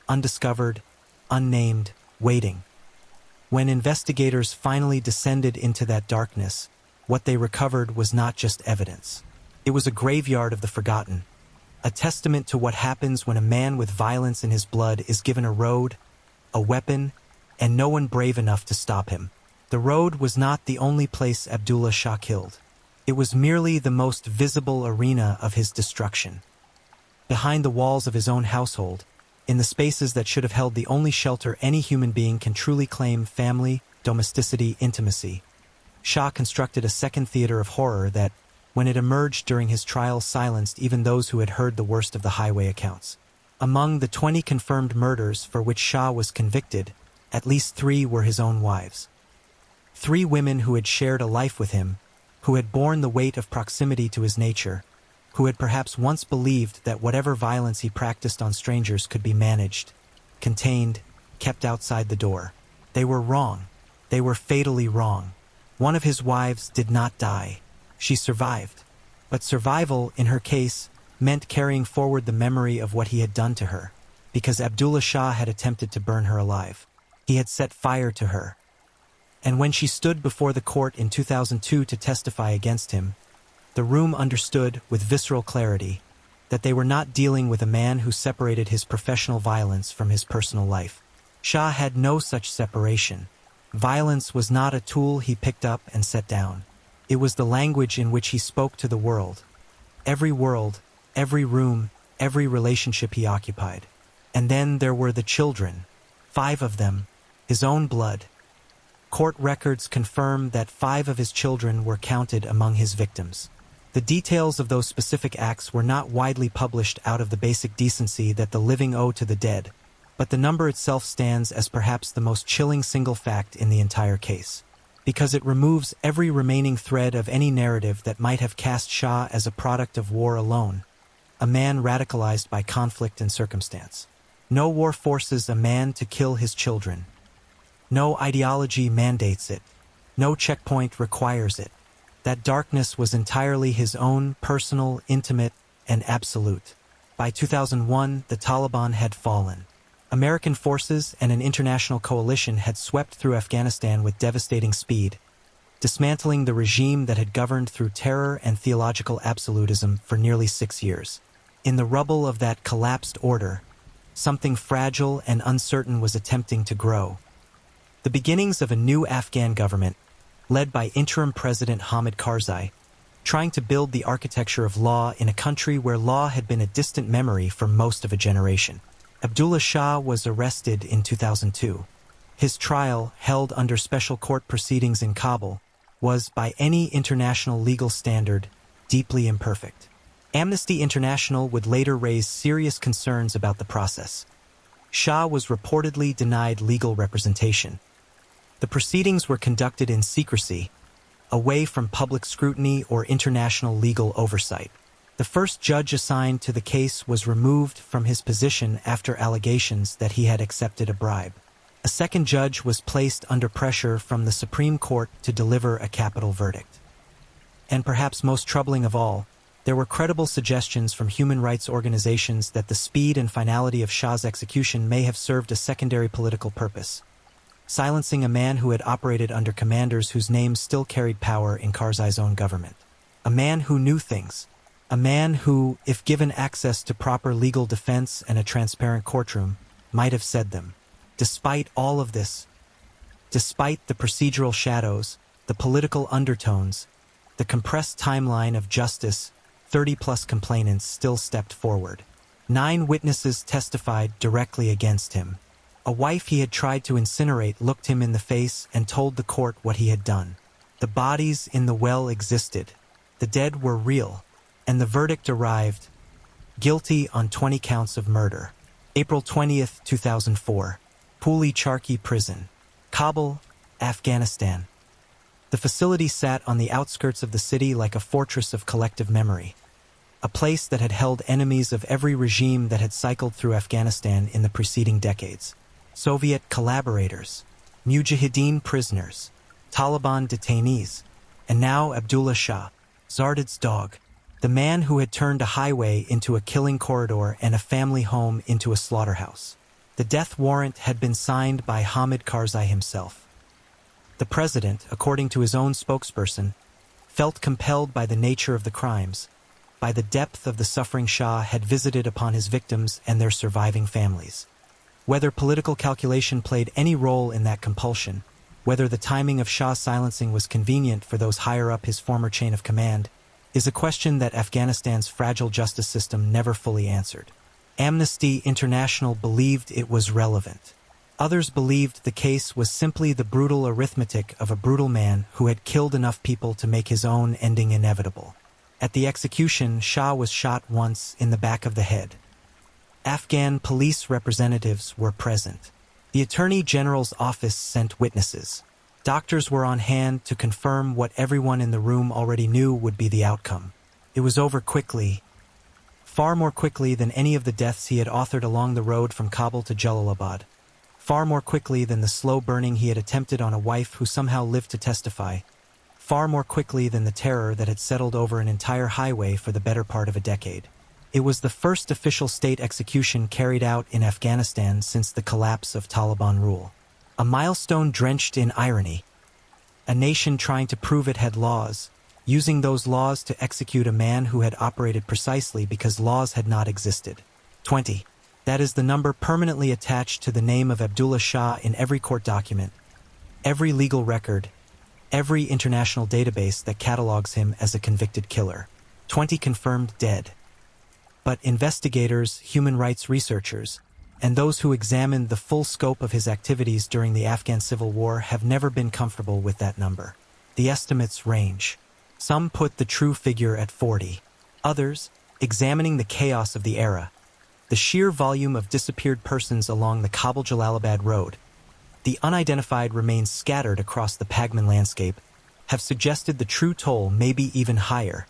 S1: undiscovered, unnamed, waiting. When investigators finally descended into that darkness, what they recovered was not just evidence. It was a graveyard of the forgotten, a testament to what happens when a man with violence in his blood is given a road, a weapon, and no one brave enough to stop him. The road was not the only place Abdullah Shah killed. It was merely the most visible arena of his destruction. Behind the walls of his own household, in the spaces that should have held the only shelter any human being can truly claim: family, domesticity, intimacy, Shah constructed a second theater of horror that, when it emerged during his trial, silenced even those who had heard the worst of the highway accounts. Among the 20 confirmed murders for which Shah was convicted, at least 3 were his own wives. 3 women who had shared a life with him, who had borne the weight of proximity to his nature, who had perhaps once believed that whatever violence he practiced on strangers could be managed, contained, kept outside the door. They were wrong. They were fatally wrong. One of his wives did not die. She survived. But survival, in her case, meant carrying forward the memory of what he had done to her, because Abdullah Shah had attempted to burn her alive. He had set fire to her. And when she stood before the court in 2002 to testify against him, the room understood with visceral clarity that they were not dealing with a man who separated his professional violence from his personal life. Shah had no such separation. Violence was not a tool he picked up and set down. It was the language in which he spoke to the world. Every room, every relationship he occupied. And then there were the children, 5 of them, his own blood. Court records confirm that 5 of his children were counted among his victims. The details of those specific acts were not widely published out of the basic decency that the living owe to the dead, but the number itself stands as perhaps the most chilling single fact in the entire case, because it removes every remaining thread of any narrative that might have cast Shah as a product of war alone, a man radicalized by conflict and circumstance. No war forces a man to kill his children. No ideology mandates it. No checkpoint requires it. That darkness was entirely his own, personal, intimate, and absolute. By 2001, the Taliban had fallen. American forces and an international coalition had swept through Afghanistan with devastating speed, dismantling the regime that had governed through terror and theological absolutism for nearly 6 years. In the rubble of that collapsed order, something fragile and uncertain was attempting to grow. The beginnings of a new Afghan government, led by interim President Hamid Karzai, trying to build the architecture of law in a country where law had been a distant memory for most of a generation. Abdullah Shah was arrested in 2002. His trial, held under special court proceedings in Kabul, was, by any international legal standard, deeply imperfect. Amnesty International would later raise serious concerns about the process. Shah was reportedly denied legal representation. The proceedings were conducted in secrecy, away from public scrutiny or international legal oversight. The first judge assigned to the case was removed from his position after allegations that he had accepted a bribe. A second judge was placed under pressure from the Supreme Court to deliver a capital verdict. And perhaps most troubling of all, there were credible suggestions from human rights organizations that the speed and finality of Shah's execution may have served a secondary political purpose, silencing a man who had operated under commanders whose names still carried power in Karzai's own government. A man who knew things. A man who, if given access to proper legal defense and a transparent courtroom, might have said them. Despite all of this, despite the procedural shadows, the political undertones, the compressed timeline of justice, 30-plus complainants still stepped forward. 9 witnesses testified directly against him. A wife he had tried to incinerate looked him in the face and told the court what he had done. The bodies in the well existed. The dead were real. And the verdict arrived: guilty on 20 counts of murder. April 20th, 2004. Puli Charki Prison, Kabul, Afghanistan. The facility sat on the outskirts of the city like a fortress of collective memory. a place that had held enemies of every regime that had cycled through Afghanistan in the preceding decades. Soviet collaborators, Mujahideen prisoners, Taliban detainees, and now Abdullah Shah, Zardad's dog, the man who had turned a highway into a killing corridor and a family home into a slaughterhouse. The death warrant had been signed by Hamid Karzai himself. The president, according to his own spokesperson, felt compelled by the nature of the crimes, by the depth of the suffering Shah had visited upon his victims and their surviving families. Whether political calculation played any role in that compulsion, whether the timing of Shah's silencing was convenient for those higher up his former chain of command, is a question that Afghanistan's fragile justice system never fully answered. Amnesty International believed it was relevant. Others believed the case was simply the brutal arithmetic of a brutal man who had killed enough people to make his own ending inevitable. At the execution, Shah was shot once in the back of the head. Afghan police representatives were present. The Attorney General's office sent witnesses. Doctors were on hand to confirm what everyone in the room already knew would be the outcome. It was over quickly, far more quickly than any of the deaths he had authored along the road from Kabul to Jalalabad. Far more quickly than the slow burning he had attempted on a wife who somehow lived to testify. Far more quickly than the terror that had settled over an entire highway for the better part of a decade. It was the first official state execution carried out in Afghanistan since the collapse of Taliban rule. A milestone drenched in irony. A nation trying to prove it had laws, using those laws to execute a man who had operated precisely because laws had not existed. 20. That is the number permanently attached to the name of Abdullah Shah in every court document, every legal record, every international database that catalogs him as a convicted killer. 20 confirmed dead. But investigators, human rights researchers, and those who examined the full scope of his activities during the Afghan Civil War have never been comfortable with that number. The estimates range. Some put the true figure at 40. Others, examining the chaos of the era, the sheer volume of disappeared persons along the Kabul-Jalalabad road, the unidentified remains scattered across the Pagman landscape, have suggested the true toll may be even higher.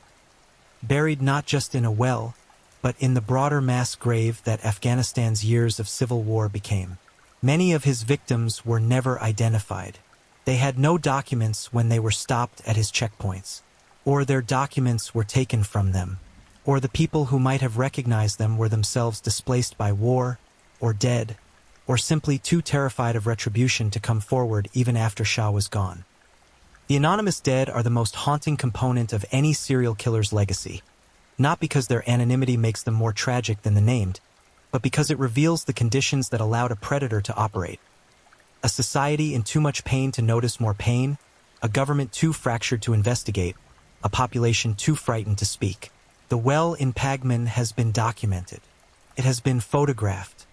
S1: Buried not just in a well, but in the broader mass grave that Afghanistan's years of civil war became. Many of his victims were never identified. They had no documents when they were stopped at his checkpoints, or their documents were taken from them, or the people who might have recognized them were themselves displaced by war, or dead, or simply too terrified of retribution to come forward even after Shah was gone. The anonymous dead are the most haunting component of any serial killer's legacy, not because their anonymity makes them more tragic than the named, but because it reveals the conditions that allowed a predator to operate. A society in too much pain to notice more pain, a government too fractured to investigate, a population too frightened to speak. The well in Pagman has been documented. It has been photographed.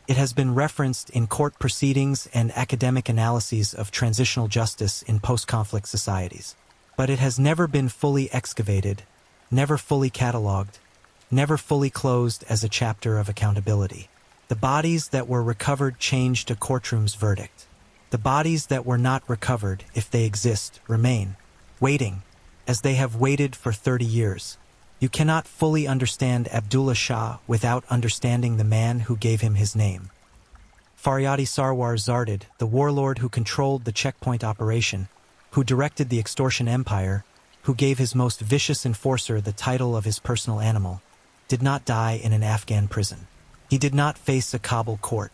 S1: It has been referenced in court proceedings and academic analyses of transitional justice in post-conflict societies. But it has never been fully excavated, never fully catalogued, never fully closed as a chapter of accountability. The bodies that were recovered changed a courtroom's verdict. The bodies that were not recovered, if they exist, remain, waiting, as they have waited for 30 years. You cannot fully understand Abdullah Shah without understanding the man who gave him his name. Faryadi Sarwar Zardad, the warlord who controlled the checkpoint operation, who directed the extortion empire, who gave his most vicious enforcer the title of his personal animal, did not die in an Afghan prison. He did not face a Kabul court.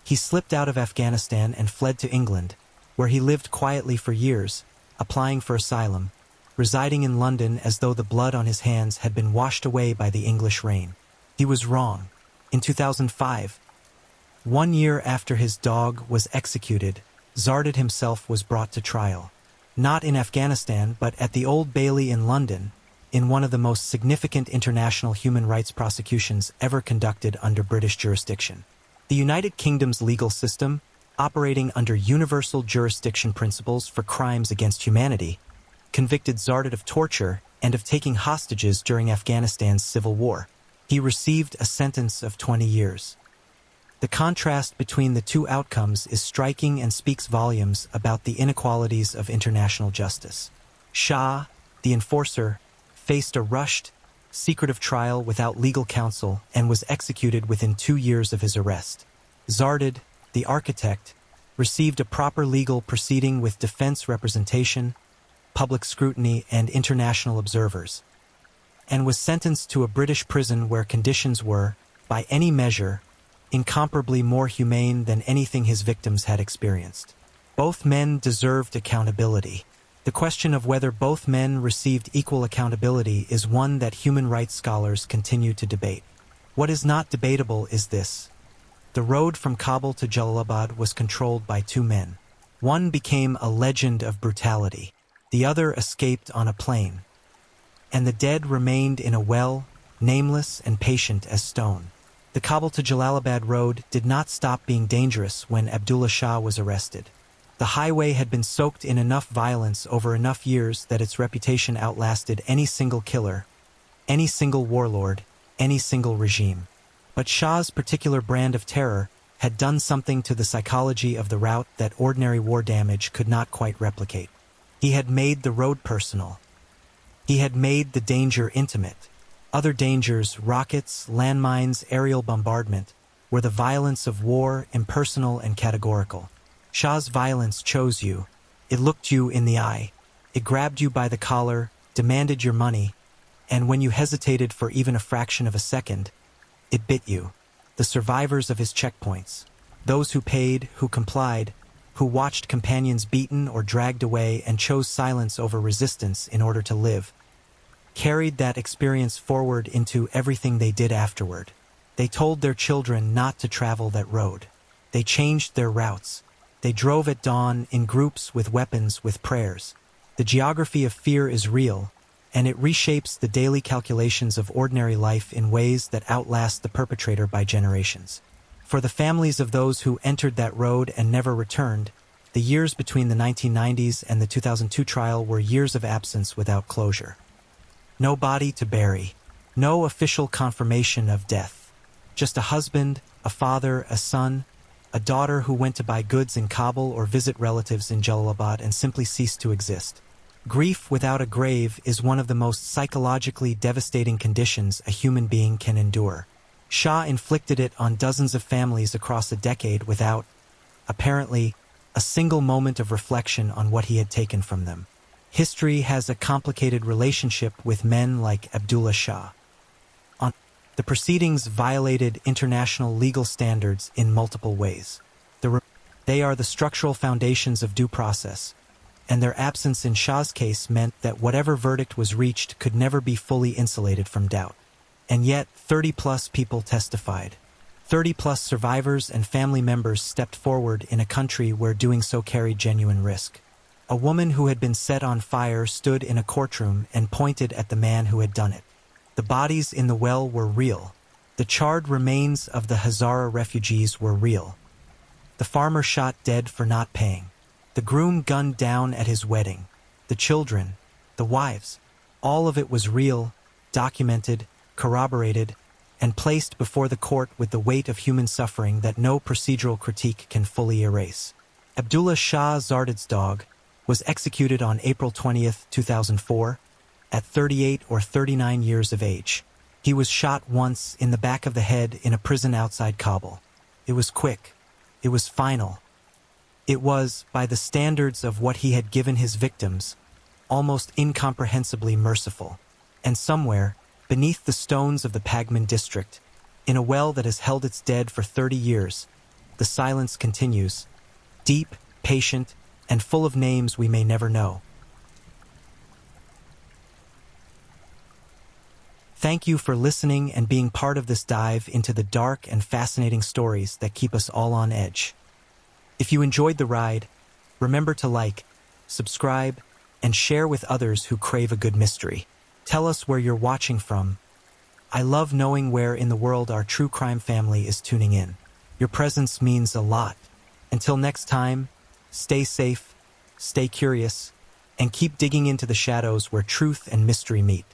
S1: He slipped out of Afghanistan and fled to England, where he lived quietly for years, applying for asylum, residing in London as though the blood on his hands had been washed away by the English rain. He was wrong. In 2005, 1 year after his dog was executed, Zardad himself was brought to trial. Not in Afghanistan, but at the Old Bailey in London, in one of the most significant international human rights prosecutions ever conducted under British jurisdiction. The United Kingdom's legal system, operating under universal jurisdiction principles for crimes against humanity, convicted Zardad of torture and of taking hostages during Afghanistan's civil war. He received a sentence of 20 years. The contrast between the two outcomes is striking and speaks volumes about the inequalities of international justice. Shah, the enforcer, faced a rushed, secretive trial without legal counsel, and was executed within 2 years of his arrest. Zarded, the architect, received a proper legal proceeding with defense representation, public scrutiny, and international observers, and was sentenced to a British prison where conditions were, by any measure, incomparably more humane than anything his victims had experienced. Both men deserved accountability. The question of whether both men received equal accountability is one that human rights scholars continue to debate. What is not debatable is this: the road from Kabul to Jalalabad was controlled by 2 men. One became a legend of brutality. The other escaped on a plane. And the dead remained in a well, nameless and patient as stone. The Kabul to Jalalabad road did not stop being dangerous when Abdullah Shah was arrested. The highway had been soaked in enough violence over enough years that its reputation outlasted any single killer, any single warlord, any single regime. But Shah's particular brand of terror had done something to the psychology of the route that ordinary war damage could not quite replicate. He had made the road personal. He had made the danger intimate. Other dangers, rockets, landmines, aerial bombardment, were the violence of war, impersonal and categorical. Shah's violence chose you. It looked you in the eye. It grabbed you by the collar, demanded your money, and when you hesitated for even a fraction of a second, it bit you. The survivors of his checkpoints, those who paid, who complied, who watched companions beaten or dragged away and chose silence over resistance in order to live, carried that experience forward into everything they did afterward. They told their children not to travel that road. They changed their routes. They drove at dawn in groups with weapons, with prayers. The geography of fear is real, and it reshapes the daily calculations of ordinary life in ways that outlast the perpetrator by generations. For the families of those who entered that road and never returned, the years between the 1990s and the 2002 trial were years of absence without closure. No body to bury, no official confirmation of death. Just a husband, a father, a son, a daughter who went to buy goods in Kabul or visit relatives in Jalalabad and simply ceased to exist. Grief without a grave is one of the most psychologically devastating conditions a human being can endure. Shah inflicted it on dozens of families across a decade without, apparently, a single moment of reflection on what he had taken from them. History has a complicated relationship with men like Abdullah Shah. The proceedings violated international legal standards in multiple ways. They are the structural foundations of due process, and their absence in Shah's case meant that whatever verdict was reached could never be fully insulated from doubt. And yet, 30-plus people testified. 30-plus survivors and family members stepped forward in a country where doing so carried genuine risk. A woman who had been set on fire stood in a courtroom and pointed at the man who had done it. The bodies in the well were real. The charred remains of the Hazara refugees were real. The farmer shot dead for not paying. The groom gunned down at his wedding. The children, the wives, all of it was real, documented, corroborated, and placed before the court with the weight of human suffering that no procedural critique can fully erase. Abdullah Shah Zardad's dog was executed on April 20, 2004, at 38 or 39 years of age. He was shot once in the back of the head in a prison outside Kabul. It was quick. It was final. It was, by the standards of what he had given his victims, almost incomprehensibly merciful. And somewhere, beneath the stones of the Pagman district, in a well that has held its dead for 30 years, the silence continues, deep, patient, and full of names we may never know. Thank you for listening and being part of this dive into the dark and fascinating stories that keep us all on edge. If you enjoyed the ride, remember to like, subscribe, and share with others who crave a good mystery. Tell us where you're watching from. I love knowing where in the world our true crime family is tuning in. Your presence means a lot. Until next time, stay safe, stay curious, and keep digging into the shadows where truth and mystery meet.